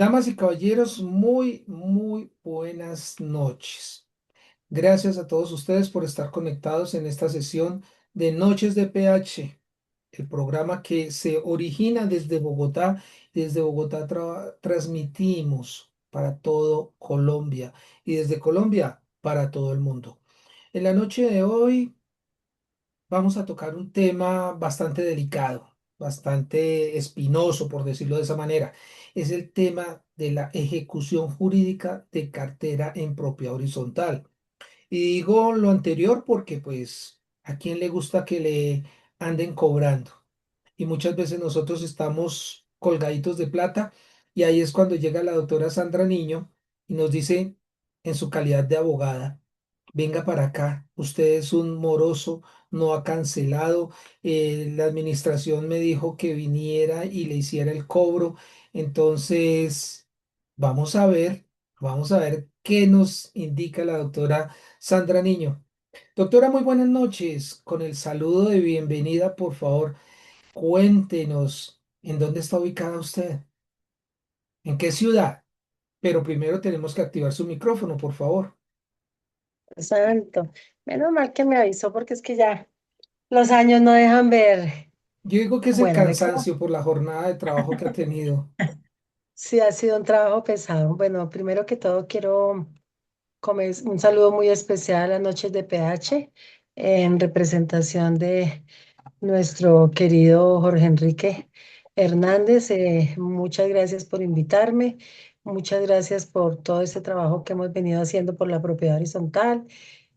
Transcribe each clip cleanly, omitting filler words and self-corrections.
Damas y caballeros, muy buenas noches. Gracias a todos ustedes por estar conectados en esta sesión de Noches de PH, el programa que se origina desde Bogotá. Desde Bogotá transmitimos para todo Colombia y desde Colombia para todo el mundo. En la noche de hoy vamos a tocar un tema bastante delicado, bastante espinoso, por decirlo de esa manera. Es el tema de la ejecución jurídica de cartera en propiedad horizontal. Y digo lo anterior porque, pues, ¿a quién le gusta que le anden cobrando? Y muchas veces nosotros estamos colgaditos de plata y ahí es cuando llega la doctora Sandra Niño y nos dice en su calidad de abogada: venga para acá, usted es un moroso, no ha cancelado, la administración me dijo que viniera y le hiciera el cobro, entonces vamos a ver, vamos a ver qué nos indica la doctora Sandra Niño. Doctora, muy buenas noches. Con el saludo de bienvenida, por favor, cuéntenos en dónde está ubicada usted, en qué ciudad. Pero primero tenemos que activar su micrófono, por favor. Santo. Menos mal que me avisó porque es que ya los años no dejan ver. Yo digo que es el Bueno, cansancio por la jornada de trabajo que ha tenido. sí ha sido un trabajo pesado. Bueno, primero que todo quiero un saludo muy especial a las noches de PH en representación de nuestro querido Jorge Enrique Hernández. Muchas gracias por invitarme. Muchas gracias por todo este trabajo que hemos venido haciendo por la propiedad horizontal.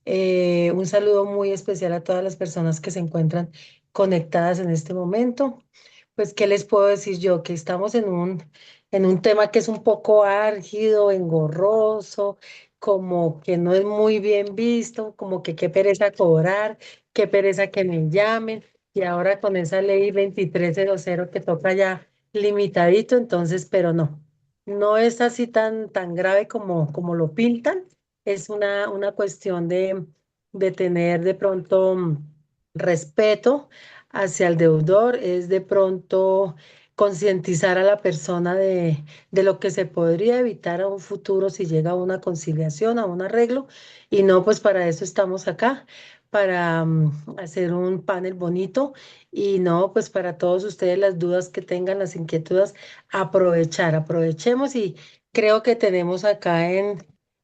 Un saludo muy especial a todas las personas que se encuentran conectadas en este momento. Pues, ¿qué les puedo decir yo? Que estamos en un tema que es un poco álgido, engorroso, como que no es muy bien visto, como que qué pereza cobrar, qué pereza que me llamen. Y ahora con esa ley 2300 que toca ya limitadito, entonces, pero no, no es así tan grave como lo pintan. Es una cuestión de tener de pronto respeto hacia el deudor, es de pronto concientizar a la persona de lo que se podría evitar a un futuro si llega a una conciliación, a un arreglo, y no, pues para eso estamos acá, para hacer un panel bonito, y no, pues para todos ustedes las dudas que tengan, las inquietudes, aprovechemos, y creo que tenemos acá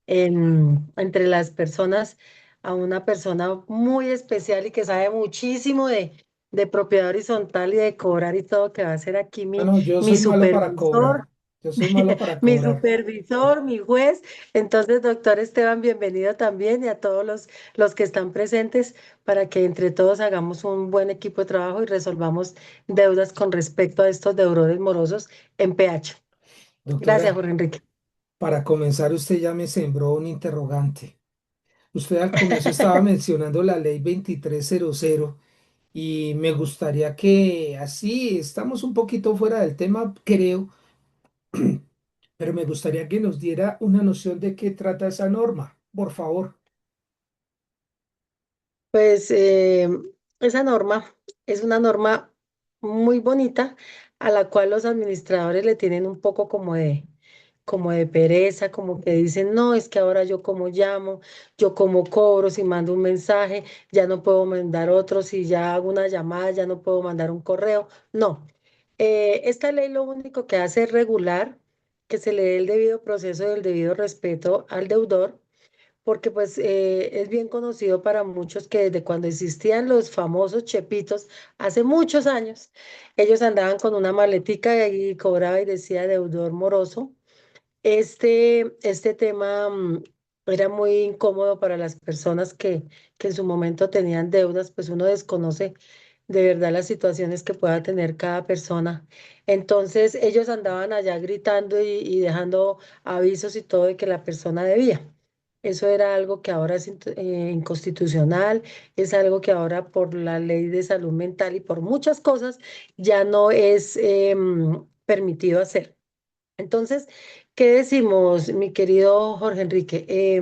entre las personas a una persona muy especial y que sabe muchísimo de propiedad horizontal y de cobrar y todo, que va a ser aquí Bueno, yo mi soy malo para cobrar. supervisor, Yo soy malo para mi cobrar. supervisor, mi juez. Entonces, doctor Esteban, bienvenido también y a todos los que están presentes para que entre todos hagamos un buen equipo de trabajo y resolvamos deudas con respecto a estos deudores morosos en PH. Gracias, Doctora, Jorge Enrique. para comenzar, usted ya me sembró un interrogante. Usted al comienzo estaba mencionando la ley 2300 y me gustaría que así, estamos un poquito fuera del tema, creo, pero me gustaría que nos diera una noción de qué trata esa norma, por favor. Pues esa norma es una norma muy bonita a la cual los administradores le tienen un poco como de pereza, como que dicen, no, es que ahora yo como llamo, yo como cobro, si mando un mensaje, ya no puedo mandar otro, si ya hago una llamada, ya no puedo mandar un correo. No, esta ley lo único que hace es regular que se le dé el debido proceso y el debido respeto al deudor, porque pues es bien conocido para muchos que desde cuando existían los famosos chepitos, hace muchos años, ellos andaban con una maletica y cobraba y decía deudor moroso. Este tema era muy incómodo para las personas que en su momento tenían deudas, pues uno desconoce de verdad las situaciones que pueda tener cada persona. Entonces ellos andaban allá gritando y dejando avisos y todo de que la persona debía. Eso era algo que ahora es inconstitucional, es algo que ahora por la ley de salud mental y por muchas cosas ya no es permitido hacer. Entonces, ¿qué decimos, mi querido Jorge Enrique?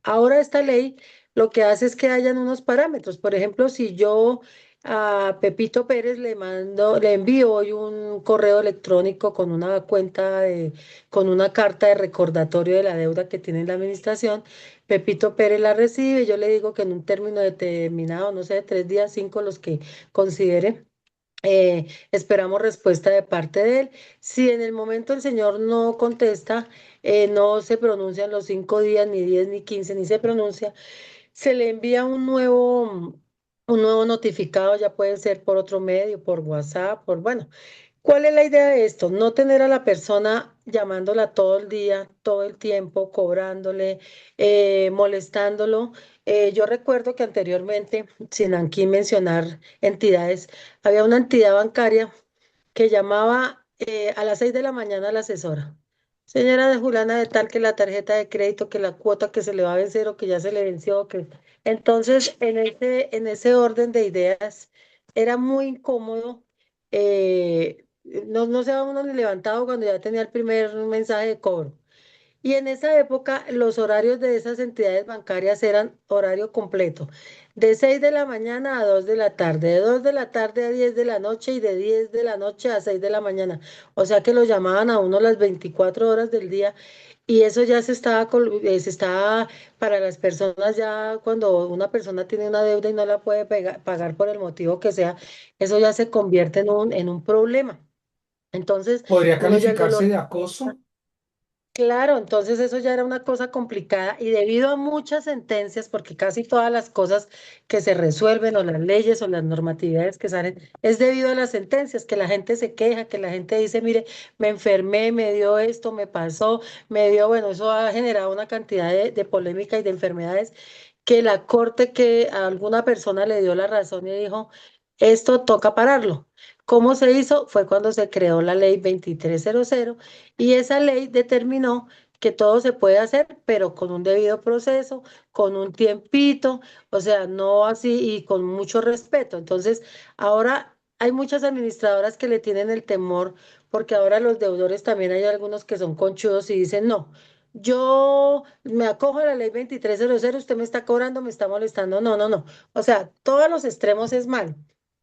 Ahora esta ley lo que hace es que hayan unos parámetros. Por ejemplo, si yo A Pepito Pérez le envío hoy un correo electrónico con una con una carta de recordatorio de la deuda que tiene la administración. Pepito Pérez la recibe, yo le digo que en un término determinado, no sé, 3 días, 5, los que considere, esperamos respuesta de parte de él. Si en el momento el señor no contesta, no se pronuncian los 5 días, ni 10, ni 15, ni se pronuncia, se le envía un nuevo notificado, ya puede ser por otro medio, por WhatsApp, bueno. ¿Cuál es la idea de esto? No tener a la persona llamándola todo el día, todo el tiempo, cobrándole, molestándolo. Yo recuerdo que anteriormente, sin aquí mencionar entidades, había una entidad bancaria que llamaba a las 6 de la mañana a la asesora. Señora de Julana de tal, que la tarjeta de crédito, que la cuota que se le va a vencer o que ya se le venció, que... Entonces, en ese orden de ideas, era muy incómodo. No se va uno ni levantado cuando ya tenía el primer mensaje de cobro. Y en esa época los horarios de esas entidades bancarias eran horario completo, de 6 de la mañana a 2 de la tarde, de 2 de la tarde a 10 de la noche y de 10 de la noche a 6 de la mañana. O sea que lo llamaban a uno las 24 horas del día, y eso ya se estaba para las personas, ya cuando una persona tiene una deuda y no la puede pagar por el motivo que sea, eso ya se convierte en un problema. Entonces, ¿Podría uno ya el calificarse dolor. de acoso? Claro, entonces eso ya era una cosa complicada, y debido a muchas sentencias, porque casi todas las cosas que se resuelven, o las leyes o las normatividades que salen, es debido a las sentencias, que la gente se queja, que la gente dice, mire, me enfermé, me dio esto, me pasó, me dio, bueno, eso ha generado una cantidad de polémica y de enfermedades, que la corte, que a alguna persona le dio la razón y dijo, esto toca pararlo. ¿Cómo se hizo? Fue cuando se creó la ley 2300, y esa ley determinó que todo se puede hacer, pero con un debido proceso, con un tiempito, o sea, no así, y con mucho respeto. Entonces, ahora hay muchas administradoras que le tienen el temor, porque ahora los deudores también hay algunos que son conchudos y dicen, no, yo me acojo a la ley 2300, usted me está cobrando, me está molestando. No, no, no. O sea, todos los extremos es mal.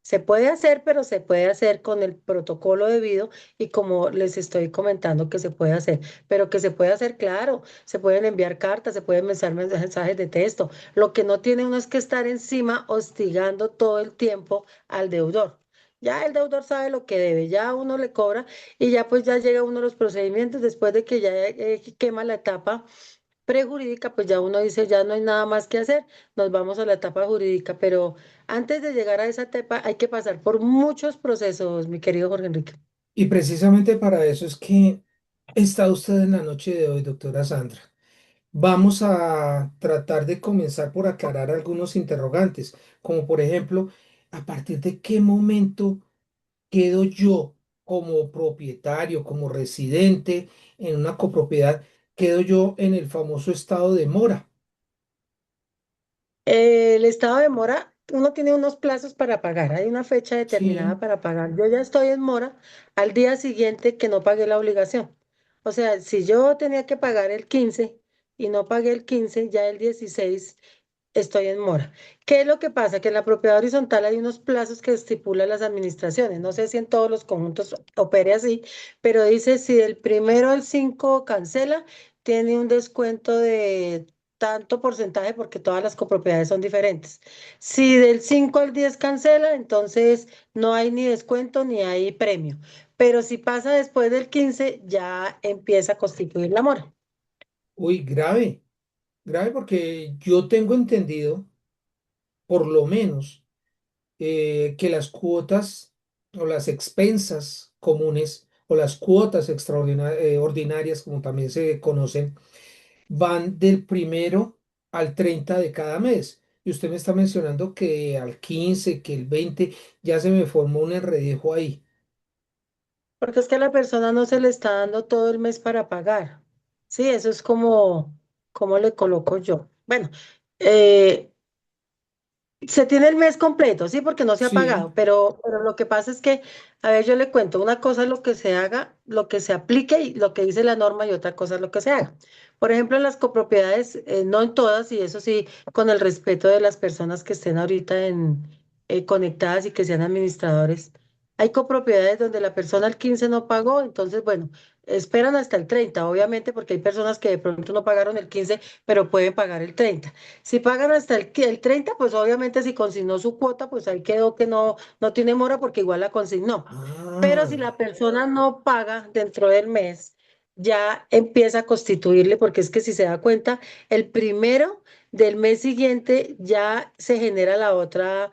Se puede hacer, pero se puede hacer con el protocolo debido, y como les estoy comentando que se puede hacer, pero que se puede hacer, claro, se pueden enviar cartas, se pueden enviar mensajes de texto. Lo que no tiene uno es que estar encima hostigando todo el tiempo al deudor. Ya el deudor sabe lo que debe, ya uno le cobra, y ya pues ya llega uno a los procedimientos después de que ya quema la etapa prejurídica, pues ya uno dice, ya no hay nada más que hacer, nos vamos a la etapa jurídica, pero antes de llegar a esa etapa hay que pasar por muchos procesos, mi querido Jorge Enrique. Y precisamente para eso es que está usted en la noche de hoy, doctora Sandra. Vamos a tratar de comenzar por aclarar algunos interrogantes, como por ejemplo, ¿a partir de qué momento quedo yo como propietario, como residente en una copropiedad, quedo yo en el famoso estado de mora? El estado de mora, uno tiene unos plazos para pagar, hay una fecha determinada Sí. para pagar. Yo ya estoy en mora al día siguiente que no pagué la obligación. O sea, si yo tenía que pagar el 15 y no pagué el 15, ya el 16 estoy en mora. ¿Qué es lo que pasa? Que en la propiedad horizontal hay unos plazos que estipulan las administraciones. No sé si en todos los conjuntos opere así, pero dice, si del primero al 5 cancela, tiene un descuento de tanto porcentaje, porque todas las copropiedades son diferentes. Si del 5 al 10 cancela, entonces no hay ni descuento ni hay premio. Pero si pasa después del 15, ya empieza a constituir la mora. Uy, grave, grave porque yo tengo entendido, por lo menos, que las cuotas o las expensas comunes o las cuotas extraordinarias, como también se conocen, van del primero al 30 de cada mes. Y usted me está mencionando que al 15, que el 20, ya se me formó un enredejo ahí. Porque es que a la persona no se le está dando todo el mes para pagar. Sí, eso es como le coloco yo. Bueno, eh, se tiene el mes completo, sí, porque no se ha Sí. pagado, pero lo que pasa es que, a ver, yo le cuento, una cosa es lo que se haga, lo que se aplique y lo que dice la norma, y otra cosa es lo que se haga. Por ejemplo, en las copropiedades, no en todas, y eso sí, con el respeto de las personas que estén ahorita conectadas y que sean administradores. Hay copropiedades donde la persona el 15 no pagó, entonces, bueno, esperan hasta el 30 obviamente, porque hay personas que de pronto no pagaron el 15 pero pueden pagar el 30. Si pagan hasta el 30 pues obviamente si consignó su cuota, pues ahí quedó que no tiene mora porque igual la consignó. Pero Ah, si la persona no paga dentro del mes, ya empieza a constituirle, porque es que si se da cuenta, el primero del mes siguiente ya se genera la otra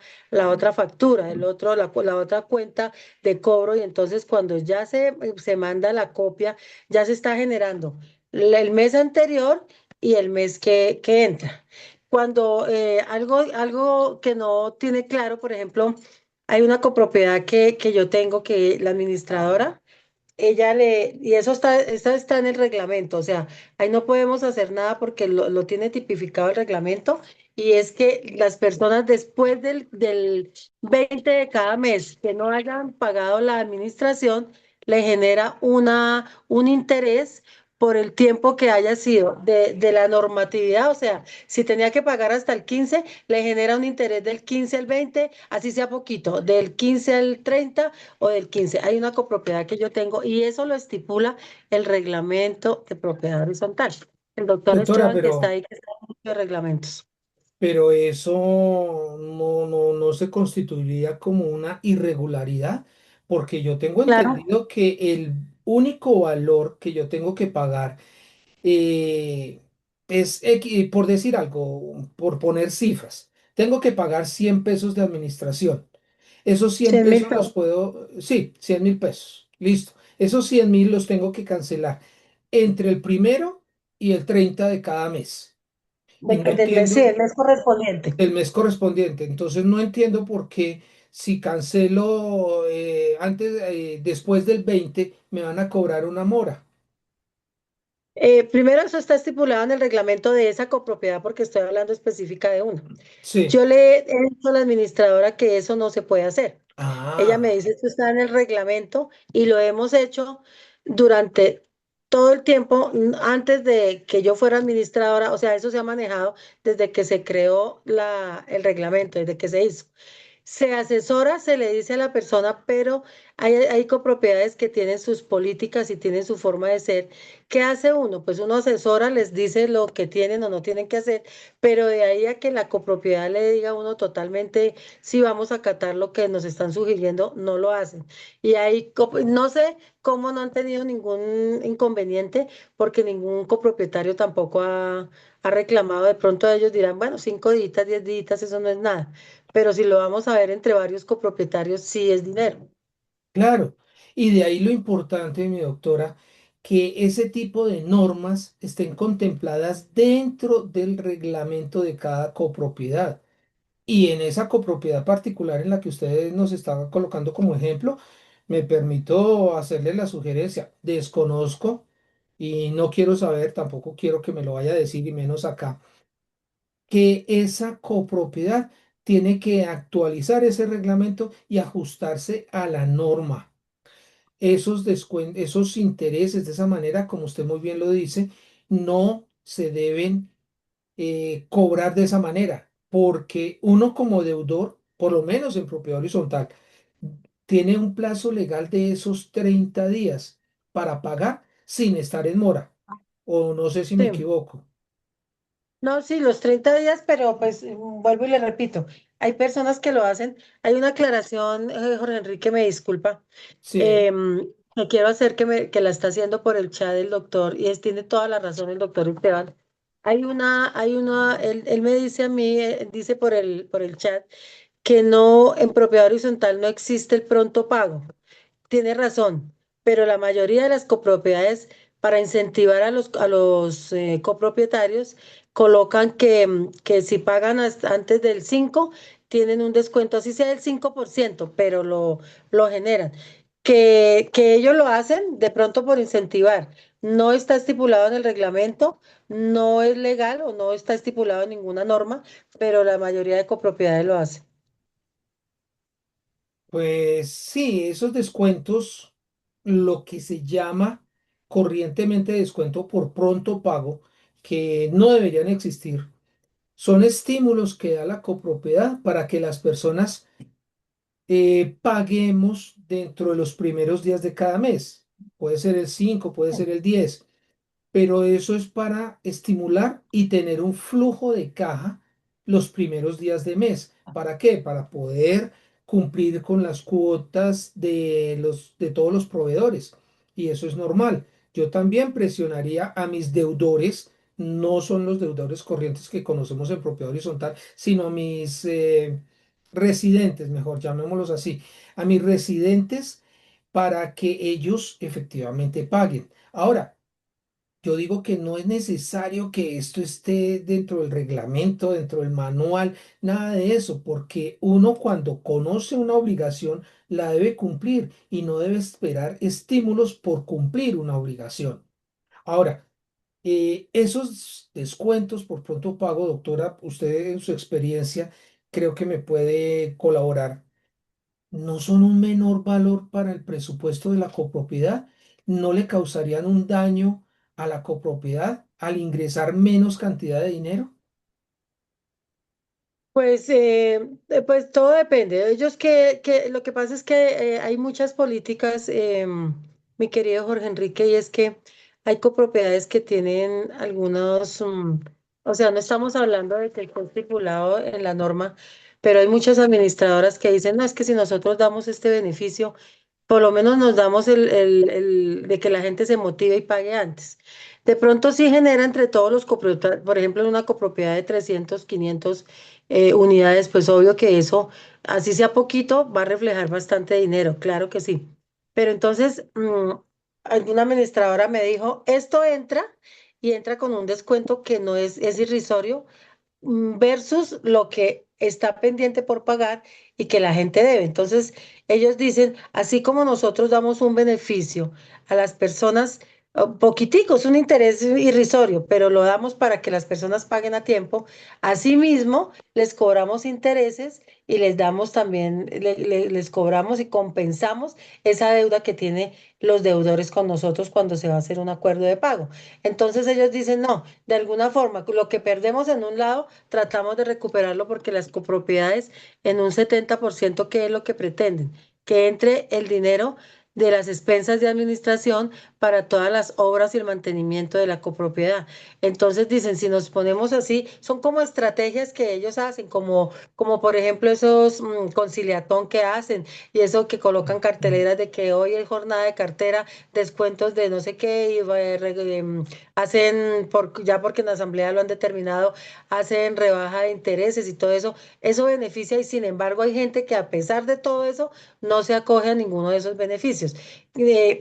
factura, la otra cuenta de cobro, y entonces cuando ya se manda la copia, ya se está generando el mes anterior y el mes que entra. Cuando algo que no tiene claro, por ejemplo, hay una copropiedad que yo tengo que la administradora y eso está en el reglamento, o sea, ahí no podemos hacer nada porque lo tiene tipificado el reglamento, y es que las personas después del 20 de cada mes que no hayan pagado la administración, le genera un interés por el tiempo que haya sido de la normatividad, o sea, si tenía que pagar hasta el 15 le genera un interés del 15 al 20 así sea poquito, del 15 al 30 o del 15. Hay una copropiedad que yo tengo y eso lo estipula el reglamento de propiedad horizontal. El doctor doctora, Esteban que está ahí, que está en muchos reglamentos. pero eso no se constituiría como una irregularidad, porque yo tengo Claro, entendido que el único valor que yo tengo que pagar eh, por decir algo, por poner cifras, tengo que pagar 100 pesos de administración. Esos 100 100.000 pesos los pesos puedo, sí, 100.000 pesos, listo. Esos 100.000 los tengo que cancelar entre el primero y el 30 de cada mes. Y no del mes, sí, entiendo el mes correspondiente. el mes correspondiente. Entonces no entiendo por qué si cancelo después del 20 me van a cobrar una mora. Primero, eso está estipulado en el reglamento de esa copropiedad porque estoy hablando específica de uno. Sí. Yo le he dicho a la administradora que eso no se puede hacer. Ella me Ah, dice, esto está en el reglamento y lo hemos hecho durante todo el tiempo antes de que yo fuera administradora, o sea, eso se ha manejado desde que se creó el reglamento, desde que se hizo. Se asesora, se le dice a la persona, pero hay copropiedades que tienen sus políticas y tienen su forma de ser. ¿Qué hace uno? Pues uno asesora, les dice lo que tienen o no tienen que hacer, pero de ahí a que la copropiedad le diga a uno totalmente si vamos a acatar lo que nos están sugiriendo, no lo hacen. Y ahí no sé cómo no han tenido ningún inconveniente, porque ningún copropietario tampoco ha reclamado. De pronto ellos dirán, bueno, 5 días, 10 días, eso no es nada. Pero si lo vamos a ver entre varios copropietarios, sí es dinero. claro. Y de ahí lo importante, mi doctora, que ese tipo de normas estén contempladas dentro del reglamento de cada copropiedad. Y en esa copropiedad particular en la que usted nos está colocando como ejemplo, me permito hacerle la sugerencia. Desconozco y no quiero saber, tampoco quiero que me lo vaya a decir y menos acá, que esa copropiedad tiene que actualizar ese reglamento y ajustarse a la norma. Esos intereses de esa manera, como usted muy bien lo dice, no se deben cobrar de esa manera, porque uno como deudor, por lo menos en propiedad horizontal, tiene un plazo legal de esos 30 días para pagar sin estar en mora, o no sé si me Sí. equivoco. No, sí, los 30 días, pero pues vuelvo y le repito, hay personas que lo hacen. Hay una aclaración, Jorge Enrique, me disculpa, Sí, em, que quiero hacer que la está haciendo por el chat el doctor, y tiene toda la razón el doctor Esteban. Él me dice a mí, dice por el chat, que no, en propiedad horizontal no existe el pronto pago. Tiene razón, pero la mayoría de las copropiedades, para incentivar a los copropietarios, colocan que si pagan antes del 5 tienen un descuento, así sea del 5%, pero lo generan. Que ellos lo hacen de pronto por incentivar. No está estipulado en el reglamento, no es legal o no está estipulado en ninguna norma, pero la mayoría de copropiedades lo hacen. pues sí, esos descuentos, lo que se llama corrientemente descuento por pronto pago, que no deberían existir, Son estímulos que da la copropiedad para que las personas paguemos dentro de los primeros días de cada mes. Puede ser el 5, puede ser el 10, pero eso es para estimular y tener un flujo de caja los primeros días de mes. ¿Para qué? Para poder cumplir con las cuotas de todos los proveedores. Y eso es normal. Yo también presionaría a mis deudores, no son los deudores corrientes que conocemos en propiedad horizontal, sino a mis residentes, mejor llamémoslos así, a mis residentes para que ellos efectivamente paguen. Ahora, yo digo que no es necesario que esto esté dentro del reglamento, dentro del manual, nada de eso, porque uno cuando conoce una obligación la debe cumplir y no debe esperar estímulos por cumplir una obligación. Ahora, esos descuentos por pronto pago, doctora, usted en su experiencia creo que me puede colaborar, no son un menor valor para el presupuesto de la copropiedad, no le causarían un daño a la copropiedad al ingresar menos cantidad de dinero. Pues todo depende. Ellos que lo que pasa es que hay muchas políticas, mi querido Jorge Enrique, y es que hay copropiedades que tienen algunos, o sea, no estamos hablando de que esté estipulado en la norma, pero hay muchas administradoras que dicen, no, es que si nosotros damos este beneficio, por lo menos nos damos de que la gente se motive y pague antes. De pronto sí genera entre todos los copropietarios, por ejemplo, en una copropiedad de 300 500 unidades, pues obvio que eso, así sea poquito, va a reflejar bastante dinero, claro que sí. Pero entonces, alguna administradora me dijo, esto entra y entra con un descuento que no es irrisorio versus lo que está pendiente por pagar y que la gente debe. Entonces, ellos dicen, así como nosotros damos un beneficio a las personas, poquitico, es un interés irrisorio, pero lo damos para que las personas paguen a tiempo, asimismo les cobramos intereses y les damos también, les cobramos y compensamos esa deuda que tienen los deudores con nosotros cuando se va a hacer un acuerdo de pago. Entonces ellos dicen, no, de alguna forma, lo que perdemos en un lado, tratamos de recuperarlo porque las copropiedades en un 70%, ¿qué es lo que pretenden? Que entre el dinero de las expensas de administración para todas las obras y el mantenimiento de la copropiedad. Entonces dicen, si nos ponemos así, son como estrategias que ellos hacen, como por ejemplo esos conciliatón que hacen y eso que colocan Mm. carteleras de que hoy es jornada de cartera, descuentos de no sé qué, y hacen, ya porque en la asamblea lo han determinado, hacen rebaja de intereses y todo eso, eso beneficia y sin embargo hay gente que a pesar de todo eso no se acoge a ninguno de esos beneficios.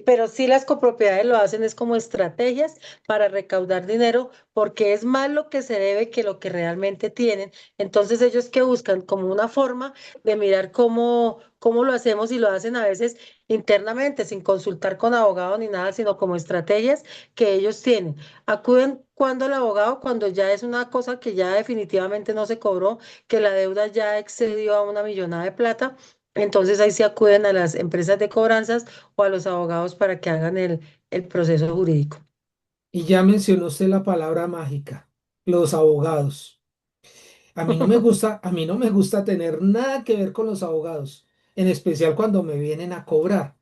Pero sí las copropiedades lo hacen es como estrategias para recaudar dinero porque es más lo que se debe que lo que realmente tienen. Entonces ellos que buscan como una forma de mirar cómo lo hacemos y lo hacen a veces internamente sin consultar con abogado ni nada, sino como estrategias que ellos tienen. Acuden cuando el abogado, cuando ya es una cosa que ya definitivamente no se cobró, que la deuda ya excedió a una millonada de plata. Entonces ahí se acuden a las empresas de cobranzas o a los abogados para que hagan el proceso jurídico. Y ya mencionó usted la palabra mágica, los abogados. A mí no me gusta tener nada que ver con los abogados, en especial cuando me vienen a cobrar.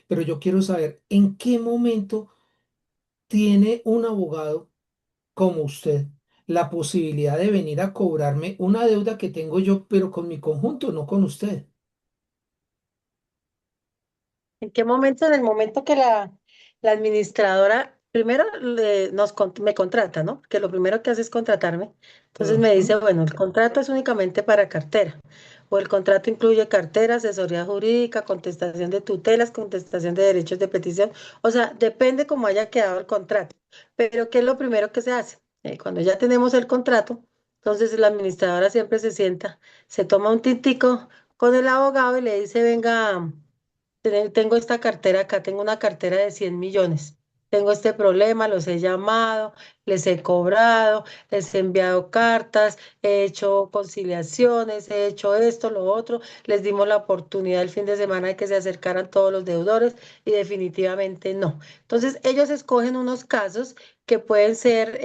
Pero yo quiero saber en qué momento tiene un abogado como usted la posibilidad de venir a cobrarme una deuda que tengo yo, pero con mi conjunto, no con usted. ¿En qué momento? En el momento que la administradora primero me contrata, ¿no? Que lo primero que hace es contratarme. Entonces me dice, Ujú. bueno, el contrato es únicamente para cartera. O el contrato incluye cartera, asesoría jurídica, contestación de tutelas, contestación de derechos de petición. O sea, depende cómo haya quedado el contrato. Pero ¿qué es lo primero que se hace? Cuando ya tenemos el contrato, entonces la administradora siempre se sienta, se toma un tintico con el abogado y le dice, venga. Tengo esta cartera acá, tengo una cartera de 100 millones. tengo este problema, los he llamado, les he cobrado, les he enviado cartas, he hecho conciliaciones, he hecho esto, lo otro, les dimos la oportunidad el fin de semana de que se acercaran todos los deudores y definitivamente no. Entonces, ellos escogen unos casos que pueden ser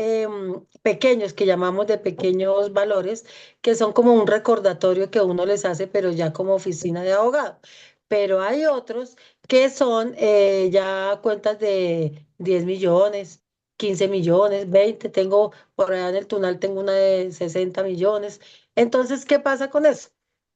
pequeños, que llamamos de pequeños valores, que son como un recordatorio que uno les hace, pero ya como oficina de abogado. Pero hay otros que son ya cuentas de 10 millones, 15 millones, 20. Tengo por allá en el Tunal, tengo una de 60 millones. Entonces, ¿qué pasa con eso?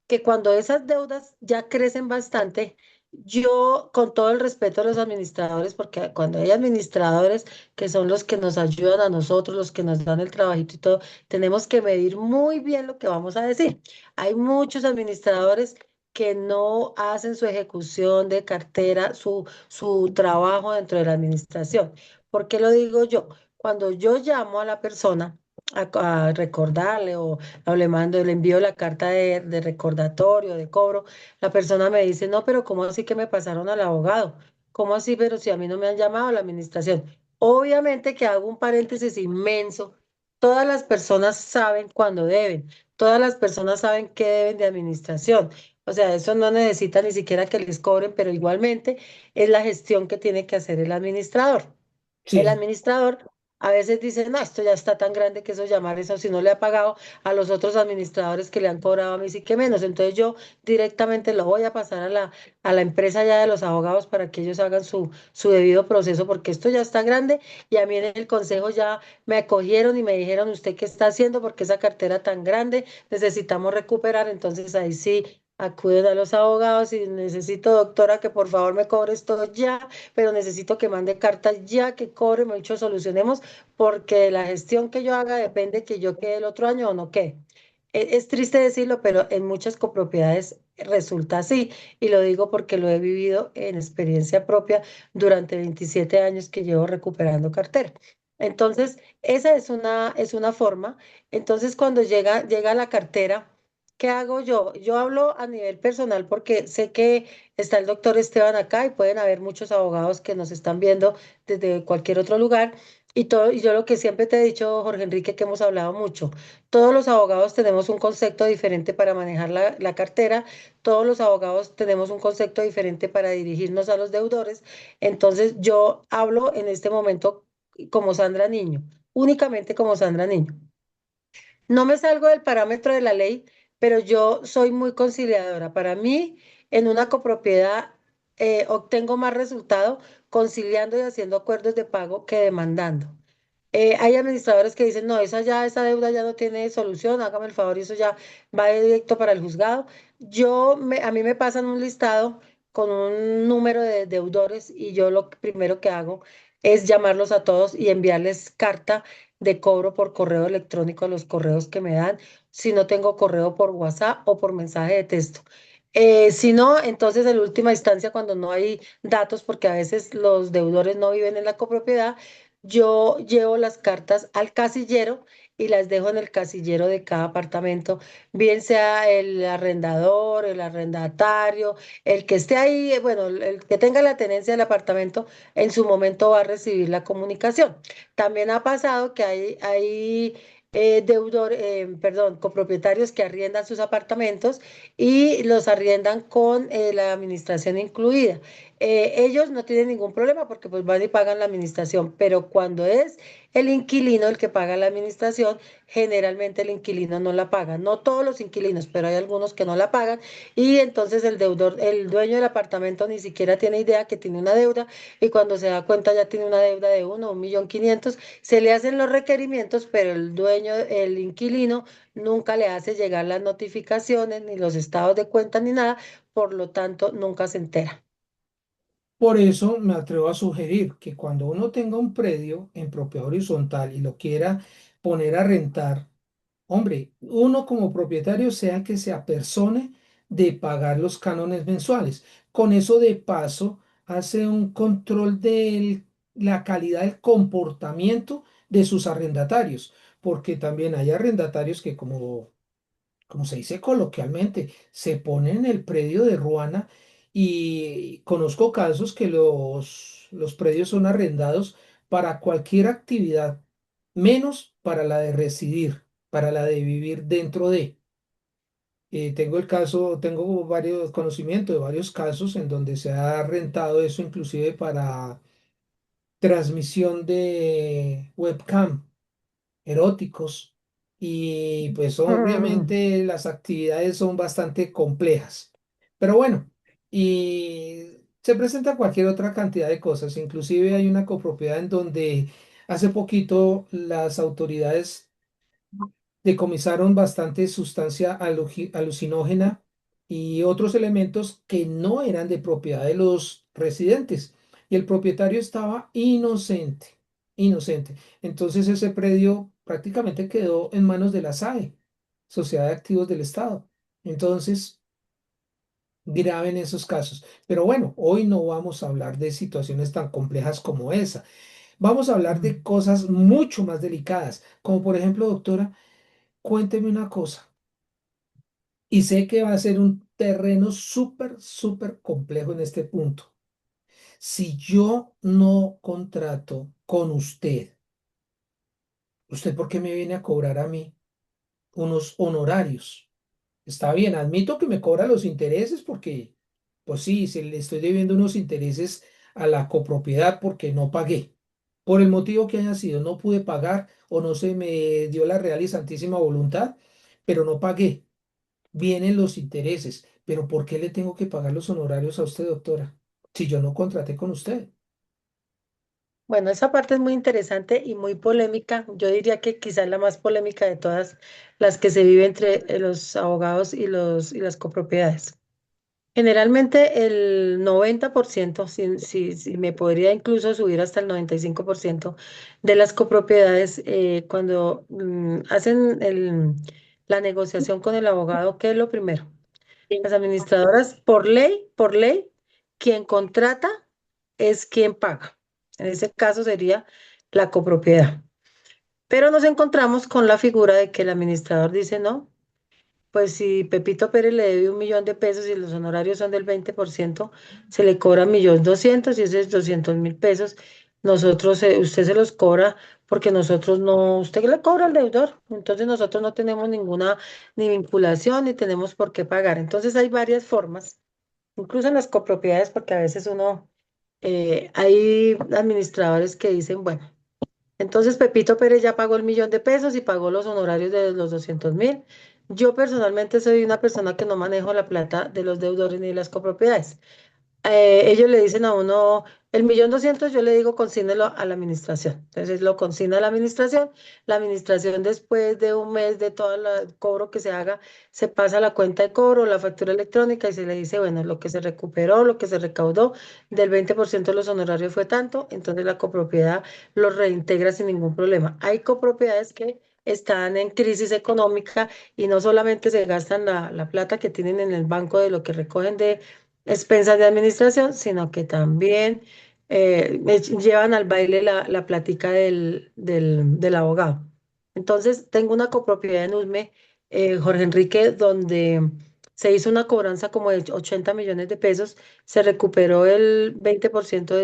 Que cuando esas deudas ya crecen bastante, yo, con todo el respeto a los administradores, porque cuando hay administradores que son los que nos ayudan a nosotros, los que nos dan el trabajito y todo, tenemos que medir muy bien lo que vamos a decir. Hay muchos administradores que no hacen su ejecución de cartera, su trabajo dentro de la administración. ¿Por qué lo digo yo? Cuando yo llamo a la persona a recordarle o le mando, le envío la carta de recordatorio, de cobro, la persona me dice, no, pero ¿cómo así que me pasaron al abogado? ¿Cómo así? Pero si a mí no me han llamado a la administración. Obviamente que hago un paréntesis inmenso. Todas las personas saben cuándo deben. Todas las personas saben qué deben de administración. O sea, eso no necesita ni siquiera que les cobren, pero igualmente es la gestión que tiene que hacer el administrador. El Sí, administrador a veces dice, no, esto ya está tan grande que eso llamar eso, si no le ha pagado a los otros administradores que le han cobrado a mí, sí que menos. Entonces yo directamente lo voy a pasar a la empresa ya de los abogados para que ellos hagan su debido proceso, porque esto ya está grande y a mí en el consejo ya me acogieron y me dijeron, ¿usted qué está haciendo? Porque esa cartera tan grande necesitamos recuperar. Entonces ahí sí acuden a los abogados y necesito, doctora, que por favor me cobre esto ya, pero necesito que mande cartas ya, que cobre, me dicho, solucionemos, porque de la gestión que yo haga depende que yo quede el otro año o no quede. Es triste decirlo, pero en muchas copropiedades resulta así, y lo digo porque lo he vivido en experiencia propia durante 27 años que llevo recuperando cartera. Entonces, esa es una forma. Entonces, cuando llega la cartera, ¿qué hago yo? Yo hablo a nivel personal porque sé que está el doctor Esteban acá y pueden haber muchos abogados que nos están viendo desde cualquier otro lugar. Y todo, y yo lo que siempre te he dicho, Jorge Enrique, que hemos hablado mucho, todos los abogados tenemos un concepto diferente para manejar la cartera, todos los abogados tenemos un concepto diferente para dirigirnos a los deudores. Entonces yo hablo en este momento como Sandra Niño, únicamente como Sandra Niño. No me salgo del parámetro de la ley, pero yo soy muy conciliadora. Para mí, en una copropiedad, obtengo más resultado conciliando y haciendo acuerdos de pago que demandando. Hay administradores que dicen, no, esa deuda ya no tiene solución, hágame el favor y eso ya va directo para el juzgado. A mí me pasan un listado con un número de deudores y yo lo primero que hago es llamarlos a todos y enviarles carta de cobro por correo electrónico a los correos que me dan, si no tengo correo por WhatsApp o por mensaje de texto. Si no, entonces en última instancia, cuando no hay datos, porque a veces los deudores no viven en la copropiedad, yo llevo las cartas al casillero y las dejo en el casillero de cada apartamento, bien sea el arrendador, el arrendatario, el que esté ahí, bueno, el que tenga la tenencia del apartamento, en su momento va a recibir la comunicación. También ha pasado que hay perdón, copropietarios que arriendan sus apartamentos y los arriendan con la administración incluida. Ellos no tienen ningún problema porque pues van y pagan la administración, pero cuando es el inquilino el que paga la administración, generalmente el inquilino no la paga. No todos los inquilinos, pero hay algunos que no la pagan y entonces el deudor, el dueño del apartamento ni siquiera tiene idea que tiene una deuda y cuando se da cuenta ya tiene una deuda de 1.500.000. Se le hacen los requerimientos, pero el dueño, el inquilino, nunca le hace llegar las notificaciones, ni los estados de cuenta, ni nada, por lo tanto, nunca se entera. por eso me atrevo a sugerir que cuando uno tenga un predio en propiedad horizontal y lo quiera poner a rentar, hombre, uno como propietario sea que se apersone de pagar los cánones mensuales. Con eso de paso hace un control de la calidad del comportamiento de sus arrendatarios, porque también hay arrendatarios que como se dice coloquialmente, se ponen en el predio de Ruana y conozco casos que Los predios son arrendados para cualquier actividad, menos para la de residir, para la de vivir dentro de. Tengo varios conocimientos de varios casos en donde se ha rentado eso inclusive para transmisión de webcam eróticos y pues Mm. obviamente las actividades son bastante complejas. Pero bueno, y se presenta cualquier otra cantidad de cosas. Inclusive hay una copropiedad en donde hace poquito las autoridades decomisaron bastante sustancia alucinógena y otros elementos que no eran de propiedad de los residentes. Y el propietario estaba inocente, inocente. Entonces ese predio prácticamente quedó en manos de la SAE, Sociedad de Activos del Estado. Entonces, grave en esos casos. Pero bueno, hoy no vamos a hablar de situaciones tan complejas como esa. Vamos a hablar de cosas mucho más delicadas, como por ejemplo, doctora, cuénteme una cosa. Y sé que va a ser un terreno súper, súper complejo en este punto. Si yo no contrato con usted, ¿usted por qué me viene a cobrar a mí unos honorarios? Está bien, admito que me cobra los intereses porque, pues sí, se le estoy debiendo unos intereses a la copropiedad porque no pagué. Por el motivo que haya sido, no pude pagar o no se me dio la real y santísima voluntad, pero no pagué. Vienen los intereses, pero ¿por qué le tengo que pagar los honorarios a usted, doctora? Si yo no contraté con usted. Bueno, esa parte es muy interesante y muy polémica. Yo diría que quizás la más polémica de todas las que se vive entre los abogados y y las copropiedades. Generalmente el 90%, si me podría incluso subir hasta el 95% de las copropiedades, cuando hacen la negociación con el abogado, ¿qué es lo primero? Las administradoras, por ley, quien contrata es quien paga. En ese caso sería la copropiedad. Pero nos encontramos con la figura de que el administrador dice, no, pues si Pepito Pérez le debe 1.000.000 de pesos y los honorarios son del 20%, se le cobra 1.200.000 y esos 200.000 pesos, usted se los cobra porque nosotros no, usted le cobra al deudor, entonces nosotros no tenemos ninguna ni vinculación ni tenemos por qué pagar. Entonces hay varias formas, incluso en las copropiedades, porque a veces hay administradores que dicen, bueno, entonces Pepito Pérez ya pagó el 1.000.000 de pesos y pagó los honorarios de los 200.000. Yo personalmente soy una persona que no manejo la plata de los deudores ni de las copropiedades. Ellos le dicen a uno, el 1.200.000 yo le digo consígnelo a la administración. Entonces lo consigna a la administración después de un mes de todo el cobro que se haga, se pasa a la cuenta de cobro, la factura electrónica y se le dice, bueno, lo que se recuperó, lo que se recaudó del 20% de los honorarios fue tanto, entonces la copropiedad lo reintegra sin ningún problema. Hay copropiedades que están en crisis económica y no solamente se gastan la plata que tienen en el banco de lo que recogen de expensas de administración, sino que también llevan al baile la plática del abogado. Entonces, tengo una copropiedad en Usme, Jorge Enrique, donde se hizo una cobranza como de 80 millones de pesos, se recuperó el 20%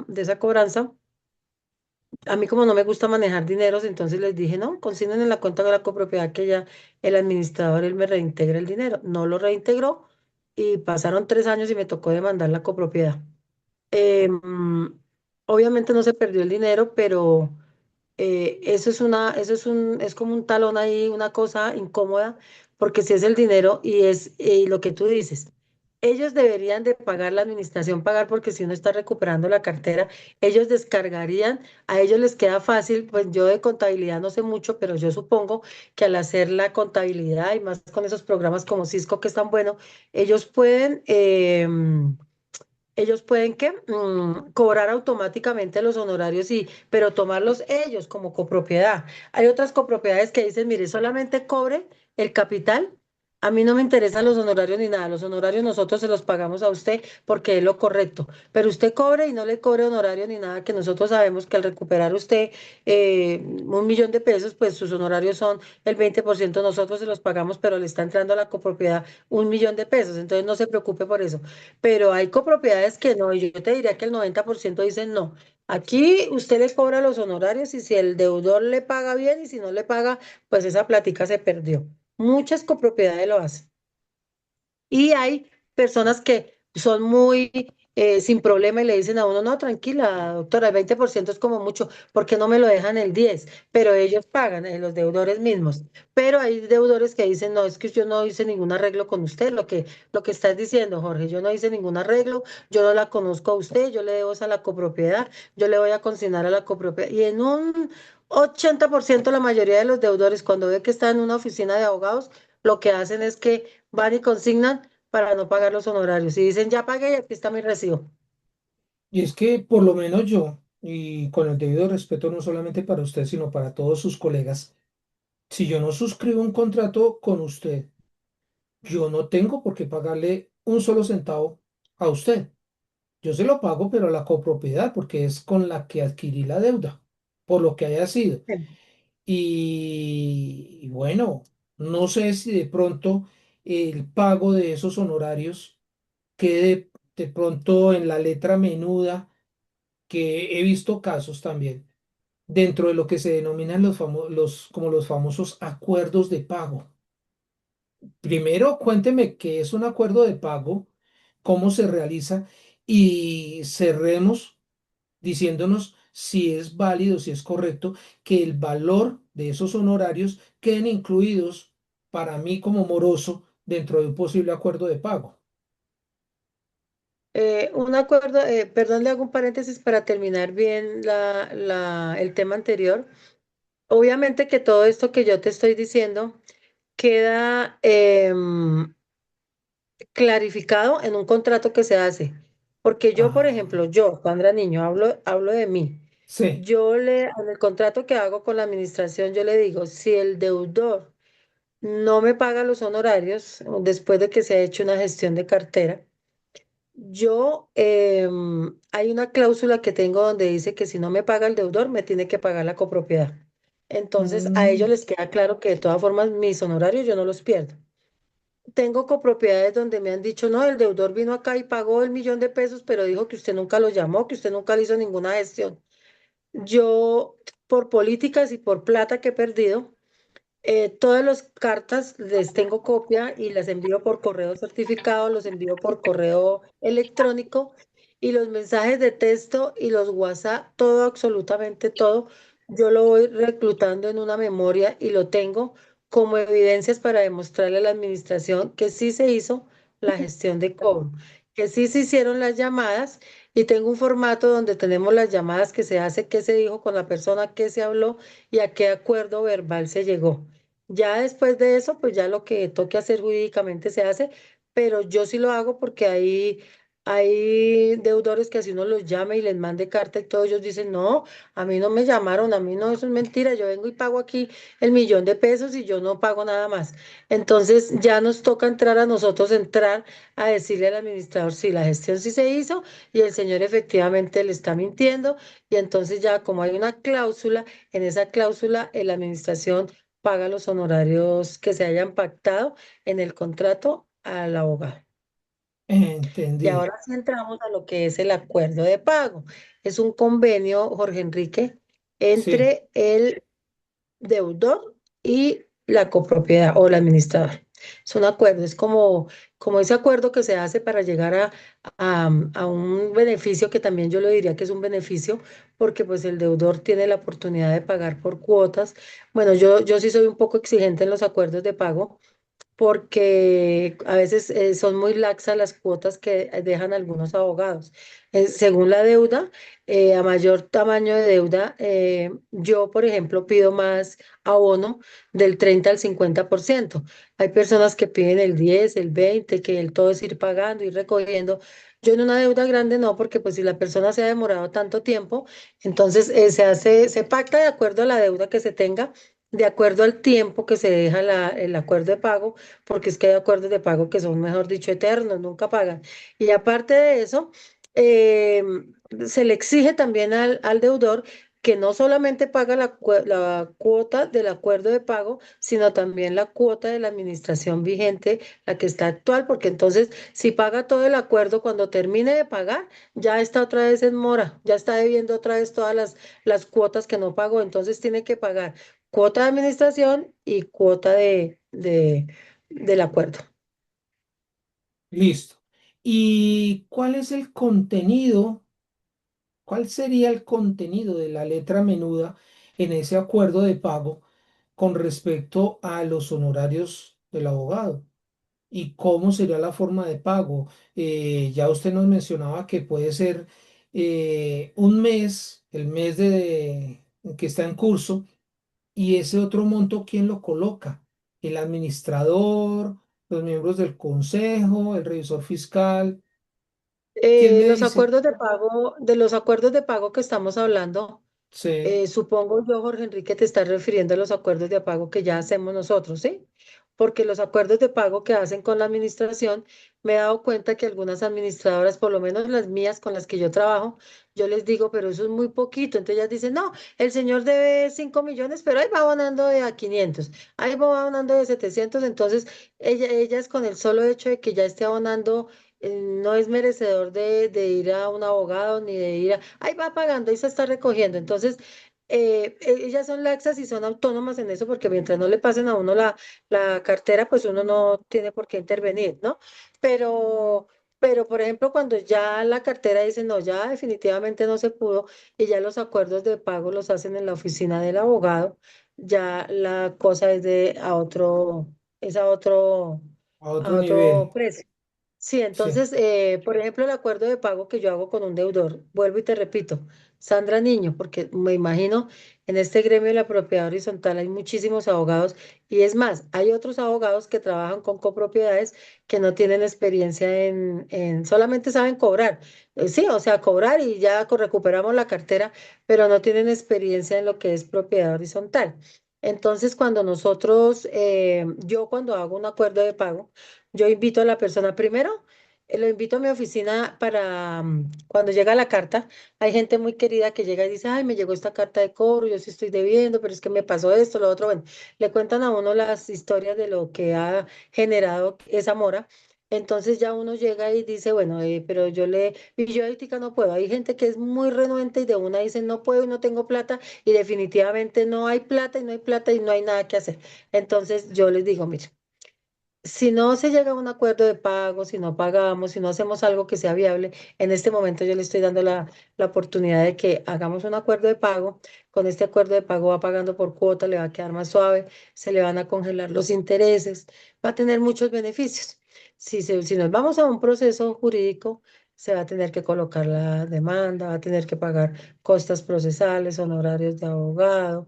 de esa cobranza. A mí como no me gusta manejar dineros, entonces les dije, no, consignen en la cuenta de la copropiedad que ya el administrador, él me reintegra el dinero. No lo reintegró y pasaron 3 años y me tocó demandar la copropiedad. Obviamente no se perdió el dinero, pero es como un talón ahí, una cosa incómoda, porque si es el dinero y lo que tú dices, ellos deberían de pagar la administración, pagar porque si uno está recuperando la cartera, ellos descargarían, a ellos les queda fácil, pues yo de contabilidad no sé mucho, pero yo supongo que al hacer la contabilidad y más con esos programas como Cisco que es tan bueno, ellos pueden... ellos pueden que cobrar automáticamente los honorarios, y, pero tomarlos ellos como copropiedad. Hay otras copropiedades que dicen, mire, solamente cobre el capital A mí no me interesan los honorarios ni nada. Los honorarios nosotros se los pagamos a usted porque es lo correcto. Pero usted cobre y no le cobre honorario ni nada, que nosotros sabemos que al recuperar usted 1 millón de pesos, pues sus honorarios son el 20%, nosotros se los pagamos, pero le está entrando a la copropiedad 1 millón de pesos. Entonces no se preocupe por eso. Pero hay copropiedades que no, y yo te diría que el 90% dicen no. Aquí usted le cobra los honorarios y si el deudor le paga bien y si no le paga, pues esa plática se perdió. Muchas copropiedades lo hacen. Y hay personas que son muy sin problema y le dicen a uno, no, tranquila, doctora, el 20% es como mucho, ¿por qué no me lo dejan el 10%? Pero ellos pagan, los deudores mismos. Pero hay deudores que dicen, no, es que yo no hice ningún arreglo con usted, lo que estás diciendo, Jorge, yo no hice ningún arreglo, yo no la conozco a usted, yo le debo es a la copropiedad, yo le voy a consignar a la copropiedad. Y en un 80% la mayoría de los deudores, cuando ve que está en una oficina de abogados, lo que hacen es que van y consignan para no pagar los honorarios. Y dicen, ya pagué y aquí está mi recibo. Y es que por lo menos yo, y con el debido respeto no solamente para usted, sino para todos sus colegas, si yo no suscribo un contrato con usted, yo no tengo por qué pagarle un solo centavo a usted. Yo se lo pago, pero a la copropiedad, porque es con la que adquirí la deuda, por lo que haya sido. Y bueno, no sé si de pronto el pago de esos honorarios quede de pronto en la letra menuda, que he visto casos también, dentro de lo que se denominan como los famosos acuerdos de pago. Primero, cuénteme qué es un acuerdo de pago, cómo se realiza y cerremos diciéndonos si es válido, si es correcto que el valor de esos honorarios queden incluidos para mí como moroso dentro de un posible acuerdo de pago. Un acuerdo, perdón, le hago un paréntesis para terminar bien el tema anterior. Obviamente que todo esto que yo te estoy diciendo queda clarificado en un contrato que se hace. Porque yo, por Ah, ejemplo, yo, cuando era niño, hablo de mí. sí. En el contrato que hago con la administración, yo le digo, si el deudor no me paga los honorarios después de que se ha hecho una gestión de cartera, hay una cláusula que tengo donde dice que si no me paga el deudor, me tiene que pagar la copropiedad. Entonces, a ellos Mm, les queda claro que de todas formas mis honorarios yo no los pierdo. Tengo copropiedades donde me han dicho, no, el deudor vino acá y pagó 1 millón de pesos, pero dijo que usted nunca lo llamó, que usted nunca le hizo ninguna gestión. Yo, por políticas y por plata que he perdido, todas las cartas les tengo copia y las envío por correo certificado, los envío por correo electrónico y los mensajes de texto y los WhatsApp, todo, absolutamente todo, yo lo voy reclutando en una memoria y lo tengo como evidencias para demostrarle a la administración que sí se hizo la gestión de cobro, que sí se hicieron las llamadas y tengo un formato donde tenemos las llamadas que se hace, qué se dijo con la persona, qué se habló y a qué acuerdo verbal se llegó. Ya después de eso, pues ya lo que toque hacer jurídicamente se hace, pero yo sí lo hago porque hay deudores que así uno los llame y les mande carta y todos ellos dicen, no, a mí no me llamaron, a mí no, eso es mentira, yo vengo y pago aquí 1 millón de pesos y yo no pago nada más. Entonces ya nos toca entrar a nosotros, entrar a decirle al administrador si la gestión sí se hizo y el señor efectivamente le está mintiendo y entonces ya como hay una cláusula, en esa cláusula la administración paga los honorarios que se hayan pactado en el contrato al abogado. Y entendí. ahora sí entramos a lo que es el acuerdo de pago. Es un convenio, Jorge Enrique, Sí, entre el deudor y la copropiedad o el administrador. Es un acuerdo, es como ese acuerdo que se hace para llegar a un beneficio que también yo le diría que es un beneficio porque pues el deudor tiene la oportunidad de pagar por cuotas. Bueno, yo sí soy un poco exigente en los acuerdos de pago porque a veces son muy laxas las cuotas que dejan algunos abogados. Según la deuda, a mayor tamaño de deuda, yo, por ejemplo, pido más abono del 30 al 50%. Hay personas que piden el 10, el 20, que el todo es ir pagando, ir recogiendo. Yo en una deuda grande no, porque pues si la persona se ha demorado tanto tiempo, entonces se pacta de acuerdo a la deuda que se tenga de acuerdo al tiempo que se deja el acuerdo de pago, porque es que hay acuerdos de pago que son, mejor dicho, eternos, nunca pagan. Y aparte de eso, eh, se le exige también al deudor que no solamente paga la cuota del acuerdo de pago, sino también la cuota de la administración vigente, la que está actual, porque entonces si paga todo el acuerdo, cuando termine de pagar, ya está otra vez en mora, ya está debiendo otra vez todas las cuotas que no pagó, entonces tiene que pagar cuota de administración y cuota del acuerdo. Listo. ¿Y cuál es el contenido? ¿Cuál sería el contenido de la letra menuda en ese acuerdo de pago con respecto a los honorarios del abogado? ¿Y cómo sería la forma de pago? Ya usted nos mencionaba que puede ser un mes, el mes que está en curso, y ese otro monto, ¿quién lo coloca? ¿El administrador, los miembros del consejo, el revisor fiscal? ¿Quién me Los dice? acuerdos de pago, de los acuerdos de pago que estamos hablando. Sí, Supongo yo, Jorge Enrique, te estás refiriendo a los acuerdos de pago que ya hacemos nosotros, ¿sí? Porque los acuerdos de pago que hacen con la administración, me he dado cuenta que algunas administradoras, por lo menos las mías con las que yo trabajo, yo les digo, pero eso es muy poquito. Entonces ellas dicen, no, el señor debe 5 millones, pero ahí va abonando de a 500, ahí va abonando de 700. Entonces ellas con el solo hecho de que ya esté abonando, no es merecedor de ir a un abogado ni de ir a, ahí va pagando, ahí se está recogiendo. Entonces, ellas son laxas y son autónomas en eso porque mientras no le pasen a uno la cartera, pues uno no tiene por qué intervenir, ¿no? Pero, pero, por ejemplo, cuando ya la cartera dice, no, ya definitivamente no se pudo y ya los acuerdos de pago los hacen en la oficina del abogado, ya la cosa es de a otro, es a a otro otro nivel. precio. Sí, Sí, entonces, por ejemplo, el acuerdo de pago que yo hago con un deudor, vuelvo y te repito, Sandra Niño, porque me imagino en este gremio de la propiedad horizontal hay muchísimos abogados y es más, hay otros abogados que trabajan con copropiedades que no tienen experiencia solamente saben cobrar. Sí, o sea, cobrar y ya recuperamos la cartera, pero no tienen experiencia en lo que es propiedad horizontal. Entonces, cuando nosotros, yo cuando hago un acuerdo de pago, yo invito a la persona primero, lo invito a mi oficina para cuando llega la carta. Hay gente muy querida que llega y dice, ay, me llegó esta carta de cobro, yo sí estoy debiendo, pero es que me pasó esto, lo otro. Bueno, le cuentan a uno las historias de lo que ha generado esa mora. Entonces ya uno llega y dice, bueno, pero y yo ahorita no puedo. Hay gente que es muy renuente y de una dice, no puedo y no tengo plata y definitivamente no hay plata y no hay plata y no hay nada que hacer. Entonces yo les digo, mire. Si no se llega a un acuerdo de pago, si no pagamos, si no hacemos algo que sea viable, en este momento yo le estoy dando la oportunidad de que hagamos un acuerdo de pago. Con este acuerdo de pago va pagando por cuota, le va a quedar más suave, se le van a congelar los intereses, va a tener muchos beneficios. Si nos vamos a un proceso jurídico, se va a tener que colocar la demanda, va a tener que pagar costas procesales, honorarios de abogado,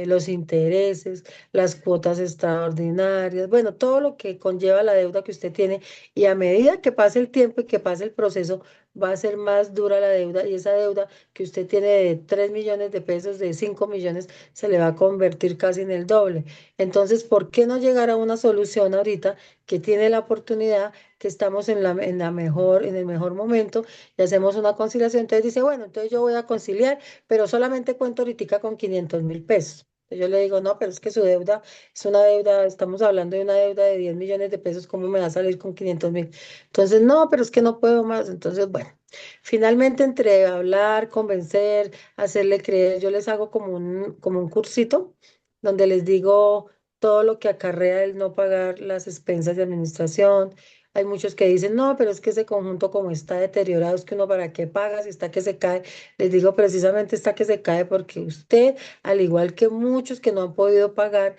los intereses, las cuotas extraordinarias, bueno, todo lo que conlleva la deuda que usted tiene y a medida que pase el tiempo y que pase el proceso, va a ser más dura la deuda y esa deuda que usted tiene de 3 millones de pesos, de 5 millones, se le va a convertir casi en el doble. Entonces, ¿por qué no llegar a una solución ahorita que tiene la oportunidad, que estamos en el mejor momento y hacemos una conciliación? Entonces dice, bueno, entonces yo voy a conciliar, pero solamente cuento ahorita con 500.000 pesos. Yo le digo, no, pero es que su deuda es una deuda, estamos hablando de una deuda de 10 millones de pesos, ¿cómo me va a salir con 500.000? Entonces, no, pero es que no puedo más. Entonces, bueno, finalmente entre hablar, convencer, hacerle creer, yo les hago como un cursito donde les digo todo lo que acarrea el no pagar las expensas de administración. Hay muchos que dicen, no, pero es que ese conjunto como está deteriorado, es que uno para qué paga si está que se cae. Les digo, precisamente está que se cae porque usted, al igual que muchos que no han podido pagar,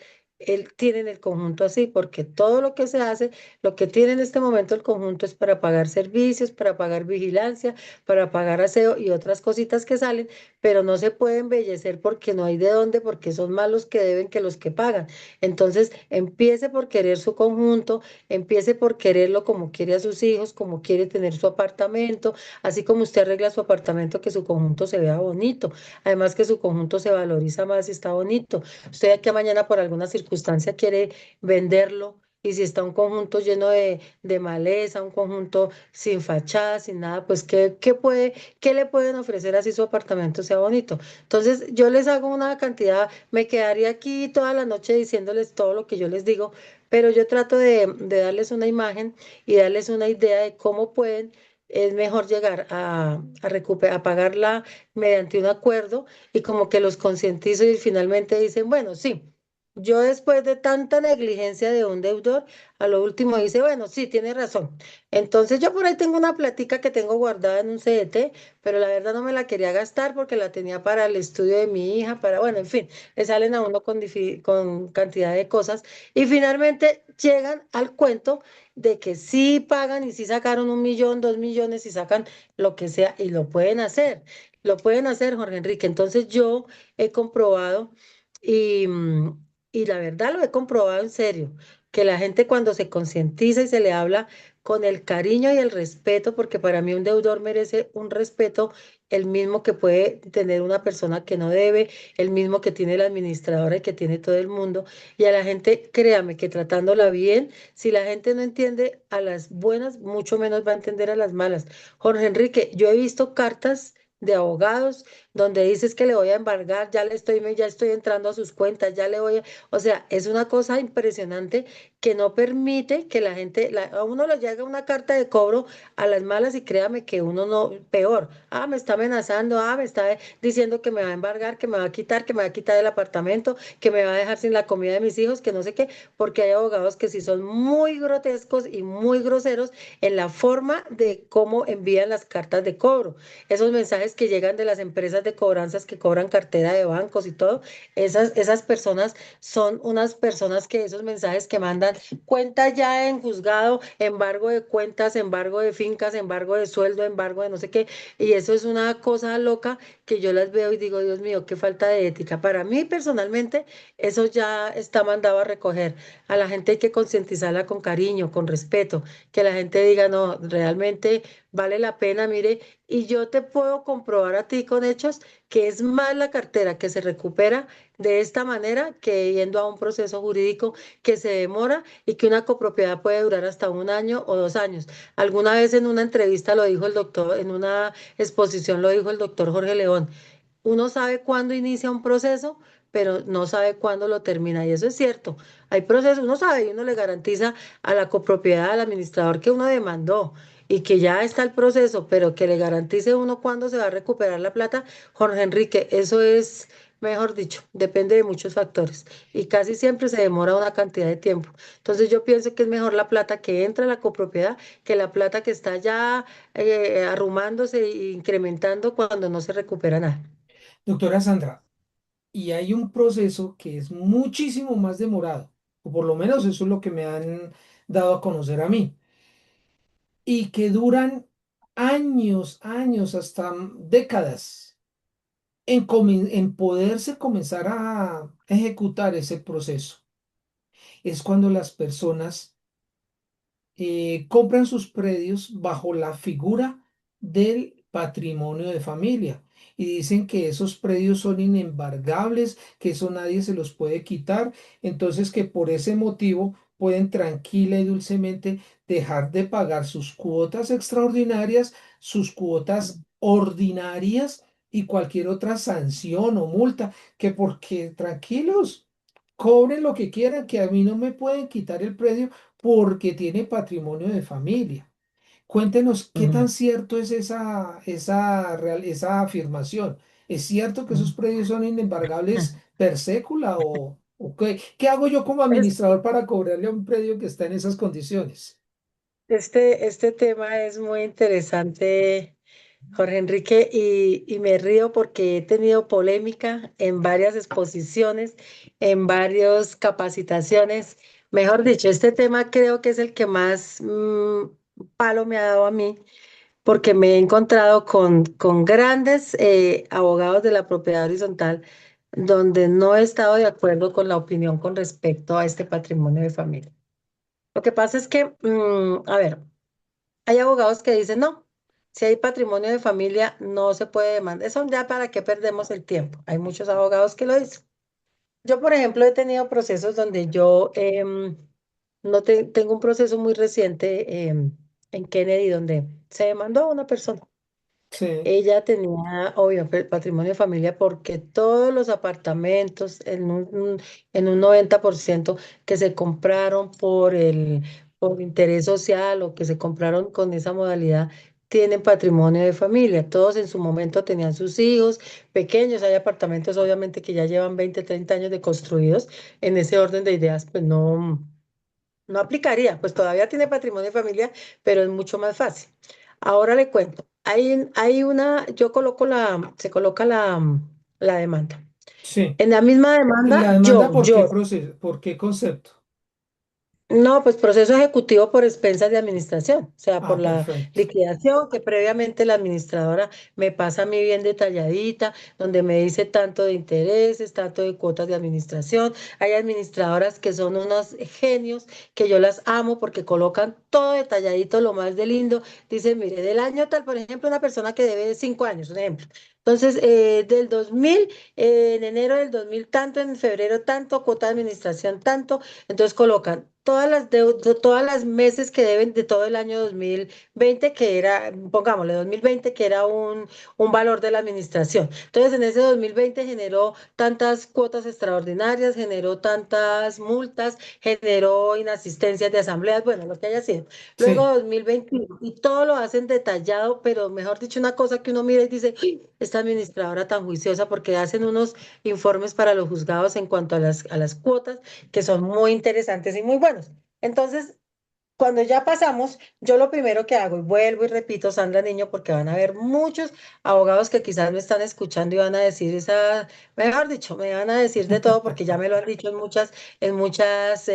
tienen el conjunto así, porque todo lo que se hace, lo que tiene en este momento el conjunto es para pagar servicios, para pagar vigilancia, para pagar aseo y otras cositas que salen, pero no se puede embellecer porque no hay de dónde, porque son más los que deben que los que pagan. Entonces, empiece por querer su conjunto, empiece por quererlo como quiere a sus hijos, como quiere tener su apartamento, así como usted arregla su apartamento, que su conjunto se vea bonito. Además que su conjunto se valoriza más y está bonito. Usted de aquí a mañana por alguna circunstancia quiere venderlo y si está un conjunto lleno de maleza, un conjunto sin fachada, sin nada, pues ¿qué le pueden ofrecer así su apartamento sea bonito? Entonces yo les hago una cantidad, me quedaría aquí toda la noche diciéndoles todo lo que yo les digo, pero yo trato de darles una imagen y darles una idea de cómo pueden. Es mejor llegar a recuperar, a pagarla mediante un acuerdo y como que los concientizo y finalmente dicen, bueno, sí, yo después de tanta negligencia de un deudor, a lo último dice, bueno, sí, tiene razón. Entonces yo por ahí tengo una platica que tengo guardada en un CDT, pero la verdad no me la quería gastar porque la tenía para el estudio de mi hija, para, bueno, en fin, le salen a uno con cantidad de cosas y finalmente llegan al cuento de que sí pagan y sí sacaron 1 millón, 2 millones y sacan lo que sea y lo pueden hacer. Lo pueden hacer, Jorge Enrique. Entonces yo he comprobado y, y la verdad lo he comprobado en serio, que la gente cuando se concientiza y se le habla con el cariño y el respeto, porque para mí un deudor merece un respeto, el mismo que puede tener una persona que no debe, el mismo que tiene la administradora y que tiene todo el mundo. Y a la gente, créame que tratándola bien, si la gente no entiende a las buenas, mucho menos va a entender a las malas. Jorge Enrique, yo he visto cartas de abogados donde dices que le voy a embargar, ya estoy entrando a sus cuentas, ya le voy a, o sea, es una cosa impresionante que no permite que la gente, a uno le llega una carta de cobro a las malas y créame que uno no, peor, me está amenazando, me está diciendo que me va a embargar, que me va a quitar, que me va a quitar el apartamento, que me va a dejar sin la comida de mis hijos, que no sé qué, porque hay abogados que sí son muy grotescos y muy groseros en la forma de cómo envían las cartas de cobro. Esos mensajes que llegan de las empresas de cobranzas que cobran cartera de bancos y todo, esas personas son unas personas que esos mensajes que mandan cuenta ya en juzgado, embargo de cuentas, embargo de fincas, embargo de sueldo, embargo de no sé qué, y eso es una cosa loca que yo las veo y digo, Dios mío, qué falta de ética. Para mí personalmente, eso ya está mandado a recoger. A la gente hay que concientizarla con cariño, con respeto, que la gente diga, no, realmente vale la pena, mire, y yo te puedo comprobar a ti con hechos que es más la cartera que se recupera de esta manera que yendo a un proceso jurídico que se demora y que una copropiedad puede durar hasta 1 año o 2 años. Alguna vez en una entrevista lo dijo el doctor, en una exposición lo dijo el doctor Jorge León. Uno sabe cuándo inicia un proceso, pero no sabe cuándo lo termina. Y eso es cierto. Hay procesos, uno sabe y uno le garantiza a la copropiedad, al administrador que uno demandó y que ya está el proceso, pero que le garantice uno cuándo se va a recuperar la plata, Jorge Enrique, eso es, mejor dicho, depende de muchos factores y casi siempre se demora una cantidad de tiempo. Entonces yo pienso que es mejor la plata que entra a la copropiedad que la plata que está ya arrumándose e incrementando cuando no se recupera nada. Doctora Sandra, y hay un proceso que es muchísimo más demorado, o por lo menos eso es lo que me han dado a conocer a mí, y que duran años, años, hasta décadas en poderse comenzar a ejecutar ese proceso. Es cuando las personas compran sus predios bajo la figura del patrimonio de familia y dicen que esos predios son inembargables, que eso nadie se los puede quitar, entonces que por ese motivo pueden tranquila y dulcemente dejar de pagar sus cuotas extraordinarias, sus cuotas ordinarias y cualquier otra sanción o multa, que porque tranquilos, cobren lo que quieran, que a mí no me pueden quitar el predio porque tiene patrimonio de familia. Cuéntenos qué Ujú, tan cierto es esa afirmación. ¿Es cierto que esos ujú. predios son inembargables per sécula o qué hago yo como Es- administrador para cobrarle a un predio que está en esas condiciones? este tema es muy interesante, Jorge Enrique, y me río porque he tenido polémica en varias exposiciones, en varias capacitaciones. Mejor dicho, este tema creo que es el que más palo me ha dado a mí, porque me he encontrado con grandes abogados de la propiedad horizontal donde no he estado de acuerdo con la opinión con respecto a este patrimonio de familia. Lo que pasa es que, a ver, hay abogados que dicen, no, si hay patrimonio de familia no se puede demandar. Eso ya para qué perdemos el tiempo. Hay muchos abogados que lo dicen. Yo, por ejemplo, he tenido procesos donde yo no tengo un proceso muy reciente en Kennedy donde se demandó a una persona. Sí, Ella tenía, obvio, patrimonio de familia porque todos los apartamentos en un 90% que se compraron por interés social o que se compraron con esa modalidad, tienen patrimonio de familia. Todos en su momento tenían sus hijos pequeños. Hay apartamentos, obviamente, que ya llevan 20 30 años de construidos. En ese orden de ideas, pues no. No aplicaría, pues todavía tiene patrimonio de familia, pero es mucho más fácil. Ahora le cuento, hay una, yo coloco se coloca la demanda. sí. En la misma ¿La demanda, demanda por qué yo, proceso, por qué concepto? no, pues proceso ejecutivo por expensas de administración, o sea, Ah, por la perfecto. liquidación que previamente la administradora me pasa a mí bien detalladita, donde me dice tanto de intereses, tanto de cuotas de administración. Hay administradoras que son unos genios, que yo las amo porque colocan todo detalladito, lo más de lindo. Dicen, mire, del año tal, por ejemplo, una persona que debe 5 años, un ejemplo. Entonces, del 2000, en enero del 2000 tanto, en febrero tanto, cuota de administración tanto. Entonces colocan todas las deudas, todas las meses que deben de todo el año 2020 que era, pongámosle 2020 que era un valor de la administración. Entonces, en ese 2020 generó tantas cuotas extraordinarias, generó tantas multas, generó inasistencias de asambleas, bueno, lo que haya sido. Luego Sí, 2021, y todo lo hacen detallado, pero mejor dicho, una cosa que uno mira y dice, "Uy, esta administradora tan juiciosa", porque hacen unos informes para los juzgados en cuanto a las cuotas que son muy interesantes y muy buenos. Entonces, cuando ya pasamos, yo lo primero que hago, y vuelvo y repito, Sandra Niño, porque van a haber muchos abogados que quizás me están escuchando y van a decir esa, mejor dicho, me van a decir de todo porque ya me lo han dicho en muchas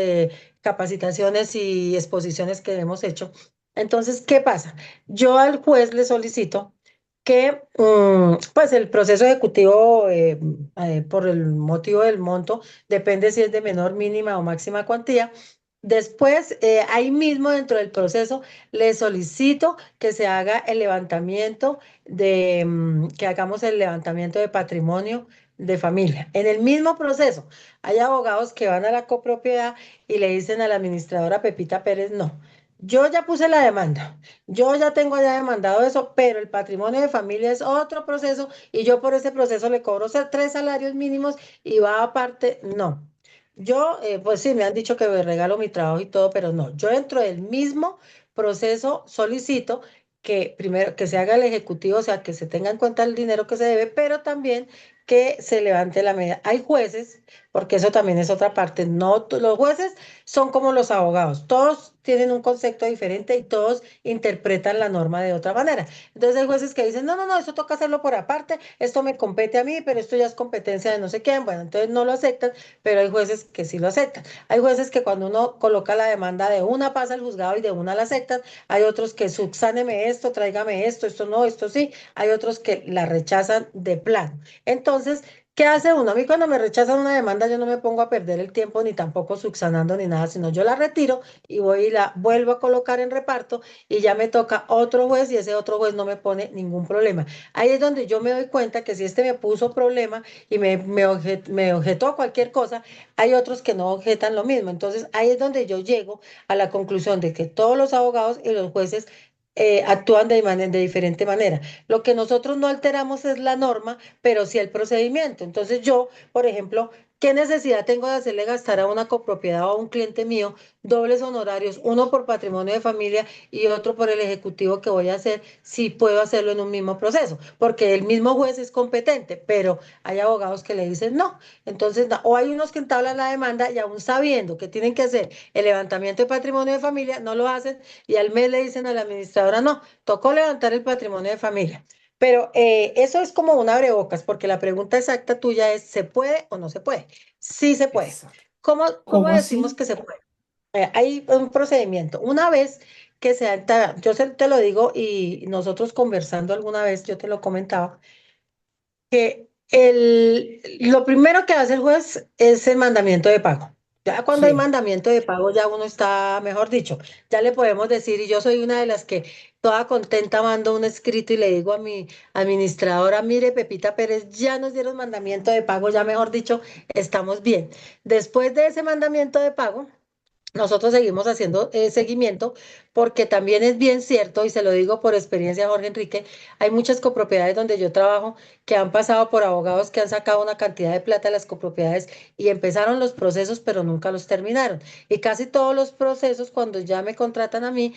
capacitaciones y exposiciones que hemos hecho. Entonces, ¿qué pasa? Yo al juez le solicito que, pues el proceso ejecutivo, por el motivo del monto, depende si es de menor, mínima o máxima cuantía. Después, ahí mismo dentro del proceso, le solicito que se haga el levantamiento que hagamos el levantamiento de patrimonio de familia. En el mismo proceso, hay abogados que van a la copropiedad y le dicen a la administradora Pepita Pérez, no, yo ya puse la demanda, yo ya tengo ya demandado eso, pero el patrimonio de familia es otro proceso y yo por ese proceso le cobro 3 salarios mínimos y va aparte, no. Yo, pues sí, me han dicho que me regalo mi trabajo y todo, pero no. Yo dentro del mismo proceso solicito que primero que se haga el ejecutivo, o sea, que se tenga en cuenta el dinero que se debe, pero también que se levante la medida. Hay jueces, porque eso también es otra parte. No, los jueces son como los abogados. Todos tienen un concepto diferente y todos interpretan la norma de otra manera. Entonces hay jueces que dicen, no, no, no, eso toca hacerlo por aparte, esto me compete a mí, pero esto ya es competencia de no sé quién. Bueno, entonces no lo aceptan, pero hay jueces que sí lo aceptan. Hay jueces que cuando uno coloca la demanda de una pasa al juzgado y de una la aceptan. Hay otros que subsáneme esto, tráigame esto no, esto sí. Hay otros que la rechazan de plano. Entonces, ¿qué hace uno? A mí cuando me rechazan una demanda yo no me pongo a perder el tiempo ni tampoco subsanando ni nada, sino yo la retiro y voy y la vuelvo a colocar en reparto y ya me toca otro juez y ese otro juez no me pone ningún problema. Ahí es donde yo me doy cuenta que si este me puso problema y me objetó cualquier cosa, hay otros que no objetan lo mismo. Entonces ahí es donde yo llego a la conclusión de que todos los abogados y los jueces actúan de diferente manera. Lo que nosotros no alteramos es la norma, pero sí el procedimiento. Entonces yo, por ejemplo, ¿qué necesidad tengo de hacerle gastar a una copropiedad o a un cliente mío dobles honorarios, uno por patrimonio de familia y otro por el ejecutivo que voy a hacer, si puedo hacerlo en un mismo proceso? Porque el mismo juez es competente, pero hay abogados que le dicen no. Entonces, o hay unos que entablan la demanda y aún sabiendo que tienen que hacer el levantamiento de patrimonio de familia, no lo hacen y al mes le dicen a la administradora, no, tocó levantar el patrimonio de familia. Pero eso es como un abrebocas, porque la pregunta exacta tuya es, ¿se puede o no se puede? Sí se puede. Exacto. ¿Cómo ¿Cómo decimos así? que se puede? Hay un procedimiento. Una vez que te lo digo y nosotros conversando alguna vez, yo te lo comentaba, que lo primero que hace el juez es el mandamiento de pago. Ya cuando hay Sí. mandamiento de pago, ya uno está, mejor dicho, ya le podemos decir, y yo soy una de las que toda contenta mando un escrito y le digo a mi administradora, mire, Pepita Pérez, ya nos dieron mandamiento de pago, ya mejor dicho, estamos bien. Después de ese mandamiento de pago, nosotros seguimos haciendo seguimiento porque también es bien cierto, y se lo digo por experiencia, Jorge Enrique, hay muchas copropiedades donde yo trabajo que han pasado por abogados que han sacado una cantidad de plata de las copropiedades y empezaron los procesos, pero nunca los terminaron. Y casi todos los procesos, cuando ya me contratan a mí,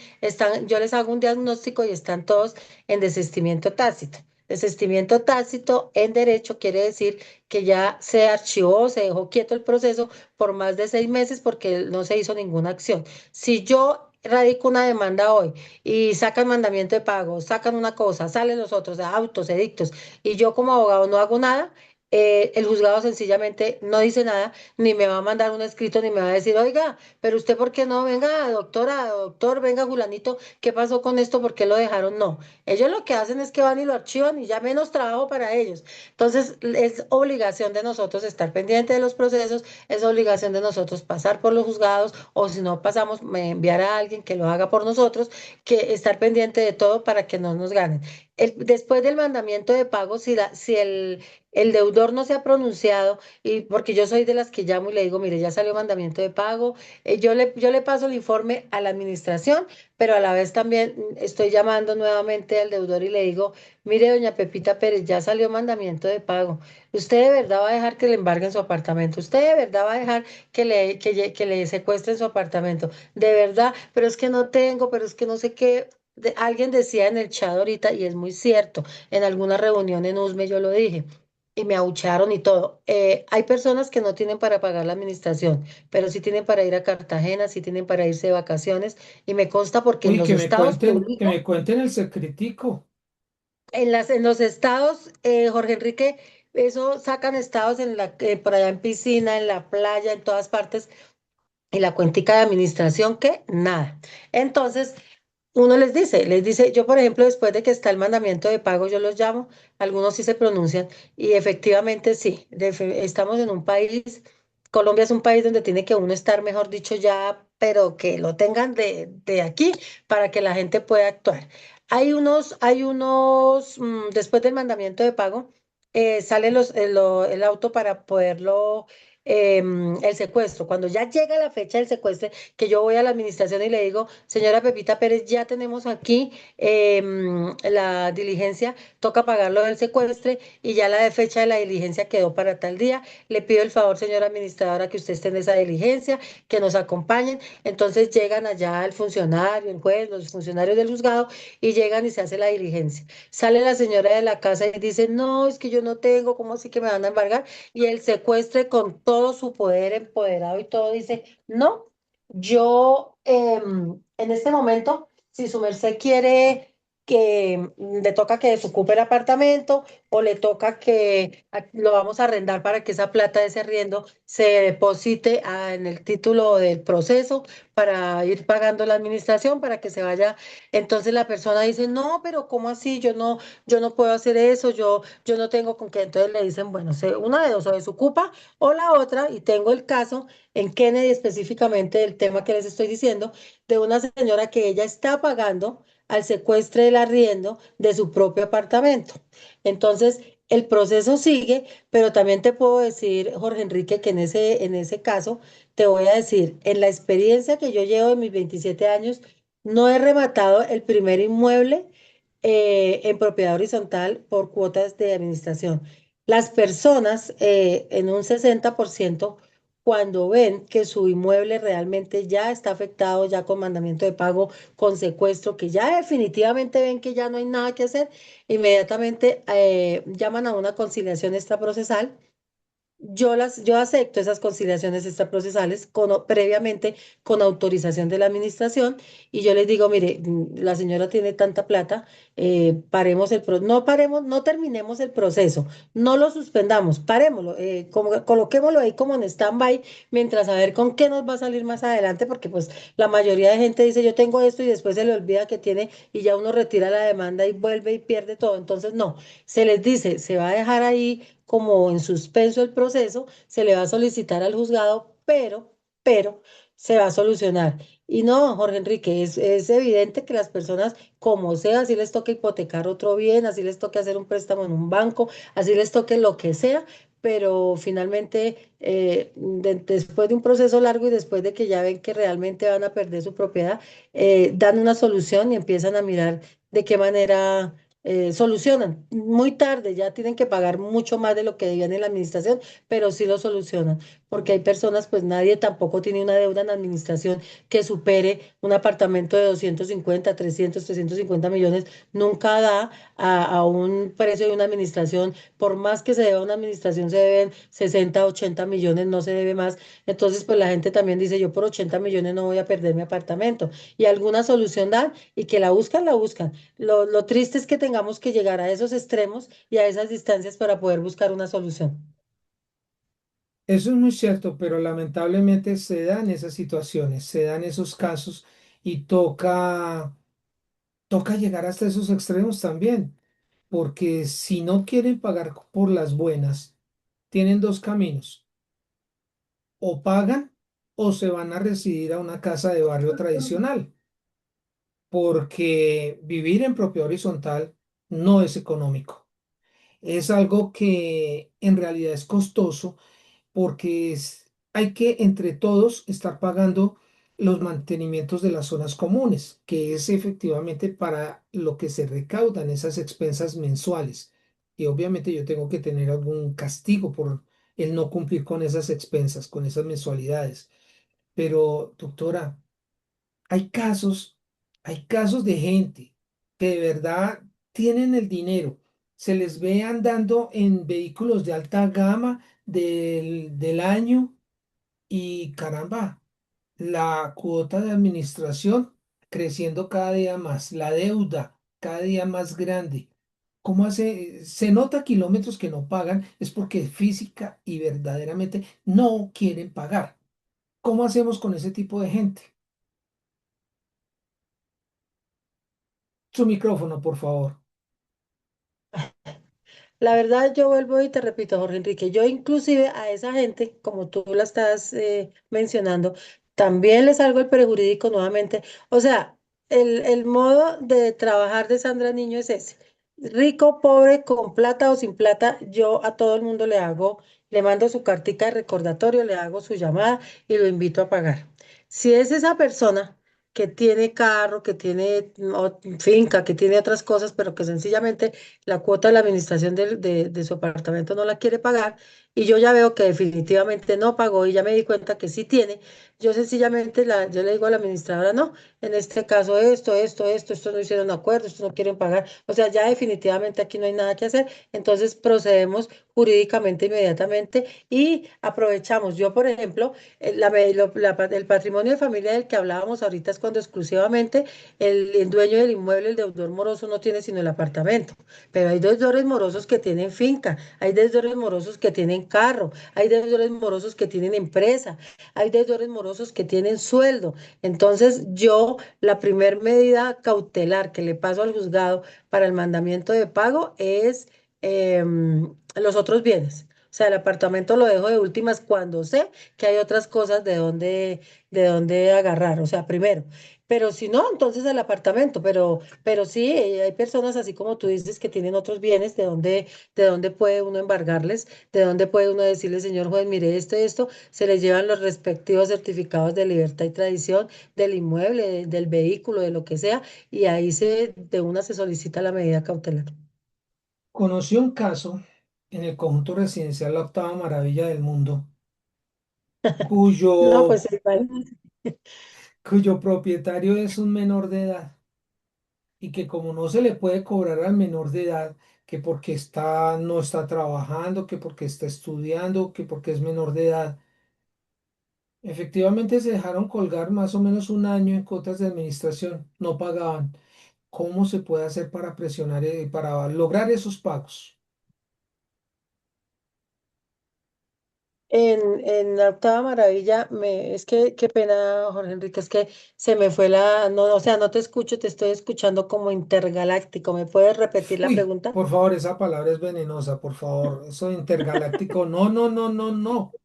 yo les hago un diagnóstico y están todos en desistimiento tácito. Desistimiento tácito en derecho quiere decir que ya se archivó, se dejó quieto el proceso por más de 6 meses porque no se hizo ninguna acción. Si yo radico una demanda hoy y sacan mandamiento de pago, sacan una cosa, salen los otros, autos, edictos, y yo como abogado no hago nada, el juzgado sencillamente no dice nada, ni me va a mandar un escrito, ni me va a decir, oiga, pero usted por qué no, venga, doctora, doctor, venga, Julanito, ¿qué pasó con esto? ¿Por qué lo dejaron? No. Ellos lo que hacen es que van y lo archivan y ya menos trabajo para ellos. Entonces, es obligación de nosotros estar pendiente de los procesos, es obligación de nosotros pasar por los juzgados o si no pasamos, enviar a alguien que lo haga por nosotros, que estar pendiente de todo para que no nos ganen. Después del mandamiento de pago, si el deudor no se ha pronunciado, y porque yo soy de las que llamo y le digo, mire, ya salió mandamiento de pago, yo le paso el informe a la administración, pero a la vez también estoy llamando nuevamente al deudor y le digo, mire, doña Pepita Pérez, ya salió mandamiento de pago. ¿Usted de verdad va a dejar que le embarguen su apartamento? ¿Usted de verdad va a dejar que le secuestren su apartamento? De verdad, pero es que no tengo, pero es que no sé qué. Alguien decía en el chat ahorita, y es muy cierto, en alguna reunión en USME yo lo dije, y me abucharon y todo. Hay personas que no tienen para pagar la administración, pero sí tienen para ir a Cartagena, sí tienen para irse de vacaciones, y me consta porque en Uy, los estados que publican. me cuenten el secretico. En los estados, Jorge Enrique, eso sacan estados por allá en piscina, en la playa, en todas partes, y la cuentica de administración, que nada. Entonces, uno les dice, yo por ejemplo, después de que está el mandamiento de pago, yo los llamo, algunos sí se pronuncian, y efectivamente sí, estamos en un país, Colombia es un país donde tiene que uno estar, mejor dicho, ya, pero que lo tengan de aquí para que la gente pueda actuar. Después del mandamiento de pago, sale el auto para poderlo, el secuestro. Cuando ya llega la fecha del secuestro, que yo voy a la administración y le digo, señora Pepita Pérez, ya tenemos aquí la diligencia, toca pagarlo del secuestre y ya la de fecha de la diligencia quedó para tal día. Le pido el favor, señora administradora, que usted esté en esa diligencia, que nos acompañen. Entonces llegan allá el funcionario, el juez, los funcionarios del juzgado y llegan y se hace la diligencia. Sale la señora de la casa y dice, no, es que yo no tengo, ¿cómo así que me van a embargar? Y el secuestre con todo su poder empoderado y todo dice, no. Yo, en este momento, si su merced quiere que le toca que desocupe el apartamento o le toca que lo vamos a arrendar para que esa plata de ese arriendo se deposite en el título del proceso para ir pagando la administración para que se vaya. Entonces la persona dice, no, pero ¿cómo así? Yo no puedo hacer eso, yo no tengo con qué. Entonces le dicen, bueno, una de dos, o desocupa o la otra, y tengo el caso en Kennedy específicamente del tema que les estoy diciendo, de una señora que ella está pagando al secuestre del arriendo de su propio apartamento. Entonces, el proceso sigue, pero también te puedo decir, Jorge Enrique, que en ese caso, te voy a decir, en la experiencia que yo llevo en mis 27 años, no he rematado el primer inmueble en propiedad horizontal por cuotas de administración. Las personas, en un 60%, cuando ven que su inmueble realmente ya está afectado, ya con mandamiento de pago, con secuestro, que ya definitivamente ven que ya no hay nada que hacer, inmediatamente llaman a una conciliación extraprocesal yo acepto esas conciliaciones extraprocesales previamente con autorización de la administración y yo les digo, mire, la señora tiene tanta plata, paremos no paremos, no terminemos el proceso, no lo suspendamos, parémoslo, coloquémoslo ahí como en stand-by mientras a ver con qué nos va a salir más adelante, porque pues la mayoría de gente dice, yo tengo esto y después se le olvida que tiene y ya uno retira la demanda y vuelve y pierde todo. Entonces, no, se les dice, se va a dejar ahí como en suspenso el proceso, se le va a solicitar al juzgado, pero se va a solucionar. Y no, Jorge Enrique, es evidente que las personas, como sea, así les toque hipotecar otro bien, así les toque hacer un préstamo en un banco, así les toque lo que sea, pero finalmente, después de un proceso largo y después de que ya ven que realmente van a perder su propiedad, dan una solución y empiezan a mirar de qué manera solucionan. Muy tarde, ya tienen que pagar mucho más de lo que debían en la administración, pero sí lo solucionan, porque hay personas, pues nadie tampoco tiene una deuda en la administración que supere un apartamento de 250 350 millones, nunca da a un precio de una administración, por más que se deba a una administración, se deben 60 80 millones, no se debe más. Entonces, pues la gente también dice, yo por 80 millones no voy a perder mi apartamento. Y alguna solución dan y que la buscan, la buscan. Lo triste es que tengamos que llegar a esos extremos y a esas distancias para poder buscar una solución. Eso es muy cierto, pero lamentablemente se dan esas situaciones, se dan esos casos y toca llegar hasta esos extremos también, porque si no quieren pagar por las buenas, tienen dos caminos: o pagan o se van a residir a una casa de barrio tradicional, porque vivir en propiedad horizontal no es económico. Es algo que en realidad es costoso porque hay que entre todos estar pagando los mantenimientos de las zonas comunes, que es efectivamente para lo que se recaudan esas expensas mensuales. Y obviamente yo tengo que tener algún castigo por el no cumplir con esas expensas, con esas mensualidades. Pero, doctora, hay casos, hay casos de gente que de verdad tienen el dinero, se les ve andando en vehículos de alta gama del año y caramba, la cuota de administración creciendo cada día más, la deuda cada día más grande. ¿Cómo hace? Se nota kilómetros que no pagan, es porque física y verdaderamente no quieren pagar. ¿Cómo hacemos con ese tipo de gente? Su micrófono, por favor. La verdad, yo vuelvo y te repito, Jorge Enrique, yo inclusive a esa gente, como tú la estás mencionando, también les salgo el prejurídico nuevamente. O sea, el modo de trabajar de Sandra Niño es ese. Rico, pobre, con plata o sin plata, yo a todo el mundo le hago, le mando su cartica de recordatorio, le hago su llamada y lo invito a pagar. Si es esa persona que tiene carro, que tiene finca, que tiene otras cosas, pero que sencillamente la cuota de la administración de su apartamento no la quiere pagar y yo ya veo que definitivamente no pagó y ya me di cuenta que sí tiene, yo sencillamente yo le digo a la administradora, no, en este caso esto no hicieron acuerdo, esto no quieren pagar, o sea, ya definitivamente aquí no hay nada que hacer, entonces procedemos jurídicamente inmediatamente y aprovechamos. Yo, por ejemplo, el patrimonio de familia del que hablábamos ahorita es cuando exclusivamente el dueño del inmueble, el deudor moroso, no tiene sino el apartamento. Pero hay deudores morosos que tienen finca, hay deudores morosos que tienen carro, hay deudores morosos que tienen empresa, hay deudores morosos que tienen sueldo. Entonces, yo la primer medida cautelar que le paso al juzgado para el mandamiento de pago es los otros bienes. O sea, el apartamento lo dejo de últimas cuando sé que hay otras cosas de dónde agarrar. O sea, primero. Pero si no, entonces el apartamento. Pero sí, hay personas así como tú dices que tienen otros bienes de dónde puede uno embargarles, de dónde puede uno decirle, señor juez, mire esto, se les llevan los respectivos certificados de libertad y tradición del inmueble, del vehículo, de lo que sea, y ahí de una se solicita la medida cautelar. Conocí un caso en el conjunto residencial La Octava Maravilla del Mundo, cuyo, No, pues igual. cuyo propietario es un menor de edad. y que como no se le puede cobrar al menor de edad, que porque no está trabajando, que porque está estudiando, que porque es menor de edad, efectivamente se dejaron colgar más o menos un año en cuotas de administración, no pagaban. ¿Cómo se puede hacer para presionar, para lograr esos pagos? En la octava maravilla, es que qué pena, Jorge Enrique, es que se me fue no, o sea, no te escucho, te estoy escuchando como intergaláctico. ¿Me puedes repetir la Uy, pregunta? por favor, esa palabra es venenosa, por favor. Eso de intergaláctico, no, no, no, no, no.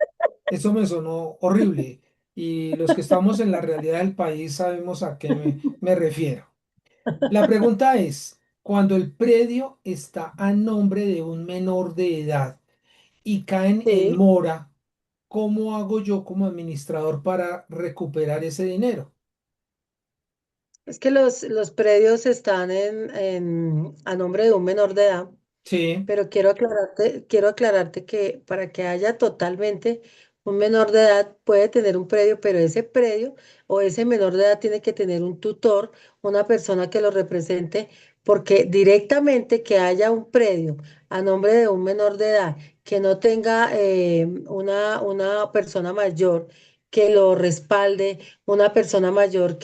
Eso me sonó horrible. Y los que estamos en la realidad del país sabemos a qué me refiero. La pregunta es, cuando el predio está a nombre de un menor de edad y caen en Sí, mora, ¿cómo hago yo como administrador para recuperar ese dinero? es que los predios están a nombre de un menor de edad. Sí, Pero quiero aclararte que para que haya totalmente un menor de edad puede tener un predio, pero ese predio o ese menor de edad tiene que tener un tutor, una persona que lo represente, porque directamente que haya un predio a nombre de un menor de edad que no tenga una persona mayor que lo respalde, una persona mayor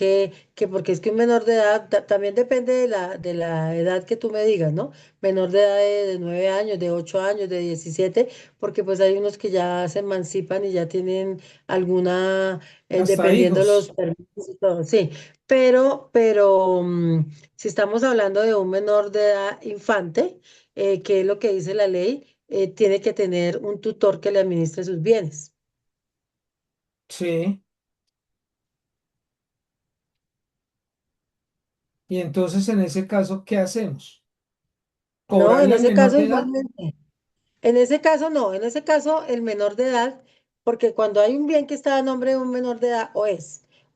porque es que un menor de edad también depende de la edad que tú me digas, ¿no? Menor de edad de 9 años, de 8 años, de 17 porque pues hay unos que ya se emancipan y ya tienen alguna, hasta dependiendo los hijos. permisos y todo, sí, si estamos hablando de un menor de edad infante, que es lo que dice la ley, tiene que tener un tutor que le administre sus bienes. Sí. Y entonces en ese caso, ¿qué hacemos? No, en ¿Cobrarle al ese menor caso de edad? igualmente. En ese caso no, en ese caso el menor de edad, porque cuando hay un bien que está a nombre de un menor de edad,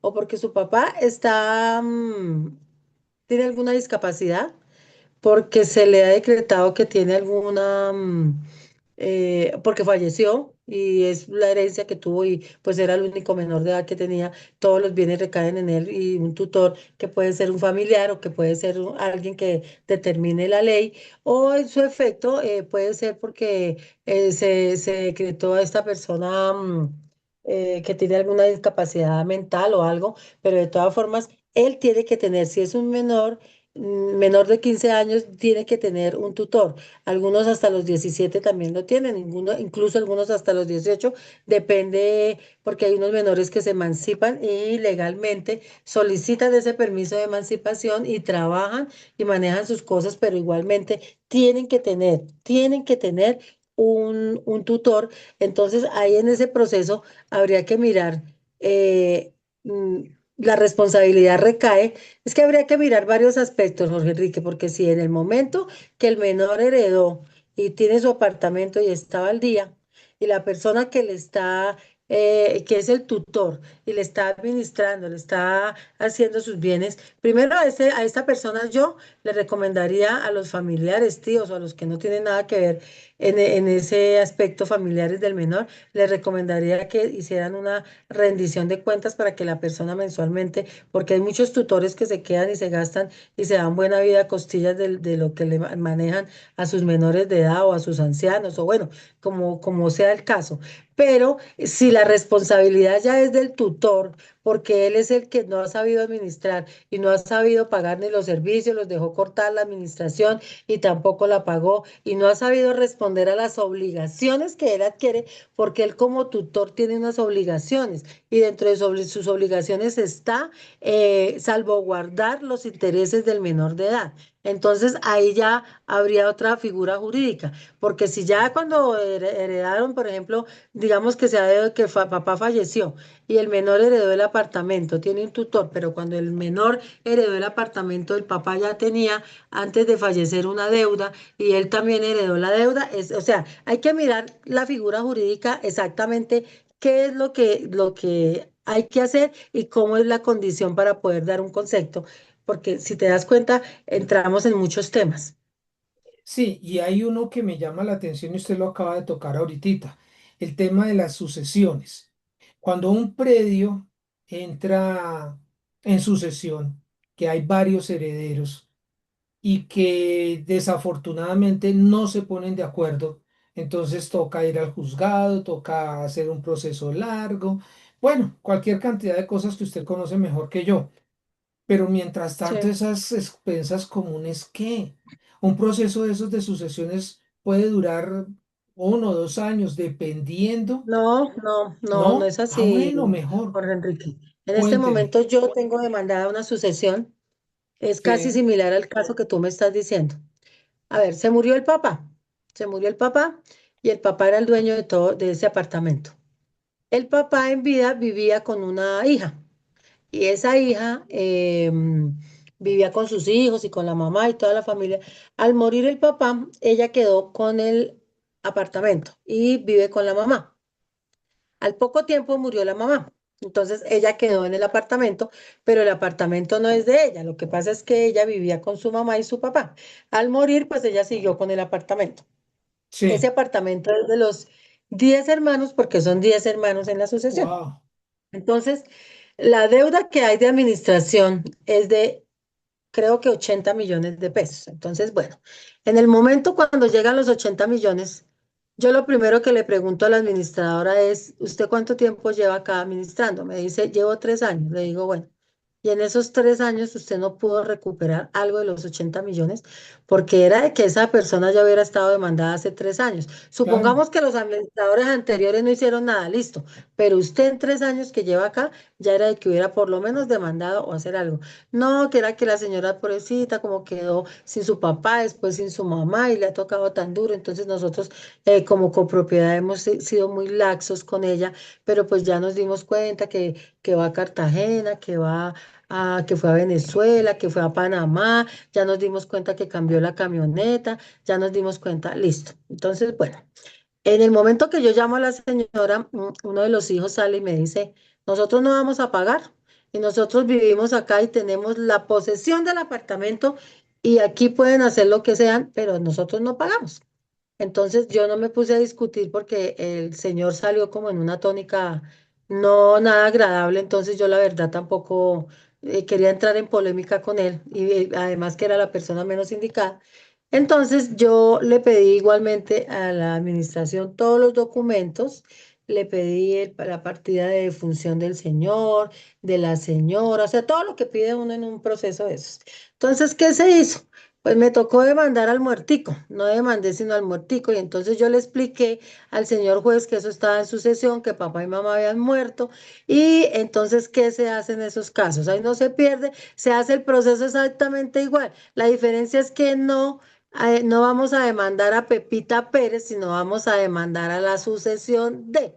o porque su papá tiene alguna discapacidad, porque se le ha decretado que tiene porque falleció y es la herencia que tuvo y pues era el único menor de edad que tenía, todos los bienes recaen en él y un tutor que puede ser un familiar o que puede ser alguien que determine la ley o en su efecto puede ser porque se decretó a esta persona que tiene alguna discapacidad mental o algo, pero de todas formas él tiene que tener, si es un menor de 15 años tiene que tener un tutor. Algunos hasta los 17 también lo tienen, incluso algunos hasta los 18 depende, porque hay unos menores que se emancipan y legalmente solicitan ese permiso de emancipación y trabajan y manejan sus cosas, pero igualmente tienen que tener un tutor. Entonces, ahí en ese proceso habría que mirar. eh, mm, la responsabilidad recae es que habría que mirar varios aspectos, Jorge Enrique, porque si en el momento que el menor heredó y tiene su apartamento y estaba al día, y la persona que es el tutor y le está administrando, le está haciendo sus bienes, primero a esta persona yo le recomendaría a los familiares, tíos o a los que no tienen nada que ver en ese aspecto familiares del menor, les recomendaría que hicieran una rendición de cuentas para que la persona mensualmente porque hay muchos tutores que se quedan y se gastan y se dan buena vida a costillas de lo que le manejan a sus menores de edad o a sus ancianos, o bueno, como sea el caso. Pero si la responsabilidad ya es del tutor, porque él es el que no ha sabido administrar y no ha sabido pagar ni los servicios, los dejó cortar la administración y tampoco la pagó y no ha sabido responder a las obligaciones que él adquiere, porque él como tutor tiene unas obligaciones y dentro de sus obligaciones está salvaguardar los intereses del menor de edad. Entonces ahí ya habría otra figura jurídica, porque si ya cuando heredaron, por ejemplo, digamos que papá falleció y el menor heredó el apartamento, tiene un tutor, pero cuando el menor heredó el apartamento, el papá ya tenía antes de fallecer una deuda y él también heredó la deuda, o sea, hay que mirar la figura jurídica exactamente qué es lo que hay que hacer y cómo es la condición para poder dar un concepto, porque si te das cuenta, entramos en muchos temas. Sí, y hay uno que me llama la atención y usted lo acaba de tocar ahorita, el tema de las sucesiones. Cuando un predio entra en sucesión, que hay varios herederos, y que desafortunadamente no se ponen de acuerdo. Entonces toca ir al juzgado, toca hacer un proceso largo, bueno, cualquier cantidad de cosas que usted conoce mejor que yo. Pero mientras Sí. tanto, esas expensas comunes, ¿qué? Un proceso de esos de sucesiones puede durar 1 o 2 años, dependiendo, No ¿no? es Ah, así, bueno, mejor. Jorge Enrique. En este Cuénteme. momento yo tengo demandada una sucesión. Es casi Sí, similar al caso que tú me estás diciendo. A ver, se murió el papá y el papá era el dueño de todo, de ese apartamento. El papá en vida vivía con una hija y esa hija vivía con sus hijos y con la mamá y toda la familia. Al morir el papá, ella quedó con el apartamento y vive con la mamá. Al poco tiempo murió la mamá. Entonces ella quedó en el apartamento, pero el apartamento no es de ella. Lo que pasa es que ella vivía con su mamá y su papá. Al morir, pues ella siguió con el apartamento. Ese sí, apartamento es de los 10 hermanos, porque son 10 hermanos en la sucesión. wow. Entonces, la deuda que hay de administración es de creo que 80 millones de pesos. Entonces, bueno, en el momento cuando llegan los 80 millones, yo lo primero que le pregunto a la administradora es, ¿usted cuánto tiempo lleva acá administrando? Me dice, llevo 3 años. Le digo, bueno, y en esos 3 años usted no pudo recuperar algo de los 80 millones porque era de que esa persona ya hubiera estado demandada hace 3 años. Claro, Supongamos que los administradores anteriores no hicieron nada, listo, pero usted en 3 años que lleva acá ya era de que hubiera por lo menos demandado o hacer algo. No, que era que la señora pobrecita como quedó sin su papá, después sin su mamá y le ha tocado tan duro. Entonces nosotros como copropiedad hemos sido muy laxos con ella, pero pues ya nos dimos cuenta que va a Cartagena, que fue a Venezuela, que fue a Panamá, ya nos dimos cuenta que cambió la camioneta, ya nos dimos cuenta, listo. Entonces, bueno. En el momento que yo llamo a la señora, uno de los hijos sale y me dice, nosotros no vamos a pagar y nosotros vivimos acá y tenemos la posesión del apartamento y aquí pueden hacer lo que sean, pero nosotros no pagamos. Entonces yo no me puse a discutir porque el señor salió como en una tónica no nada agradable, entonces yo la verdad tampoco quería entrar en polémica con él y además que era la persona menos indicada. Entonces yo le pedí igualmente a la administración todos los documentos, le pedí la partida de defunción del señor, de la señora, o sea, todo lo que pide uno en un proceso de esos. Entonces, ¿qué se hizo? Pues me tocó demandar al muertico, no demandé sino al muertico y entonces yo le expliqué al señor juez que eso estaba en sucesión, que papá y mamá habían muerto y entonces ¿qué se hace en esos casos? Ahí no se pierde, se hace el proceso exactamente igual. La diferencia es que no vamos a demandar a Pepita Pérez, sino vamos a demandar a la sucesión de.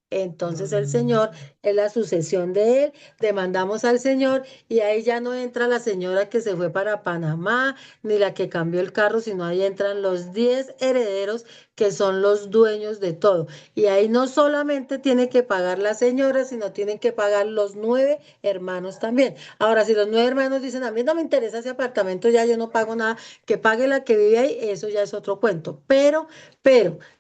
Entonces el mm, señor, es la sucesión de él, demandamos al señor y ahí ya no entra la señora que se fue para Panamá, ni la que cambió el carro, sino ahí entran los 10 herederos que son los dueños de todo. Y ahí no solamente tiene que pagar la señora, sino tienen que pagar los 9 hermanos también. Ahora, si los 9 hermanos dicen, a mí no me interesa ese apartamento, ya yo no pago nada, que pague la que vive ahí, eso ya es otro cuento. Pero,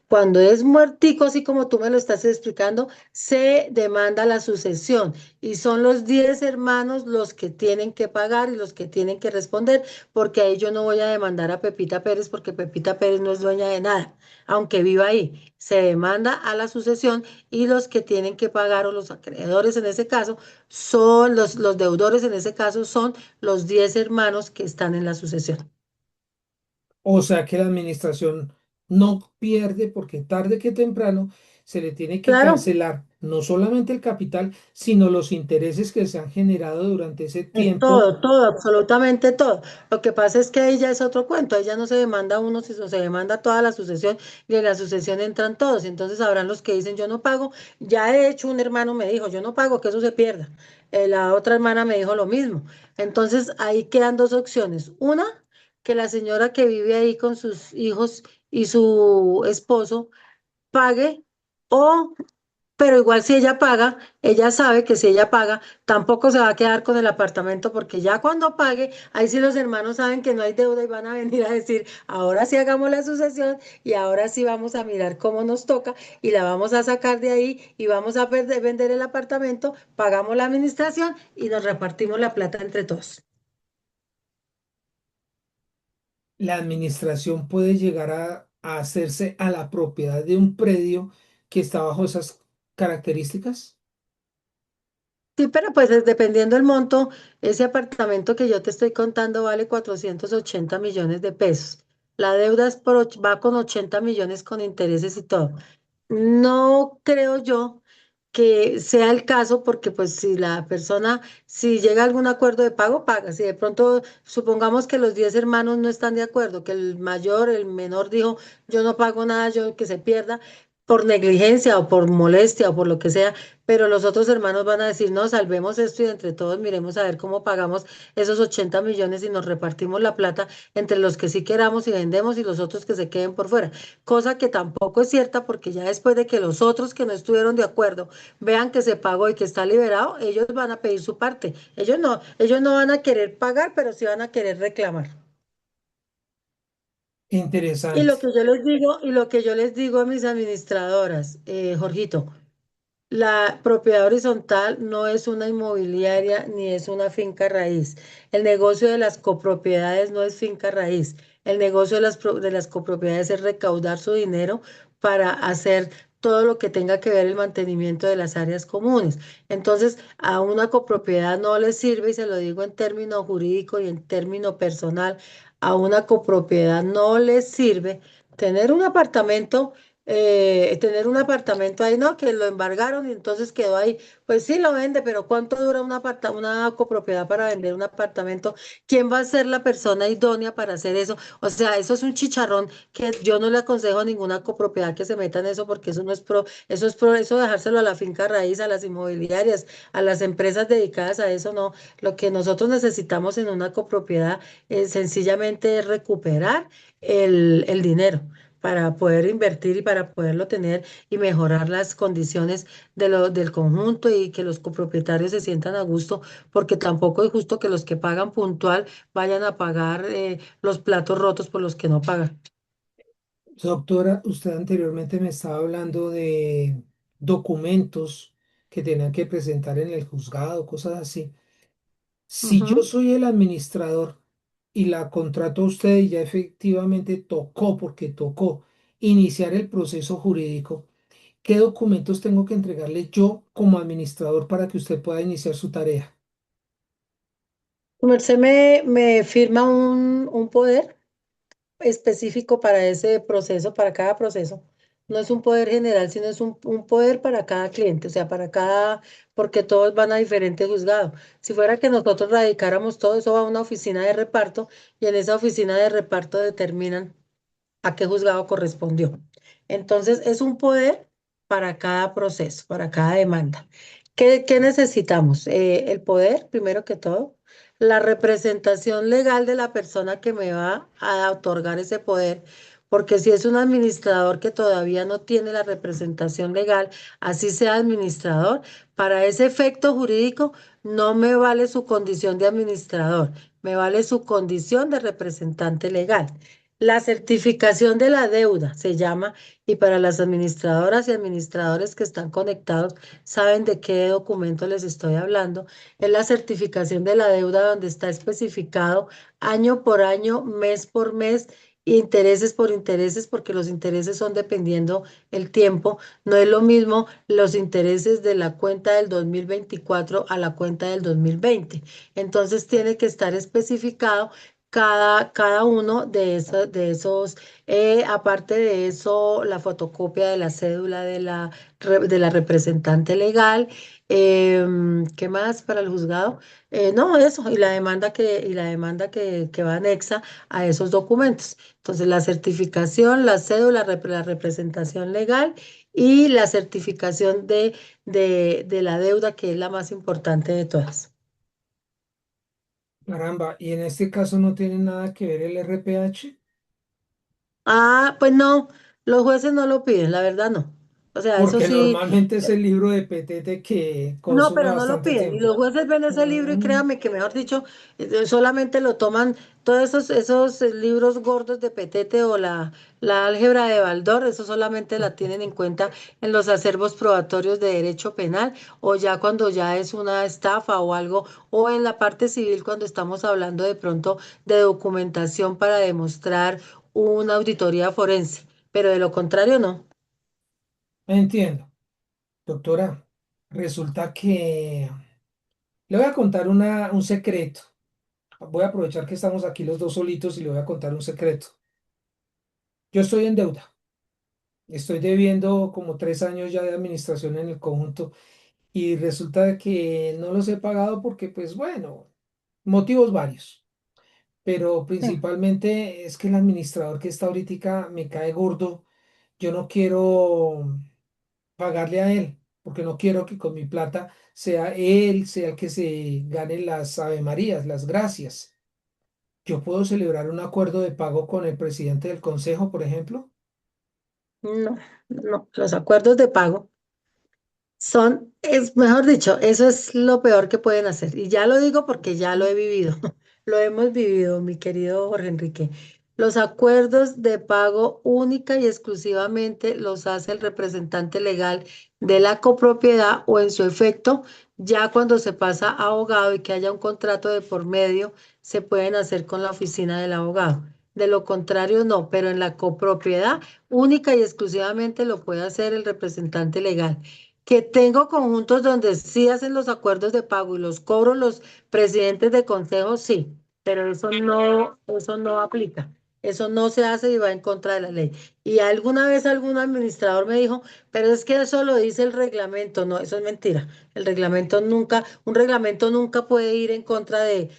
cuando es muertico, así como tú me lo estás explicando, se demanda la sucesión y son los 10 hermanos los que tienen que pagar y los que tienen que responder, porque ahí yo no voy a demandar a Pepita Pérez porque Pepita Pérez no es dueña de nada, aunque viva ahí. Se demanda a la sucesión y los que tienen que pagar o los acreedores en ese caso son los deudores en ese caso son los 10 hermanos que están en la sucesión. o sea que la administración no pierde porque tarde que temprano se le tiene que Claro. cancelar no solamente el capital, sino los intereses que se han generado durante ese tiempo. Todo, absolutamente todo. Lo que pasa es que ahí ya es otro cuento, ahí ya no se demanda a uno, sino se demanda toda la sucesión y en la sucesión entran todos. Y entonces habrán los que dicen yo no pago. Ya de hecho un hermano me dijo yo no pago, que eso se pierda. La otra hermana me dijo lo mismo. Entonces ahí quedan dos opciones. Una, que la señora que vive ahí con sus hijos y su esposo pague o pero igual si ella paga, ella sabe que si ella paga, tampoco se va a quedar con el apartamento porque ya cuando pague, ahí sí los hermanos saben que no hay deuda y van a venir a decir, ahora sí hagamos la sucesión y ahora sí vamos a mirar cómo nos toca y la vamos a sacar de ahí y vamos a vender el apartamento, pagamos la administración y nos repartimos la plata entre todos. la administración puede llegar a hacerse a la propiedad de un predio que está bajo esas características. Sí, pero pues dependiendo del monto, ese apartamento que yo te estoy contando vale 480 millones de pesos. La deuda va con 80 millones con intereses y todo. No creo yo que sea el caso porque pues si la persona, si llega a algún acuerdo de pago, paga. Si de pronto supongamos que los 10 hermanos no están de acuerdo, que el mayor, el menor dijo, yo no pago nada, yo que se pierda por negligencia o por molestia o por lo que sea, pero los otros hermanos van a decir, no, salvemos esto y entre todos miremos a ver cómo pagamos esos 80 millones y nos repartimos la plata entre los que sí queramos y vendemos y los otros que se queden por fuera, cosa que tampoco es cierta porque ya después de que los otros que no estuvieron de acuerdo vean que se pagó y que está liberado, ellos van a pedir su parte. Ellos no van a querer pagar, pero sí van a querer reclamar. Y lo Interesante. que yo les digo, y lo que yo les digo a mis administradoras, Jorgito, la propiedad horizontal no es una inmobiliaria ni es una finca raíz. El negocio de las copropiedades no es finca raíz. El negocio de las copropiedades es recaudar su dinero para hacer todo lo que tenga que ver el mantenimiento de las áreas comunes. Entonces, a una copropiedad no le sirve, y se lo digo en término jurídico y en término personal, a una copropiedad no le sirve tener un apartamento tener un apartamento ahí, no, que lo embargaron y entonces quedó ahí. Pues sí, lo vende, pero ¿cuánto dura una copropiedad para vender un apartamento? ¿Quién va a ser la persona idónea para hacer eso? O sea, eso es un chicharrón que yo no le aconsejo a ninguna copropiedad que se meta en eso porque eso no es pro, eso dejárselo a la finca raíz, a las inmobiliarias, a las empresas dedicadas a eso, no. Lo que nosotros necesitamos en una copropiedad es sencillamente recuperar el dinero para poder invertir y para poderlo tener y mejorar las condiciones del conjunto y que los copropietarios se sientan a gusto, porque tampoco es justo que los que pagan puntual vayan a pagar los platos rotos por los que no pagan. Doctora, usted anteriormente me estaba hablando de documentos que tenían que presentar en el juzgado, cosas así. Si yo Ujú. soy el administrador y la contrato a usted y ya efectivamente tocó, porque tocó iniciar el proceso jurídico, ¿qué documentos tengo que entregarle yo como administrador para que usted pueda iniciar su tarea? Su merced me firma un poder específico para ese proceso, para cada proceso. No es un poder general, sino es un poder para cada cliente, o sea, para cada, porque todos van a diferente juzgado. Si fuera que nosotros radicáramos todo eso va a una oficina de reparto y en esa oficina de reparto determinan a qué juzgado correspondió. Entonces, es un poder para cada proceso, para cada demanda. ¿Qué necesitamos? El poder, primero que todo, la representación legal de la persona que me va a otorgar ese poder, porque si es un administrador que todavía no tiene la representación legal, así sea administrador, para ese efecto jurídico no me vale su condición de administrador, me vale su condición de representante legal. La certificación de la deuda se llama, y para las administradoras y administradores que están conectados saben de qué documento les estoy hablando, es la certificación de la deuda donde está especificado año por año, mes por mes, intereses por intereses, porque los intereses son dependiendo el tiempo. No es lo mismo los intereses de la cuenta del 2024 a la cuenta del 2020. Entonces tiene que estar especificado cada uno de esos, aparte de eso, la fotocopia de la cédula de la representante legal. ¿Qué más para el juzgado? No, eso, y la demanda que va anexa a esos documentos. Entonces, la certificación, la cédula, la representación legal y la certificación de la deuda, que es la más importante de todas. Caramba, y en este caso no tiene nada que ver el RPH, Ah, pues no, los jueces no lo piden, la verdad no. O sea, eso porque sí, normalmente es el libro de petete que no, consume pero no lo bastante piden. Y tiempo. los jueces ven ese libro y Mm, créanme que, mejor dicho, solamente lo toman, todos esos libros gordos de Petete o la álgebra de Baldor, eso solamente la tienen en cuenta en los acervos probatorios de derecho penal o ya cuando ya es una estafa o algo, o en la parte civil cuando estamos hablando de pronto de documentación para demostrar una auditoría forense, pero de lo contrario no. Entiendo, doctora. Resulta que le voy a contar un secreto. Voy a aprovechar que estamos aquí los dos solitos y le voy a contar un secreto. Yo estoy en deuda. Estoy debiendo como 3 años ya de administración en el conjunto y resulta de que no los he pagado porque, pues bueno, motivos varios. Pero principalmente es que el administrador que está ahorita me cae gordo. Yo no quiero pagarle a él, porque no quiero que con mi plata sea él, sea el que se gane las Ave Marías, las gracias. Yo puedo celebrar un acuerdo de pago con el presidente del consejo, por ejemplo. No, no, los acuerdos de pago. Son, es mejor dicho, eso es lo peor que pueden hacer. Y ya lo digo porque ya lo he vivido, lo hemos vivido, mi querido Jorge Enrique. Los acuerdos de pago única y exclusivamente los hace el representante legal de la copropiedad o en su efecto, ya cuando se pasa a abogado y que haya un contrato de por medio, se pueden hacer con la oficina del abogado. De lo contrario, no, pero en la copropiedad única y exclusivamente lo puede hacer el representante legal. Que tengo conjuntos donde sí hacen los acuerdos de pago y los cobro los presidentes de consejos, sí, pero eso no aplica. Eso no se hace y va en contra de la ley. Y alguna vez algún administrador me dijo, pero es que eso lo dice el reglamento. No, eso es mentira. Un reglamento nunca puede ir en contra de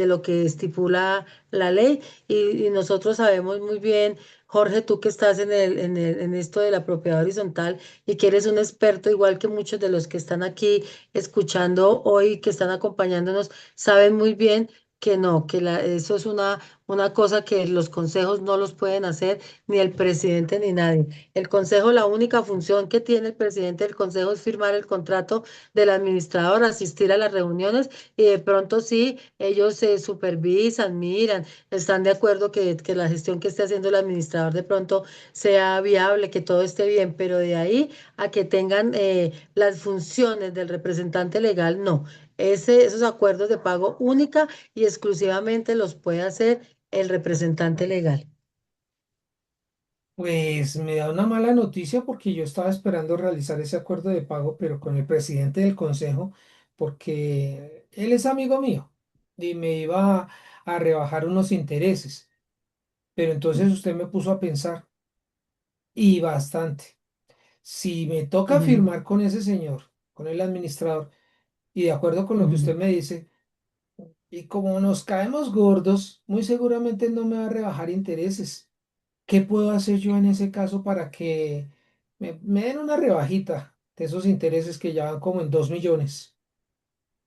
lo que estipula la ley. Y nosotros sabemos muy bien, Jorge, tú que estás en esto de la propiedad horizontal y que eres un experto, igual que muchos de los que están aquí escuchando hoy, que están acompañándonos, saben muy bien que no, eso es una cosa que los consejos no los pueden hacer, ni el presidente ni nadie. El consejo, la única función que tiene el presidente del consejo es firmar el contrato del administrador, asistir a las reuniones y de pronto sí, ellos se supervisan, miran, están de acuerdo que la gestión que esté haciendo el administrador de pronto sea viable, que todo esté bien, pero de ahí a que tengan las funciones del representante legal, no. Esos acuerdos de pago única y exclusivamente los puede hacer el representante legal. Pues me da una mala noticia porque yo estaba esperando realizar ese acuerdo de pago, pero con el presidente del consejo, porque él es amigo mío y me iba a rebajar unos intereses. Pero entonces usted me puso a pensar y bastante. Si me toca Ujú, firmar con ese señor, con el administrador, y de acuerdo con lo que ujú. usted me dice, y como nos caemos gordos, muy seguramente él no me va a rebajar intereses. ¿Qué puedo hacer yo en ese caso para que me den una rebajita de esos intereses que ya van como en 2 millones?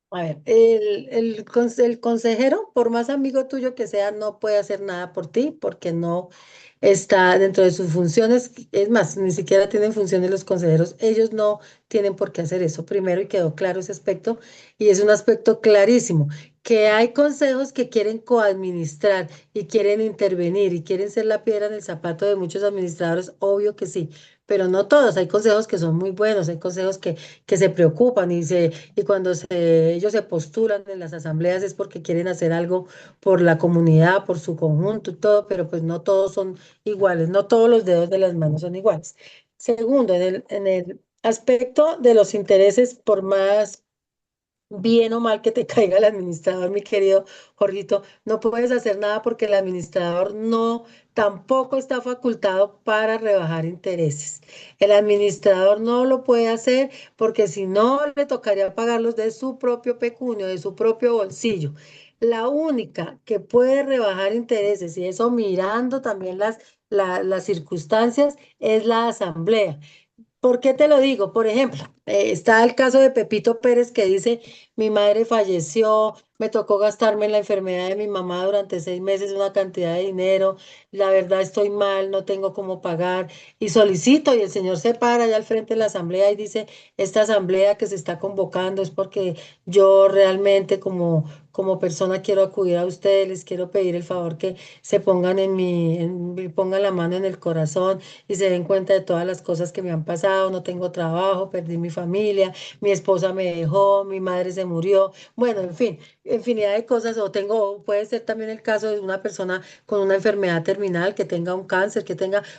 A ver, el consejero, por más amigo tuyo que sea, no puede hacer nada por ti porque no está dentro de sus funciones. Es más, ni siquiera tienen funciones los consejeros. Ellos no tienen por qué hacer eso. Primero, y quedó claro ese aspecto, y es un aspecto clarísimo, que hay consejos que quieren coadministrar y quieren intervenir y quieren ser la piedra en el zapato de muchos administradores, obvio que sí. Pero no todos, hay consejos que son muy buenos, hay consejos que se preocupan y cuando ellos se postulan en las asambleas es porque quieren hacer algo por la comunidad, por su conjunto y todo, pero pues no todos son iguales, no todos los dedos de las manos son iguales. Segundo, en el aspecto de los intereses, por más bien o mal que te caiga el administrador, mi querido Jorgito, no puedes hacer nada porque el administrador no, tampoco está facultado para rebajar intereses. El administrador no lo puede hacer porque si no, le tocaría pagarlos de su propio pecunio, de su propio bolsillo. La única que puede rebajar intereses, y eso mirando también las circunstancias, es la asamblea. ¿Por qué te lo digo? Por ejemplo, Está el caso de Pepito Pérez que dice, mi madre falleció, me tocó gastarme en la enfermedad de mi mamá durante 6 meses una cantidad de dinero, la verdad estoy mal, no tengo cómo pagar y solicito y el señor se para allá al frente de la asamblea y dice, esta asamblea que se está convocando es porque yo realmente como persona quiero acudir a ustedes, les quiero pedir el favor que se pongan pongan la mano en el corazón y se den cuenta de todas las cosas que me han pasado, no tengo trabajo, perdí mi familia, mi esposa me dejó, mi madre se murió, bueno, en fin, infinidad de cosas, puede ser también el caso de una persona con una enfermedad terminal, que tenga un cáncer,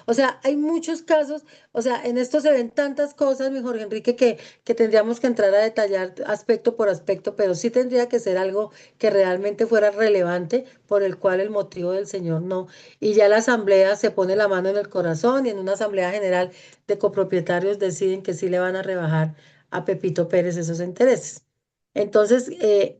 o sea, hay muchos casos, o sea, en esto se ven tantas cosas, mi Jorge Enrique, que tendríamos que entrar a detallar aspecto por aspecto, pero sí tendría que ser algo que realmente fuera relevante, por el cual el motivo del Señor no y ya la asamblea se pone la mano en el corazón y en una asamblea general de copropietarios deciden que sí le van a rebajar a Pepito Pérez esos intereses. Entonces,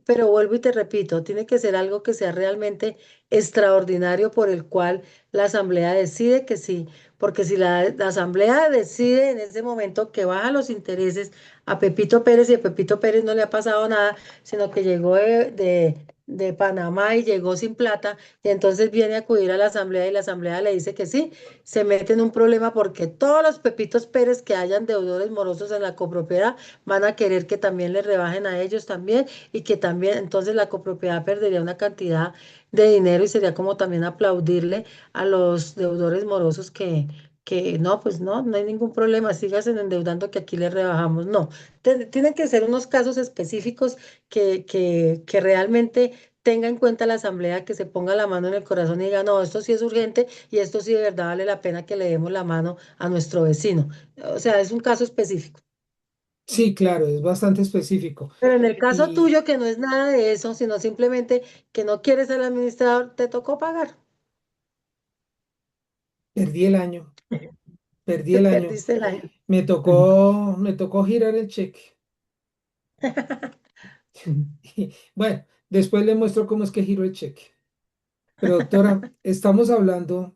pero vuelvo y te repito, tiene que ser algo que sea realmente extraordinario por el cual la asamblea decide que sí, porque si la asamblea decide en ese momento que baja los intereses a Pepito Pérez y a Pepito Pérez no le ha pasado nada, sino que llegó de Panamá y llegó sin plata, y entonces viene a acudir a la asamblea y la asamblea le dice que sí, se mete en un problema porque todos los Pepitos Pérez que hayan deudores morosos en la copropiedad van a querer que también le rebajen a ellos también y que también entonces la copropiedad perdería una cantidad de dinero y sería como también aplaudirle a los deudores morosos que no, pues no, no hay ningún problema, síganse endeudando que aquí le rebajamos. No, tienen que ser unos casos específicos que realmente tenga en cuenta la asamblea, que se ponga la mano en el corazón y diga, no, esto sí es urgente y esto sí de verdad vale la pena que le demos la mano a nuestro vecino. O sea, es un caso específico. Sí, claro, es bastante específico. Pero en el caso Y tuyo, que no es nada de eso, sino simplemente que no quieres ser administrador, te tocó pagar. perdí el año, perdí Te el año. perdiste el año. Me tocó girar el cheque. Bueno, después le muestro cómo es que giro el cheque. Pero doctora, estamos hablando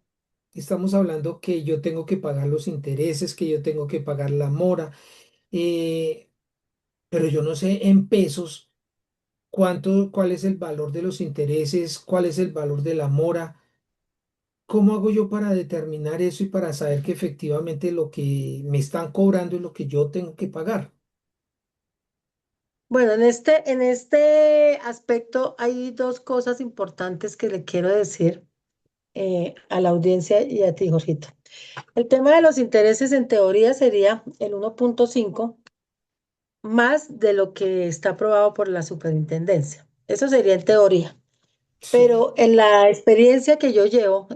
que yo tengo que pagar los intereses, que yo tengo que pagar la mora, eh, pero yo no sé en pesos cuál es el valor de los intereses, cuál es el valor de la mora. ¿Cómo hago yo para determinar eso y para saber que efectivamente lo que me están cobrando es lo que yo tengo que pagar? Bueno, en este aspecto hay dos cosas importantes que le quiero decir a la audiencia y a ti, Jorgito. El tema de los intereses en teoría sería el 1,5 más de lo que está aprobado por la superintendencia. Eso sería en teoría. Sí, Pero en la experiencia que yo llevo,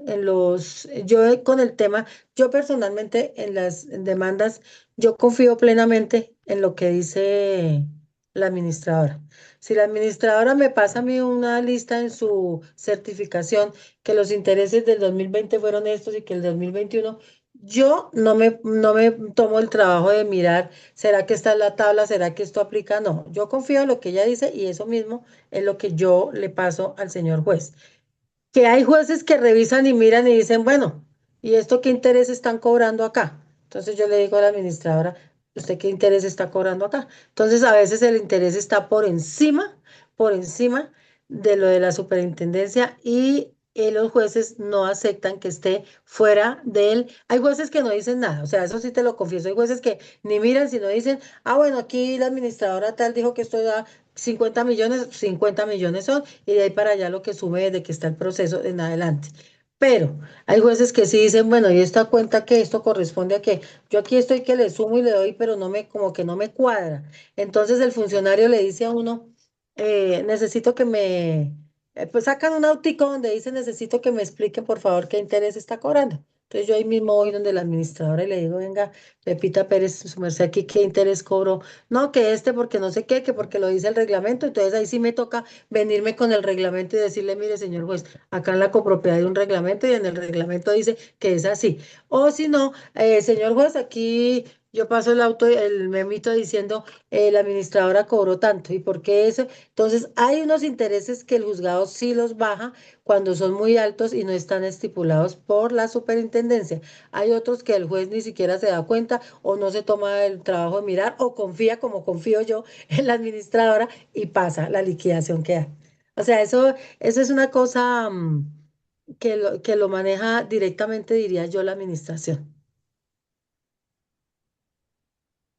yo con el tema, yo personalmente en las demandas, yo confío plenamente en lo que dice la administradora. Si la administradora me pasa a mí una lista en su certificación que los intereses del 2020 fueron estos y que el 2021, yo no me tomo el trabajo de mirar, ¿será que está en la tabla? ¿Será que esto aplica? No, yo confío en lo que ella dice y eso mismo es lo que yo le paso al señor juez. Que hay jueces que revisan y miran y dicen, bueno, ¿y esto qué interés están cobrando acá? Entonces yo le digo a la administradora, ¿usted qué interés está cobrando acá? Entonces a veces el interés está por encima de lo de la superintendencia y los jueces no aceptan que esté fuera de él. Hay jueces que no dicen nada, o sea, eso sí te lo confieso. Hay jueces que ni miran, sino dicen, ah, bueno, aquí la administradora tal dijo que esto da 50 millones, 50 millones son, y de ahí para allá lo que sube desde que está el proceso en adelante. Pero hay jueces que sí dicen, bueno, ¿y esta cuenta que esto corresponde a qué? Yo aquí estoy que le sumo y le doy, pero como que no me cuadra. Entonces el funcionario le dice a uno, necesito que pues sacan un autico donde dice, necesito que me explique por favor qué interés está cobrando. Entonces yo ahí mismo voy donde la administradora y le digo, venga, Pepita Pérez, su merced aquí, ¿qué interés cobró? No, que porque no sé qué, que porque lo dice el reglamento. Entonces ahí sí me toca venirme con el reglamento y decirle, mire, señor juez, acá en la copropiedad hay un reglamento y en el reglamento dice que es así. O si no, señor juez, aquí yo paso el auto, el memito diciendo, la administradora cobró tanto. ¿Y por qué eso? Entonces, hay unos intereses que el juzgado sí los baja cuando son muy altos y no están estipulados por la superintendencia. Hay otros que el juez ni siquiera se da cuenta o no se toma el trabajo de mirar o confía, como confío yo, en la administradora y pasa la liquidación que hay. O sea, eso es una cosa, que lo maneja directamente, diría yo, la administración.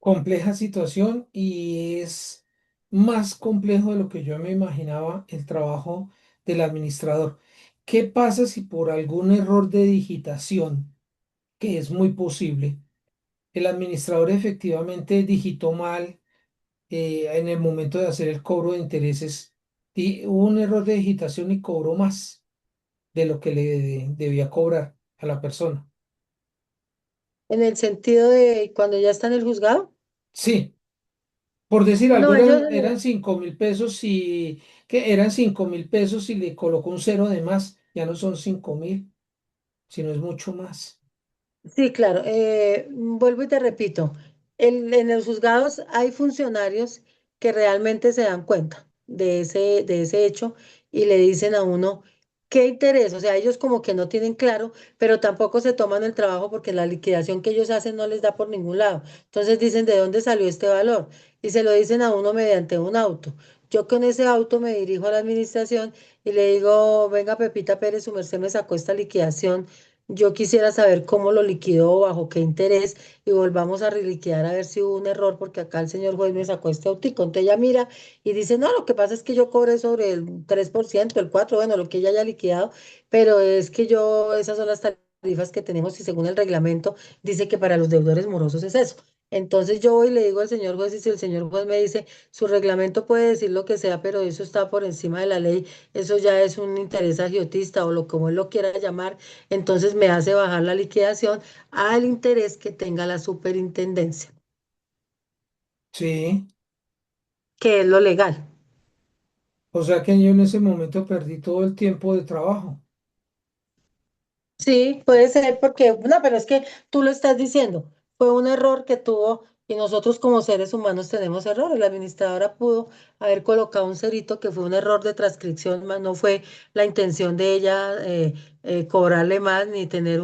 Compleja situación y es más complejo de lo que yo me imaginaba el trabajo del administrador. ¿Qué pasa si por algún error de digitación, que es muy posible, el administrador efectivamente digitó mal en el momento de hacer el cobro de intereses? Hubo un error de digitación y cobró más de lo que le debía cobrar a la persona. En el sentido de cuando ya está en el juzgado. Sí, por decir algo, No, ellos, eran 5.000 pesos y que eran 5.000 pesos y le colocó un cero de más, ya no son 5.000, sino es mucho más. sí, claro. Vuelvo y te repito, en los juzgados hay funcionarios que realmente se dan cuenta de ese hecho y le dicen a uno qué interés. O sea, ellos como que no tienen claro, pero tampoco se toman el trabajo porque la liquidación que ellos hacen no les da por ningún lado. Entonces dicen, ¿de dónde salió este valor? Y se lo dicen a uno mediante un auto. Yo con ese auto me dirijo a la administración y le digo, venga, Pepita Pérez, su merced me sacó esta liquidación. Yo quisiera saber cómo lo liquidó, bajo qué interés, y volvamos a reliquidar a ver si hubo un error, porque acá el señor juez me sacó este autico. Entonces ella mira y dice, no, lo que pasa es que yo cobré sobre el 3%, el 4%, bueno, lo que ella haya liquidado, pero es que yo, esas son las tarifas que tenemos y según el reglamento dice que para los deudores morosos es eso. Entonces yo voy y le digo al señor juez y si el señor juez me dice, su reglamento puede decir lo que sea, pero eso está por encima de la ley, eso ya es un interés agiotista o lo como él lo quiera llamar, entonces me hace bajar la liquidación al interés que tenga la superintendencia, Sí, que es lo legal. o sea que yo en ese momento perdí todo el tiempo de trabajo. Sí, puede ser porque, no, pero es que tú lo estás diciendo, fue un error que tuvo y nosotros como seres humanos tenemos errores. La administradora pudo haber colocado un cerito que fue un error de transcripción, más no fue la intención de ella cobrarle más, ni tener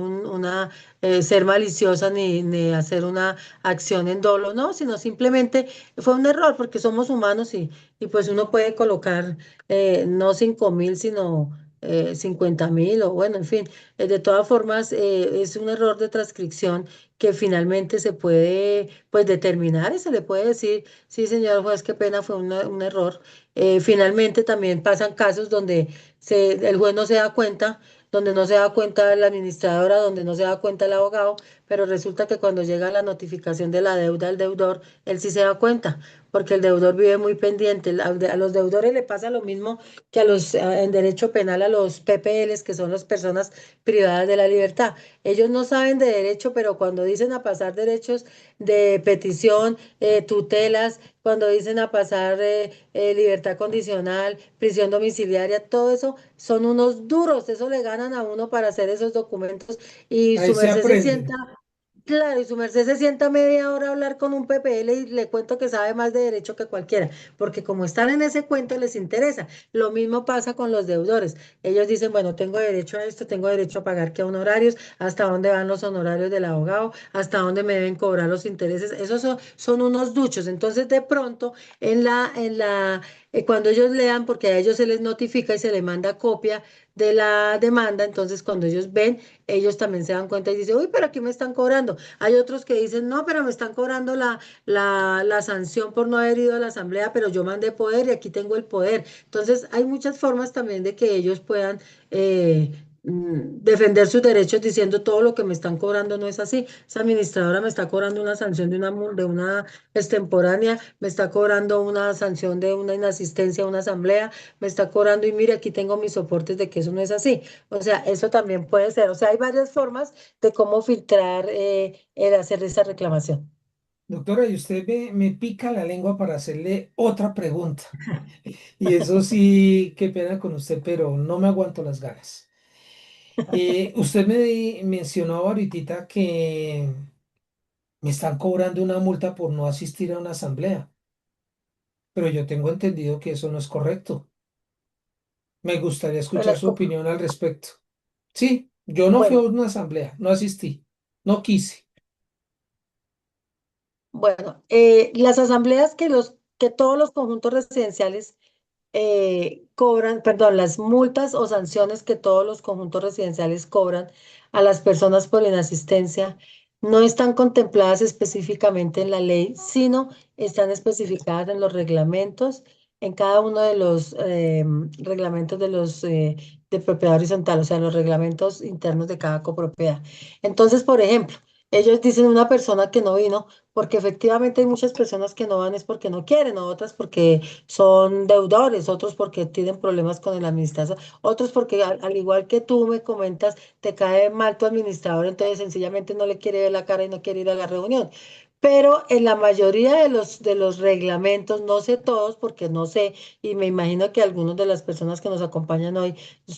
ser maliciosa, ni hacer una acción en dolo, no, sino simplemente fue un error porque somos humanos y pues uno puede colocar no 5.000, sino 50.000 o bueno, en fin. De todas formas, es un error de transcripción que finalmente se puede pues determinar y se le puede decir, sí, señor juez, qué pena, fue un error. Finalmente también pasan casos donde el juez no se da cuenta, donde no se da cuenta la administradora, donde no se da cuenta el abogado, pero resulta que cuando llega la notificación de la deuda al deudor, él sí se da cuenta, porque el deudor vive muy pendiente. A los deudores le pasa lo mismo que en derecho penal a los PPLs, que son las personas privadas de la libertad. Ellos no saben de derecho, pero cuando dicen a pasar derechos de petición, tutelas, cuando dicen a pasar libertad condicional, prisión domiciliaria, todo eso son unos duros, eso le ganan a uno para hacer esos documentos y Ahí su se merced se sienta. aprende. Claro, y su merced se sienta media hora a hablar con un PPL y le cuento que sabe más de derecho que cualquiera, porque como están en ese cuento les interesa. Lo mismo pasa con los deudores. Ellos dicen, bueno, tengo derecho a esto, tengo derecho a pagar qué honorarios, hasta dónde van los honorarios del abogado, hasta dónde me deben cobrar los intereses. Esos son unos duchos. Entonces, de pronto, cuando ellos lean, porque a ellos se les notifica y se les manda copia de la demanda, entonces cuando ellos ven, ellos también se dan cuenta y dicen, uy, pero aquí me están cobrando. Hay otros que dicen, no, pero me están cobrando la sanción por no haber ido a la asamblea, pero yo mandé poder y aquí tengo el poder. Entonces, hay muchas formas también de que ellos puedan defender sus derechos diciendo todo lo que me están cobrando no es así. Esa administradora me está cobrando una sanción de una extemporánea, me está cobrando una sanción de una inasistencia a una asamblea, me está cobrando y mire, aquí tengo mis soportes de que eso no es así. O sea, eso también puede ser. O sea, hay varias formas de cómo filtrar el hacer esa reclamación. Doctora, y usted me pica la lengua para hacerle otra pregunta. Y eso sí, qué pena con usted, pero no me aguanto las ganas. Usted mencionó ahorita que Me están cobrando una multa por no asistir a una asamblea, pero yo tengo entendido que eso no es correcto. Me gustaría Pues escuchar su opinión al respecto. Sí, yo no fui a bueno, una asamblea, no asistí, no quise. bueno, las asambleas que todos los conjuntos residenciales cobran, perdón, las multas o sanciones que todos los conjuntos residenciales cobran a las personas por inasistencia no están contempladas específicamente en la ley, sino están especificadas en los reglamentos, en cada uno de los reglamentos de propiedad horizontal, o sea, los reglamentos internos de cada copropiedad. Entonces, por ejemplo, ellos dicen una persona que no vino, porque efectivamente hay muchas personas que no van es porque no quieren, o otras porque son deudores, otros porque tienen problemas con el administrador, otros porque al igual que tú me comentas, te cae mal tu administrador, entonces sencillamente no le quiere ver la cara y no quiere ir a la reunión. Pero en la mayoría de los reglamentos, no sé todos porque no sé, y me imagino que algunos de las personas que nos acompañan hoy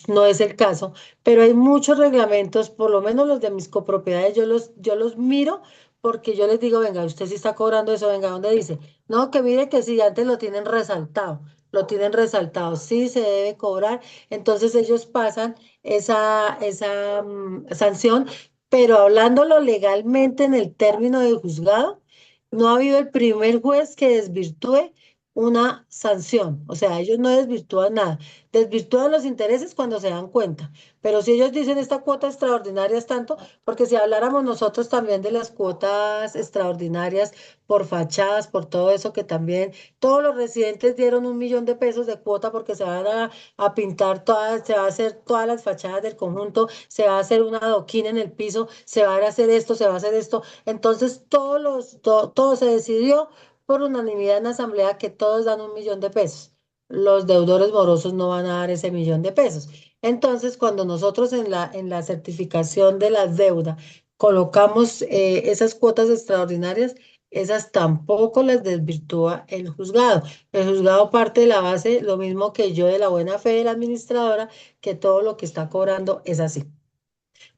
no es el caso, pero hay muchos reglamentos, por lo menos los de mis copropiedades, yo los miro porque yo les digo, venga, usted sí está cobrando eso, venga, ¿dónde dice? No, que mire que si antes lo tienen resaltado, sí se debe cobrar, entonces ellos pasan esa sanción, pero hablándolo legalmente en el término de juzgado, no ha habido el primer juez que desvirtúe una sanción, o sea, ellos no desvirtúan nada, desvirtúan los intereses cuando se dan cuenta, pero si ellos dicen esta cuota extraordinaria es tanto, porque si habláramos nosotros también de las cuotas extraordinarias por fachadas, por todo eso que también todos los residentes dieron 1.000.000 de pesos de cuota porque se van a pintar todas, se va a hacer todas las fachadas del conjunto, se va a hacer una adoquina en el piso, se va a hacer esto, se va a hacer esto. Entonces todo se decidió por unanimidad en la asamblea que todos dan 1.000.000 de pesos. Los deudores morosos no van a dar ese 1.000.000 de pesos. Entonces, cuando nosotros en la certificación de la deuda colocamos esas cuotas extraordinarias, esas tampoco las desvirtúa el juzgado. El juzgado parte de la base, lo mismo que yo de la buena fe de la administradora, que todo lo que está cobrando es así.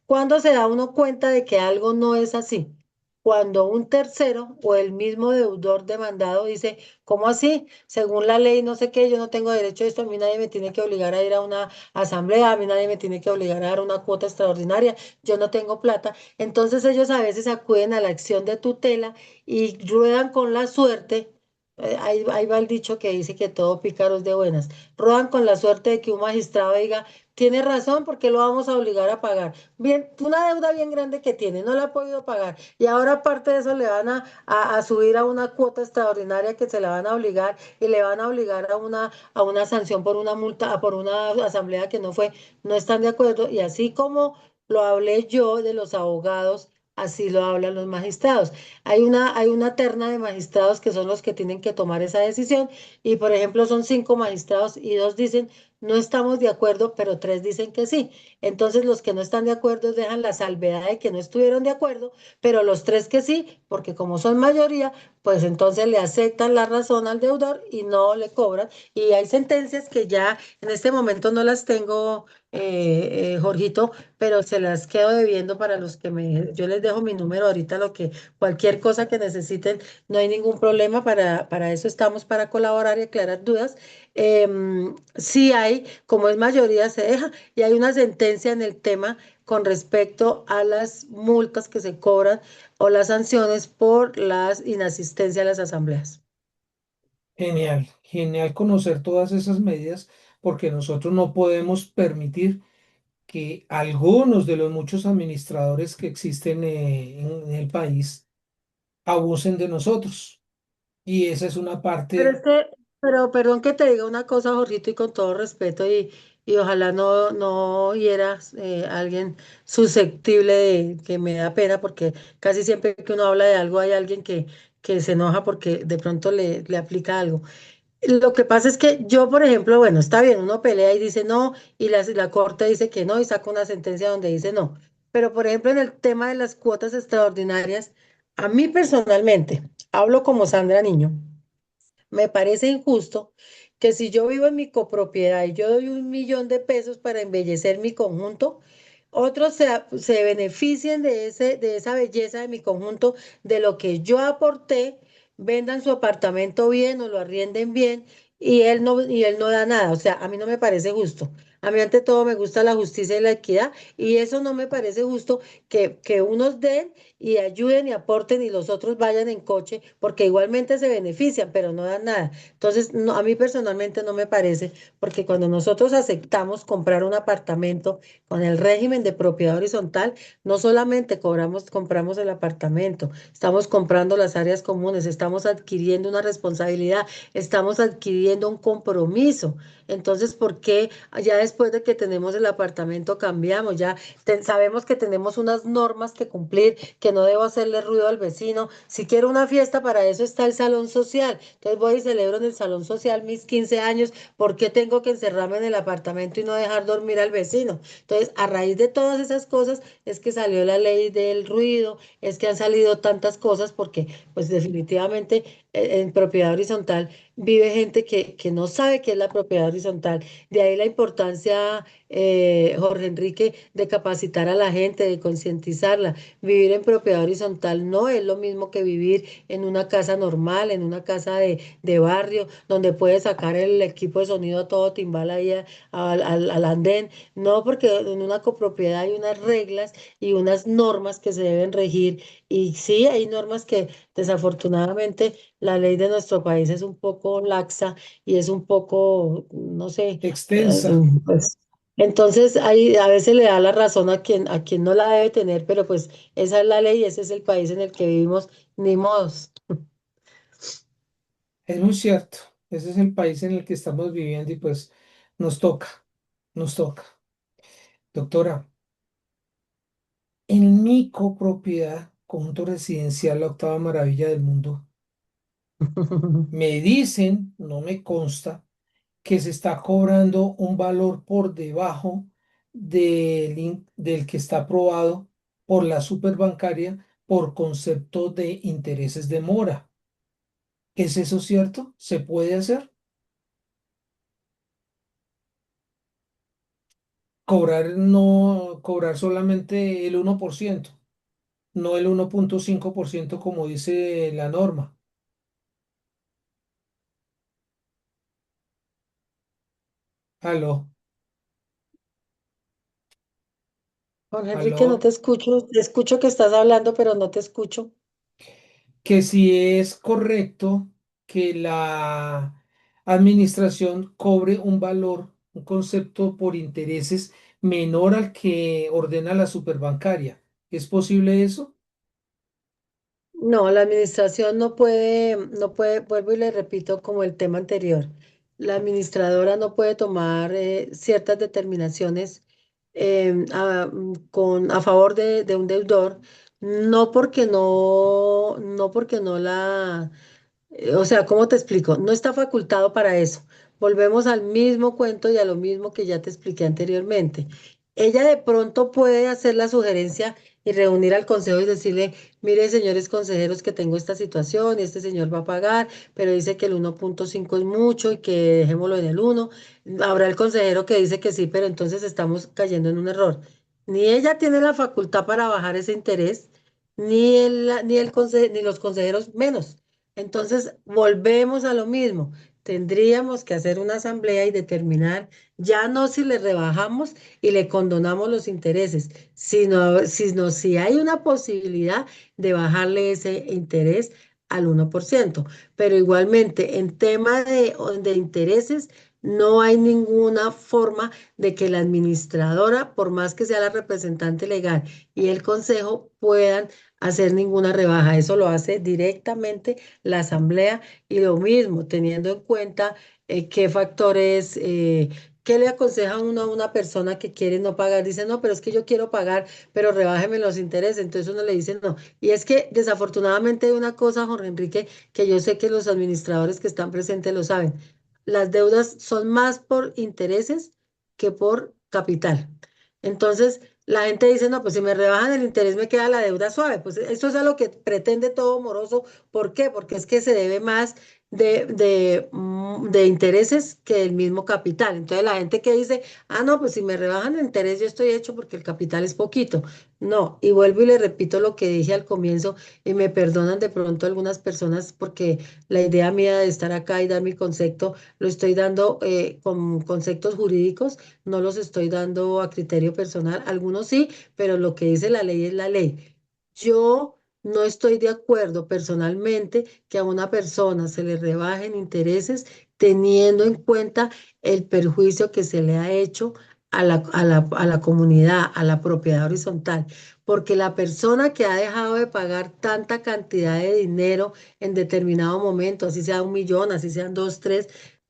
¿Cuándo se da uno cuenta de que algo no es así? Cuando un tercero o el mismo deudor demandado dice, ¿cómo así? Según la ley, no sé qué, yo no tengo derecho a esto, a mí nadie me tiene que obligar a ir a una asamblea, a mí nadie me tiene que obligar a dar una cuota extraordinaria, yo no tengo plata. Entonces ellos a veces acuden a la acción de tutela y ruedan con la suerte. Ahí va el dicho que dice que todo pícaro es de buenas. Ruedan con la suerte de que un magistrado diga, tiene razón, porque lo vamos a obligar a pagar. Bien, una deuda bien grande que tiene, no la ha podido pagar y ahora aparte de eso le van a subir a una cuota extraordinaria que se la van a obligar y le van a obligar a una sanción por una multa, por una asamblea que no fue, no están de acuerdo y así como lo hablé yo de los abogados, así lo hablan los magistrados. Hay una terna de magistrados que son los que tienen que tomar esa decisión y por ejemplo son 5 magistrados y 2 dicen no estamos de acuerdo, pero 3 dicen que sí. Entonces los que no están de acuerdo dejan la salvedad de que no estuvieron de acuerdo, pero los 3 que sí, porque como son mayoría, pues entonces le aceptan la razón al deudor y no le cobran. Y hay sentencias que ya en este momento no las tengo, Jorgito, pero se las quedo debiendo para los que yo les dejo mi número ahorita, lo que cualquier cosa que necesiten, no hay ningún problema, para eso estamos, para colaborar y aclarar dudas. Sí hay, como es mayoría, se deja. Y hay una sentencia en el tema con respecto a las multas que se cobran o las sanciones por las inasistencia a las asambleas. Genial, genial conocer todas esas medidas porque nosotros no podemos permitir que algunos de los muchos administradores que existen en el país abusen de nosotros. Y esa es una Pero es parte, que, pero perdón que te diga una cosa, Jorgito, y con todo respeto, y ojalá no hieras a alguien susceptible de que me da pena, porque casi siempre que uno habla de algo hay alguien que se enoja porque de pronto le aplica algo. Lo que pasa es que yo, por ejemplo, bueno, está bien, uno pelea y dice no, y la corte dice que no, y saca una sentencia donde dice no. Pero, por ejemplo, en el tema de las cuotas extraordinarias, a mí personalmente, hablo como Sandra Niño, me parece injusto que si yo vivo en mi copropiedad y yo doy 1.000.000 de pesos para embellecer mi conjunto, otros se beneficien de esa belleza de mi conjunto, de lo que yo aporté, vendan su apartamento bien o lo arrienden bien y él no da nada. O sea, a mí no me parece justo. A mí ante todo me gusta la justicia y la equidad y eso no me parece justo que unos den y ayuden y aporten y los otros vayan en coche porque igualmente se benefician, pero no dan nada. Entonces, no, a mí personalmente no me parece porque cuando nosotros aceptamos comprar un apartamento, con el régimen de propiedad horizontal, no solamente compramos el apartamento, estamos comprando las áreas comunes, estamos adquiriendo una responsabilidad, estamos adquiriendo un compromiso. Entonces, ¿por qué ya después de que tenemos el apartamento cambiamos? Ya sabemos que tenemos unas normas que cumplir, que no debo hacerle ruido al vecino. Si quiero una fiesta, para eso está el salón social. Entonces voy y celebro en el salón social mis 15 años. ¿Por qué tengo que encerrarme en el apartamento y no dejar dormir al vecino? Entonces, a raíz de todas esas cosas es que salió la ley del ruido, es que han salido tantas cosas porque, pues definitivamente en propiedad horizontal vive gente que no sabe qué es la propiedad horizontal. De ahí la importancia, Jorge Enrique, de capacitar a la gente, de concientizarla. Vivir en propiedad horizontal no es lo mismo que vivir en una casa normal, en una casa de barrio, donde puedes sacar el equipo de sonido a todo timbal ahí al andén. No, porque en una copropiedad hay unas reglas y unas normas que se deben regir. Y sí, hay normas que desafortunadamente la ley de nuestro país es un poco laxa y es un poco, no sé, Extensa. pues, entonces ahí a veces le da la razón a quien no la debe tener, pero pues esa es la ley, ese es el país en el que vivimos, ni modos. Es muy cierto. Ese es el país en el que estamos viviendo y pues nos toca, nos toca. Doctora, en mi copropiedad, conjunto residencial, la octava maravilla del mundo, me dicen, no me consta, que se está cobrando un valor por debajo del que está aprobado por la superbancaria por concepto de intereses de mora. ¿Es eso cierto? ¿Se puede hacer? Cobrar no, cobrar solamente el 1%, no el 1,5% como dice la norma. Aló, Jorge Enrique, no te aló. escucho, te escucho que estás hablando, pero no te escucho. Que si es correcto que la administración cobre un valor, un concepto por intereses menor al que ordena la superbancaria. ¿Es posible eso? No, la administración no puede, vuelvo y le repito como el tema anterior, la administradora no puede tomar ciertas determinaciones a favor de un deudor, no porque no la o sea, ¿cómo te explico? No está facultado para eso. Volvemos al mismo cuento y a lo mismo que ya te expliqué anteriormente. Ella de pronto puede hacer la sugerencia y reunir al consejo y decirle, mire, señores consejeros, que tengo esta situación y este señor va a pagar, pero dice que el 1,5 es mucho y que dejémoslo en el 1. Habrá el consejero que dice que sí, pero entonces estamos cayendo en un error. Ni ella tiene la facultad para bajar ese interés, ni los consejeros menos. Entonces, volvemos a lo mismo. Tendríamos que hacer una asamblea y determinar ya no si le rebajamos y le condonamos los intereses, sino si hay una posibilidad de bajarle ese interés al 1%. Pero igualmente, en tema de intereses, no hay ninguna forma de que la administradora, por más que sea la representante legal y el consejo, puedan hacer ninguna rebaja. Eso lo hace directamente la asamblea y lo mismo, teniendo en cuenta qué factores, qué le aconseja uno a una persona que quiere no pagar. Dice, no, pero es que yo quiero pagar, pero rebájeme los intereses. Entonces uno le dice, no. Y es que desafortunadamente hay una cosa, Jorge Enrique, que yo sé que los administradores que están presentes lo saben. Las deudas son más por intereses que por capital. Entonces, la gente dice, no, pues si me rebajan el interés me queda la deuda suave. Pues eso es a lo que pretende todo moroso. ¿Por qué? Porque es que se debe más de intereses que el mismo capital. Entonces la gente que dice, ah, no, pues si me rebajan el interés yo estoy hecho porque el capital es poquito. No, y vuelvo y le repito lo que dije al comienzo y me perdonan de pronto algunas personas porque la idea mía de estar acá y dar mi concepto lo estoy dando con conceptos jurídicos, no los estoy dando a criterio personal. Algunos sí, pero lo que dice la ley es la ley. Yo no estoy de acuerdo personalmente que a una persona se le rebajen intereses teniendo en cuenta el perjuicio que se le ha hecho a la comunidad, a la propiedad horizontal, porque la persona que ha dejado de pagar tanta cantidad de dinero en determinado momento, así sea 1 millón, así sean dos, tres,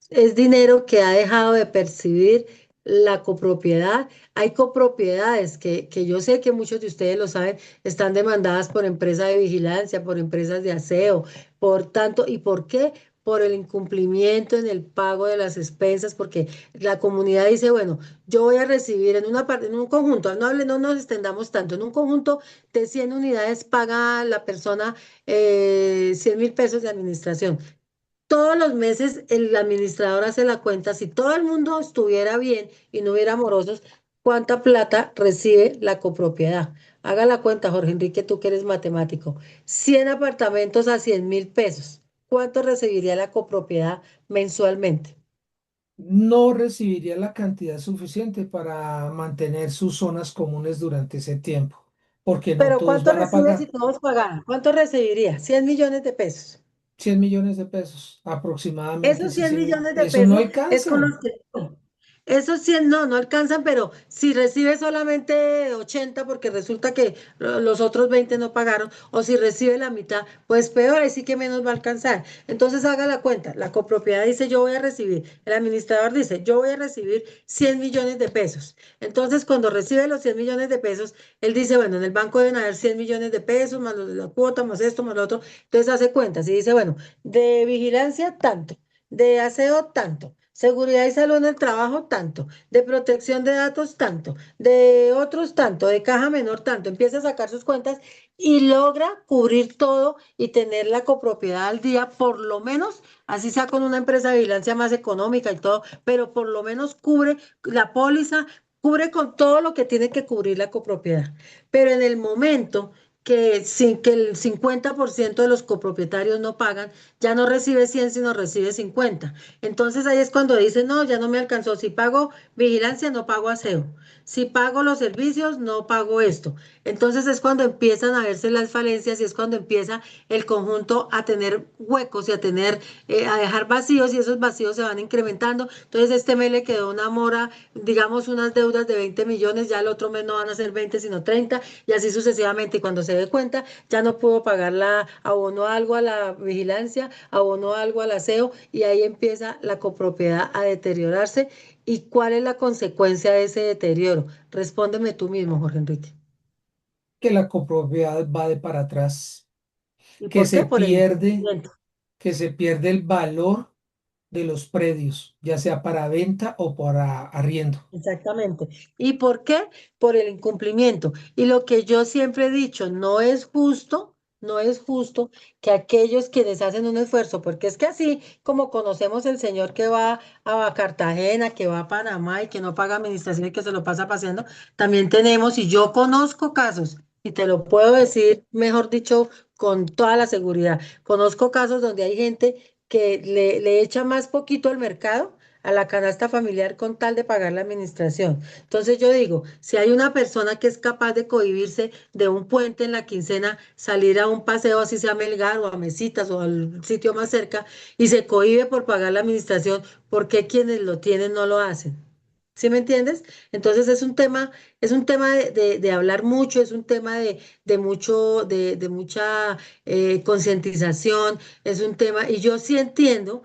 es dinero que ha dejado de percibir la copropiedad. Hay copropiedades que yo sé que muchos de ustedes lo saben, están demandadas por empresas de vigilancia, por empresas de aseo, por tanto, ¿y por qué? Por el incumplimiento en el pago de las expensas, porque la comunidad dice, bueno, yo voy a recibir en una parte, en un conjunto, no nos extendamos tanto, en un conjunto de 100 unidades paga la persona 100.000 pesos de administración. Todos los meses el administrador hace la cuenta, si todo el mundo estuviera bien y no hubiera morosos, ¿cuánta plata recibe la copropiedad? Haga la cuenta, Jorge Enrique, tú que eres matemático. 100 apartamentos a 100.000 pesos. ¿Cuánto recibiría la copropiedad mensualmente? No recibiría la cantidad suficiente para mantener sus zonas comunes durante ese tiempo, porque no Pero todos ¿cuánto van a recibe si pagar todos pagaran? ¿Cuánto recibiría? 100.000.000 de pesos. 100 millones de pesos aproximadamente. Esos Sí, 100 señor. millones de Eso no pesos es con alcanza. los que... Esos 100 no alcanzan, pero si recibe solamente 80 porque resulta que los otros 20 no pagaron, o si recibe la mitad, pues peor, ahí sí que menos va a alcanzar. Entonces haga la cuenta, la copropiedad dice yo voy a recibir, el administrador dice yo voy a recibir 100 millones de pesos. Entonces cuando recibe los 100 millones de pesos, él dice, bueno, en el banco deben haber 100 millones de pesos, más lo de la cuota, más esto, más lo otro. Entonces hace cuentas y dice, bueno, de vigilancia tanto, de aseo tanto, seguridad y salud en el trabajo tanto, de protección de datos tanto, de otros tanto, de caja menor tanto. Empieza a sacar sus cuentas y logra cubrir todo y tener la copropiedad al día, por lo menos, así sea con una empresa de vigilancia más económica y todo, pero por lo menos cubre la póliza. Cubre con todo lo que tiene que cubrir la copropiedad. Pero en el momento que, sin, que el 50% de los copropietarios no pagan, ya no recibe 100 sino recibe 50. Entonces ahí es cuando dice, no, ya no me alcanzó. Si pago vigilancia, no pago aseo. Si pago los servicios, no pago esto. Entonces es cuando empiezan a verse las falencias y es cuando empieza el conjunto a tener huecos y a tener, a dejar vacíos y esos vacíos se van incrementando. Entonces este mes le quedó una mora, digamos, unas deudas de 20 millones, ya el otro mes no van a ser 20 sino 30 y así sucesivamente. Y cuando se dé cuenta, ya no pudo pagar la abono algo a la vigilancia, abonó algo al aseo y ahí empieza la copropiedad a deteriorarse. ¿Y cuál es la consecuencia de ese deterioro? Respóndeme tú mismo, Jorge Enrique. Que la copropiedad va de para atrás, ¿Y que por se qué? Por el pierde, incumplimiento. que se pierde el valor de los predios, ya sea para venta o para arriendo. Exactamente. ¿Y por qué? Por el incumplimiento. Y lo que yo siempre he dicho, no es justo, no es justo que aquellos quienes hacen un esfuerzo, porque es que así como conocemos el señor que va a Cartagena, que va a Panamá y que no paga administración y que se lo pasa paseando, también tenemos, y yo conozco casos, y te lo puedo decir, mejor dicho, con toda la seguridad, conozco casos donde hay gente que le echa más poquito al mercado a la canasta familiar con tal de pagar la administración. Entonces yo digo, si hay una persona que es capaz de cohibirse de un puente en la quincena, salir a un paseo, así sea a Melgar o a Mesitas o al sitio más cerca, y se cohíbe por pagar la administración, ¿por qué quienes lo tienen no lo hacen? ¿Sí me entiendes? Entonces es un tema de hablar mucho, es un tema de mucha concientización, es un tema, y yo sí entiendo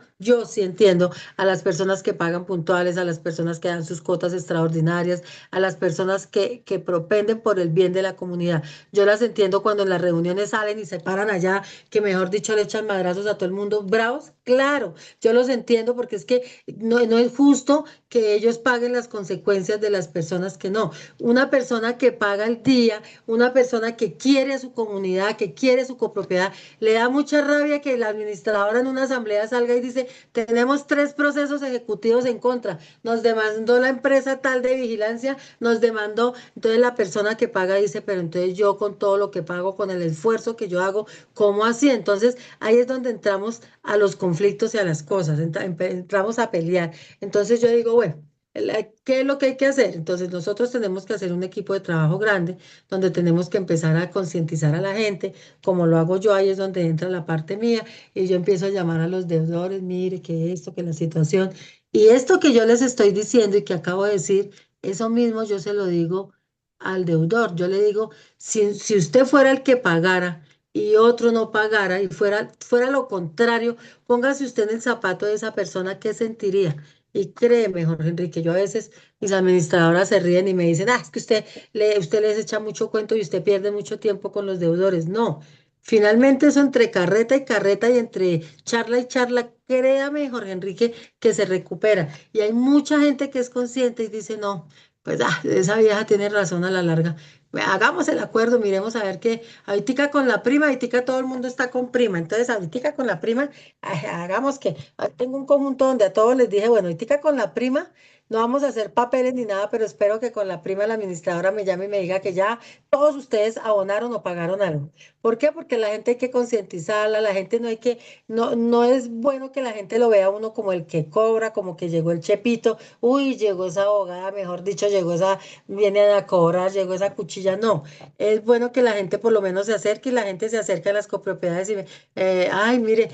a las personas que pagan puntuales, a las personas que dan sus cuotas extraordinarias, a las personas que propenden por el bien de la comunidad. Yo las entiendo cuando en las reuniones salen y se paran allá, que mejor dicho le echan madrazos a todo el mundo, bravos, claro, yo los entiendo porque es que no es justo que ellos paguen las consecuencias de las personas que no. Una persona que paga el día, una persona que quiere su comunidad, que quiere su copropiedad, le da mucha rabia que la administradora en una asamblea salga y dice, tenemos 3 procesos ejecutivos en contra, nos demandó la empresa tal de vigilancia, nos demandó, entonces la persona que paga dice, pero entonces yo con todo lo que pago, con el esfuerzo que yo hago, ¿cómo así? Entonces ahí es donde entramos a los conflictos y a las cosas, entramos a pelear. Entonces yo digo, bueno. ¿Qué es lo que hay que hacer? Entonces nosotros tenemos que hacer un equipo de trabajo grande donde tenemos que empezar a concientizar a la gente, como lo hago yo, ahí es donde entra la parte mía y yo empiezo a llamar a los deudores, mire que esto, que la situación, y esto que yo les estoy diciendo y que acabo de decir, eso mismo yo se lo digo al deudor, yo le digo, si usted fuera el que pagara y otro no pagara y fuera lo contrario, póngase usted en el zapato de esa persona, ¿qué sentiría? Y créeme, Jorge Enrique, yo a veces mis administradoras se ríen y me dicen, es que usted les echa mucho cuento y usted pierde mucho tiempo con los deudores. No, finalmente eso entre carreta y entre charla y charla, créame, Jorge Enrique, que se recupera. Y hay mucha gente que es consciente y dice, no, pues esa vieja tiene razón a la larga. Hagamos el acuerdo, miremos a ver qué. Ahorita con la prima, ahorita todo el mundo está con prima. Entonces, ahorita con la prima, hagamos que. Tengo un conjunto donde a todos les dije, bueno, ahorita con la prima. No vamos a hacer papeles ni nada, pero espero que con la prima la administradora me llame y me diga que ya todos ustedes abonaron o pagaron algo. ¿Por qué? Porque la gente hay que concientizarla, la gente no hay que, no es bueno que la gente lo vea a uno como el que cobra, como que llegó el chepito, uy, llegó esa abogada, mejor dicho, viene a cobrar, llegó esa cuchilla. No, es bueno que la gente por lo menos se acerque y la gente se acerque a las copropiedades y ve, ay, mire,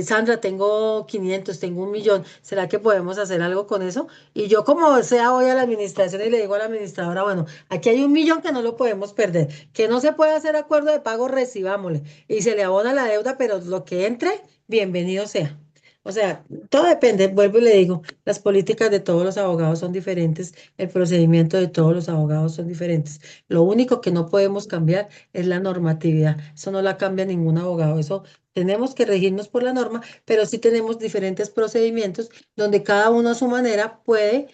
Sandra, tengo 500, tengo 1 millón, ¿será que podemos hacer algo con eso? Y yo como sea voy a la administración y le digo a la administradora, bueno, aquí hay 1 millón que no lo podemos perder, que no se puede hacer acuerdo de pago, recibámosle. Y se le abona la deuda, pero lo que entre, bienvenido sea. O sea, todo depende, vuelvo y le digo, las políticas de todos los abogados son diferentes, el procedimiento de todos los abogados son diferentes. Lo único que no podemos cambiar es la normatividad. Eso no la cambia ningún abogado. Eso tenemos que regirnos por la norma, pero sí tenemos diferentes procedimientos donde cada uno a su manera puede,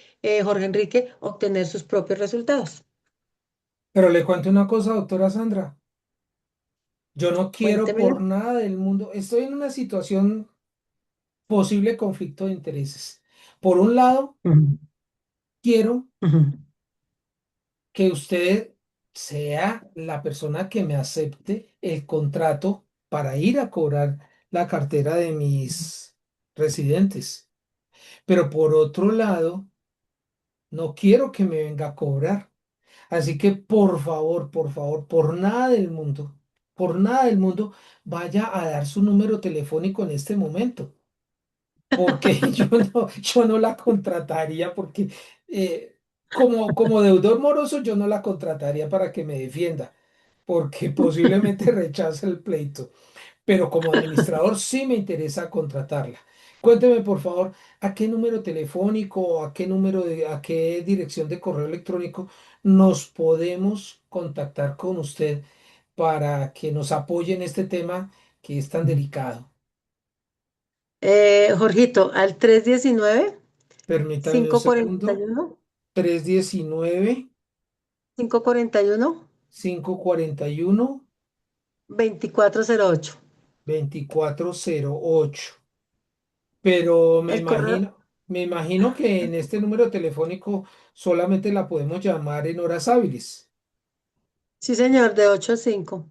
Jorge Enrique, obtener sus propios resultados. Pero le cuento una cosa, doctora Sandra. Yo no quiero Cuéntemelo. por nada del mundo. Estoy en una situación posible conflicto de intereses. Por un lado, Ujú, quiero ujú, que usted sea la persona que me acepte el contrato para ir a cobrar la cartera de mis residentes. Pero por otro lado, no quiero que me venga a cobrar. Así que por favor, por nada del mundo, vaya a dar su número telefónico en este momento. Porque yo no la contrataría porque como deudor moroso yo no la contrataría para que me defienda, porque posiblemente rechace el pleito, pero como administrador sí me interesa contratarla. Cuénteme, por favor, a qué número telefónico, a qué dirección de correo electrónico nos podemos contactar con usted para que nos apoye en este tema que es tan ujú. delicado. Jorgito, al 319 Permítame un 541 segundo. 319 541 541 2408. 2408. Pero El correo, me imagino que en este número telefónico solamente la podemos llamar en horas hábiles. sí señor, de 8 a 5.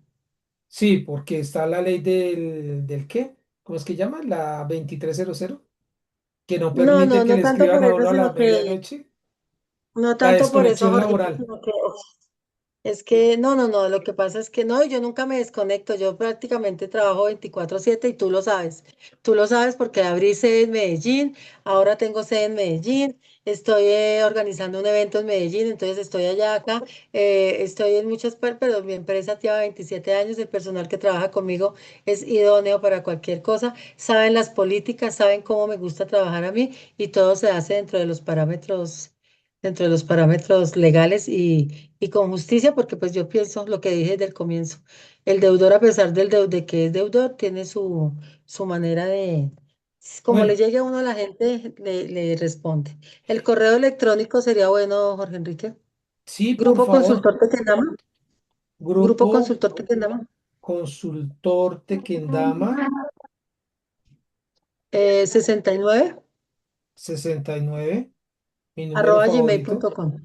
Sí, porque está la ley del ¿qué? ¿Cómo es que llama? La 2300, que no No, permite no, que no le tanto escriban por a eso, uno a la sino que, medianoche. no La tanto por eso, desconexión Jorgito, laboral. sino que es que no, lo que pasa es que no, yo nunca me desconecto, yo prácticamente trabajo 24/7 y tú lo sabes porque abrí sede en Medellín, ahora tengo sede en Medellín, estoy organizando un evento en Medellín, entonces estoy allá acá, estoy en muchas partes, pero mi empresa lleva 27 años, el personal que trabaja conmigo es idóneo para cualquier cosa, saben las políticas, saben cómo me gusta trabajar a mí y todo se hace dentro de los parámetros legales y con justicia, porque pues yo pienso lo que dije desde el comienzo. El deudor, a pesar de que es deudor, tiene su manera Como le Bueno, llegue a uno a la gente, le responde. El correo electrónico sería bueno, Jorge Enrique. sí, por Grupo favor, Consultor Tequendama. Grupo Grupo Consultor Tequendama. Consultor Tequendama 69 69, mi número arroba favorito, gmail.com.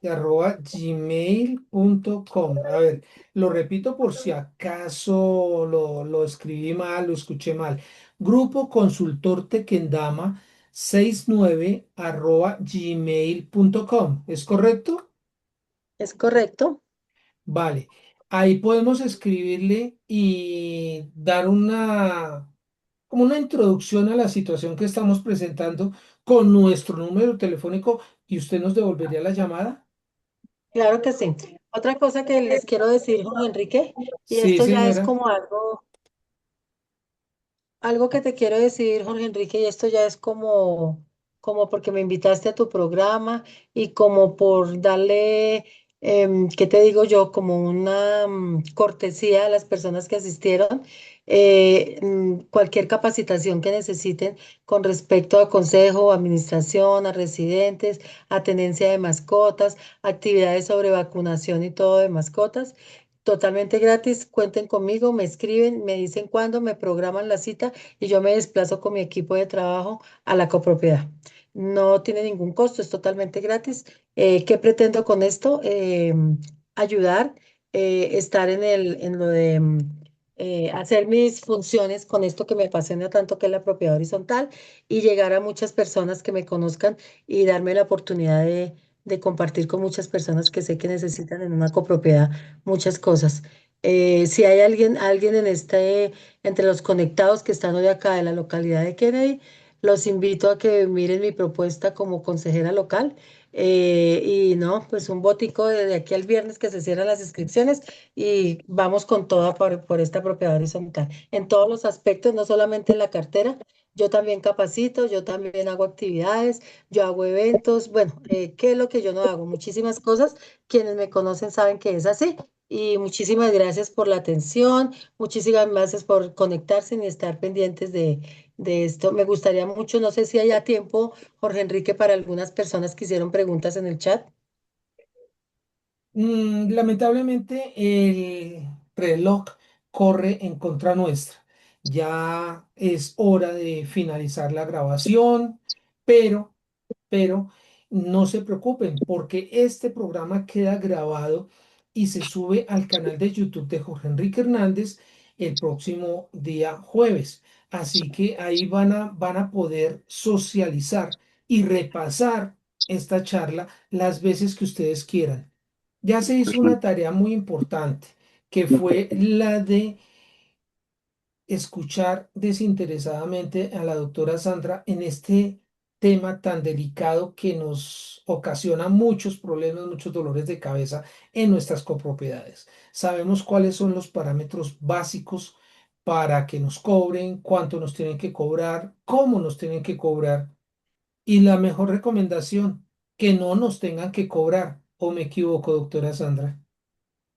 y arroba gmail.com. A ver, lo repito por si acaso lo escribí mal, lo escuché mal. Grupo Consultor Tequendama 69 arroba gmail.com. ¿Es correcto? ¿Es correcto? Vale. Ahí podemos escribirle y dar como una introducción a la situación que estamos presentando con nuestro número telefónico y usted nos devolvería la llamada. Claro que sí. Otra cosa que les quiero decir, Jorge Enrique, y Sí, esto ya es señora. como algo que te quiero decir, Jorge Enrique, y esto ya es como porque me invitaste a tu programa y como por darle, ¿qué te digo yo? Como una cortesía a las personas que asistieron. Cualquier capacitación que necesiten con respecto a consejo, administración, a residentes, a tenencia de mascotas, actividades sobre vacunación y todo de mascotas. Totalmente gratis, cuenten conmigo, me escriben, me dicen cuándo, me programan la cita y yo me desplazo con mi equipo de trabajo a la copropiedad. No tiene ningún costo, es totalmente gratis. ¿Qué pretendo con esto? Ayudar, estar en lo de hacer mis funciones con esto que me apasiona tanto, que es la propiedad horizontal, y llegar a muchas personas que me conozcan y darme la oportunidad de compartir con muchas personas que sé que necesitan en una copropiedad muchas cosas. Si hay alguien entre los conectados que están hoy acá de la localidad de Kennedy, los invito a que miren mi propuesta como consejera local. Y no, pues un botico de aquí al viernes que se cierran las inscripciones y vamos con toda por esta propiedad horizontal. En todos los aspectos, no solamente en la cartera, yo también capacito, yo también hago actividades, yo hago eventos, bueno, ¿qué es lo que yo no hago? Muchísimas cosas. Quienes me conocen saben que es así. Y muchísimas gracias por la atención, muchísimas gracias por conectarse y estar pendientes de esto. Me gustaría mucho, no sé si haya tiempo, Jorge Enrique, para algunas personas que hicieron preguntas en el chat. Lamentablemente el reloj corre en contra nuestra. Ya es hora de finalizar la grabación, pero pero no se preocupen porque este programa queda grabado y se sube al canal de YouTube de Jorge Enrique Hernández el próximo día jueves. Así que ahí van a poder socializar y repasar esta charla las veces que ustedes quieran. Ya se hizo una tarea muy importante, que fue la de escuchar desinteresadamente a la doctora Sandra en este tema tan delicado que nos ocasiona muchos problemas, muchos dolores de cabeza en nuestras copropiedades. Sabemos cuáles son los parámetros básicos para que nos cobren, cuánto nos tienen que cobrar, cómo nos tienen que cobrar y la mejor recomendación, que no nos tengan que cobrar. ¿O me equivoco, doctora Sandra?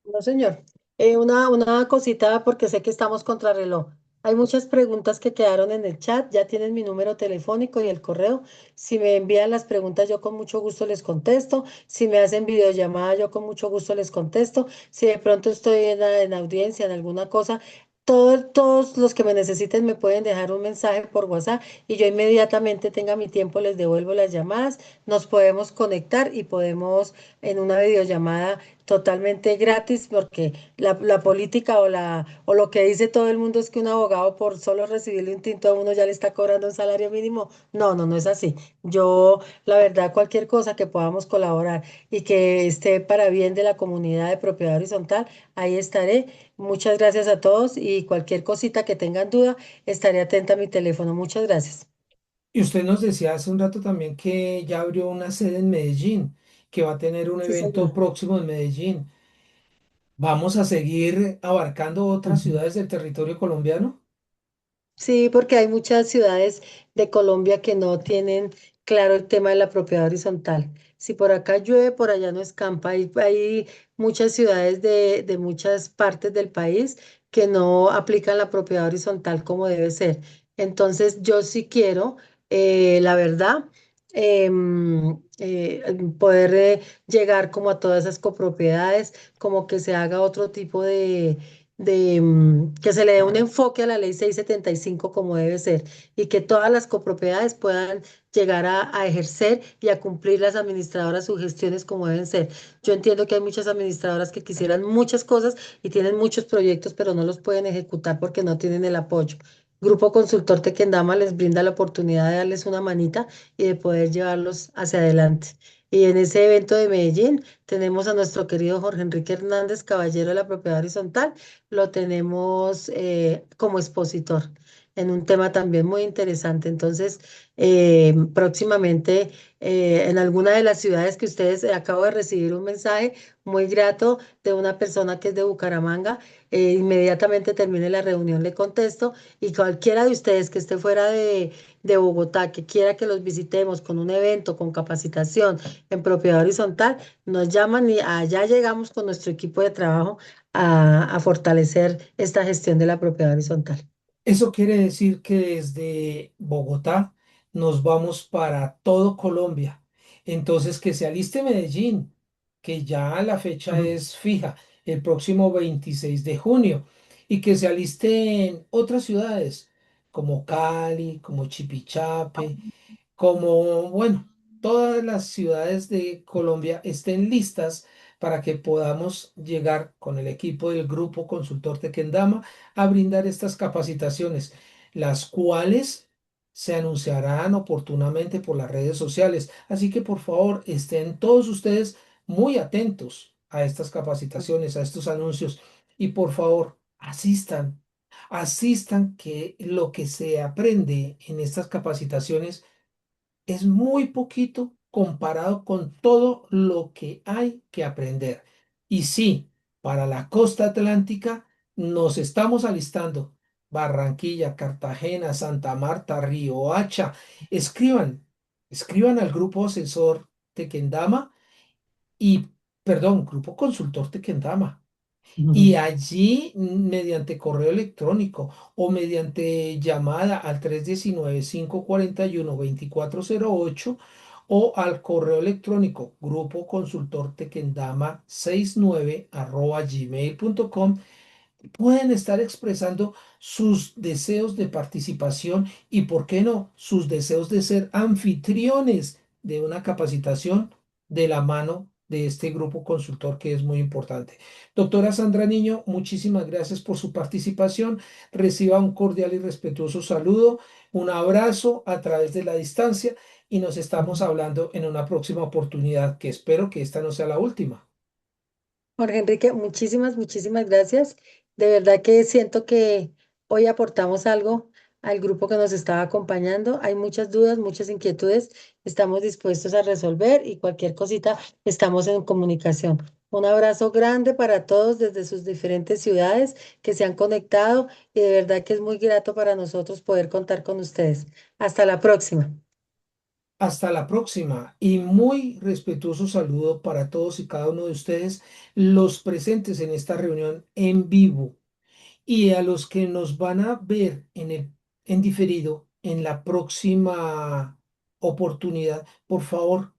No, señor. Una cosita porque sé que estamos contra reloj. Hay muchas preguntas que quedaron en el chat. Ya tienen mi número telefónico y el correo. Si me envían las preguntas, yo con mucho gusto les contesto. Si me hacen videollamada, yo con mucho gusto les contesto. Si de pronto estoy en audiencia, en alguna cosa, todos los que me necesiten me pueden dejar un mensaje por WhatsApp y yo inmediatamente tenga mi tiempo, les devuelvo las llamadas. Nos podemos conectar y podemos en una videollamada totalmente gratis, porque la política o lo que dice todo el mundo es que un abogado por solo recibirle un tinto a uno ya le está cobrando un salario mínimo. No, no, no es así. Yo, la verdad, cualquier cosa que podamos colaborar y que esté para bien de la comunidad de propiedad horizontal, ahí estaré. Muchas gracias a todos y cualquier cosita que tengan duda, estaré atenta a mi teléfono. Muchas gracias. Y usted nos decía hace un rato también que ya abrió una sede en Medellín, que va a tener un Sí, evento señor. próximo en Medellín. ¿Vamos a seguir abarcando otras Ujú. ciudades del territorio colombiano? Sí, porque hay muchas ciudades de Colombia que no tienen claro el tema de la propiedad horizontal. Si por acá llueve, por allá no escampa. Hay muchas ciudades de muchas partes del país que no aplican la propiedad horizontal como debe ser. Entonces, yo sí quiero, la verdad, poder llegar como a todas esas copropiedades, como que se haga otro tipo que se le dé un enfoque a la ley 675 como debe ser y que todas las copropiedades puedan llegar a ejercer y a cumplir las administradoras sus gestiones como deben ser. Yo entiendo que hay muchas administradoras que quisieran muchas cosas y tienen muchos proyectos, pero no los pueden ejecutar porque no tienen el apoyo. Grupo Consultor Tequendama les brinda la oportunidad de darles una manita y de poder llevarlos hacia adelante. Y en ese evento de Medellín tenemos a nuestro querido Jorge Enrique Hernández, caballero de la propiedad horizontal, lo tenemos como expositor en un tema también muy interesante. Entonces, próximamente en alguna de las ciudades que ustedes, acabo de recibir un mensaje muy grato de una persona que es de Bucaramanga. Inmediatamente termine la reunión, le contesto y cualquiera de ustedes que esté fuera de Bogotá, que quiera que los visitemos con un evento, con capacitación en propiedad horizontal, nos llaman y allá llegamos con nuestro equipo de trabajo a fortalecer esta gestión de la propiedad horizontal. Eso quiere decir que desde Bogotá nos vamos para todo Colombia. Entonces, que se aliste Medellín, que ya la fecha Ujú. es fija, el próximo 26 de junio, y que se alisten otras ciudades como Cali, como Chipichape, como, bueno, todas las ciudades de Colombia estén listas para que podamos llegar con el equipo del Grupo Consultor Tequendama a brindar estas capacitaciones, las cuales se anunciarán oportunamente por las redes sociales. Así que por favor estén todos ustedes muy atentos a estas capacitaciones, a estos anuncios y por favor asistan que lo que se aprende en estas capacitaciones es muy poquito comparado con todo lo que hay que aprender. Y sí, para la costa atlántica nos estamos alistando. Barranquilla, Cartagena, Santa Marta, Riohacha. Escriban, escriban al grupo asesor Tequendama y, perdón, grupo consultor Tequendama y Ujú. allí, mediante correo electrónico o mediante llamada al 319-541-2408 o al correo electrónico grupo consultor tequendama 69@gmail.com, pueden estar expresando sus deseos de participación y, ¿por qué no?, sus deseos de ser anfitriones de una capacitación de la mano de este grupo consultor que es muy importante. Doctora Sandra Niño, muchísimas gracias por su participación. Reciba un cordial y respetuoso saludo, un abrazo a través de la distancia y nos estamos hablando en una próxima oportunidad, que espero que esta no sea la última. Jorge Enrique, muchísimas gracias. De verdad que siento que hoy aportamos algo al grupo que nos estaba acompañando. Hay muchas dudas, muchas inquietudes. Estamos dispuestos a resolver y cualquier cosita, estamos en comunicación. Un abrazo grande para todos desde sus diferentes ciudades que se han conectado y de verdad que es muy grato para nosotros poder contar con ustedes. Hasta la próxima. Hasta la próxima y muy respetuoso saludo para todos y cada uno de ustedes, los presentes en esta reunión en vivo y a los que nos van a ver en diferido en la próxima oportunidad. Por favor,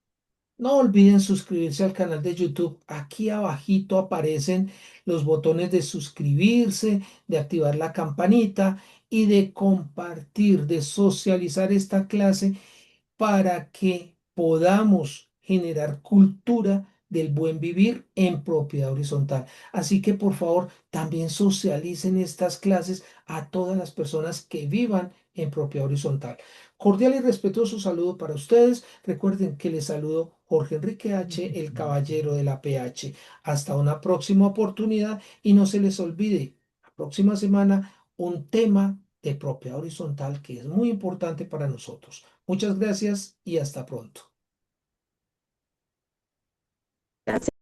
no olviden suscribirse al canal de YouTube. Aquí abajito aparecen los botones de suscribirse, de activar la campanita y de compartir, de socializar esta clase para que podamos generar cultura del buen vivir en propiedad horizontal. Así que por favor, también socialicen estas clases a todas las personas que vivan en propiedad horizontal. Cordial y respetuoso saludo para ustedes. Recuerden que les saludo Jorge Enrique H., el caballero de la PH. Hasta una próxima oportunidad y no se les olvide, la próxima semana un tema de propiedad horizontal que es muy importante para nosotros. Muchas gracias y hasta pronto. Gracias.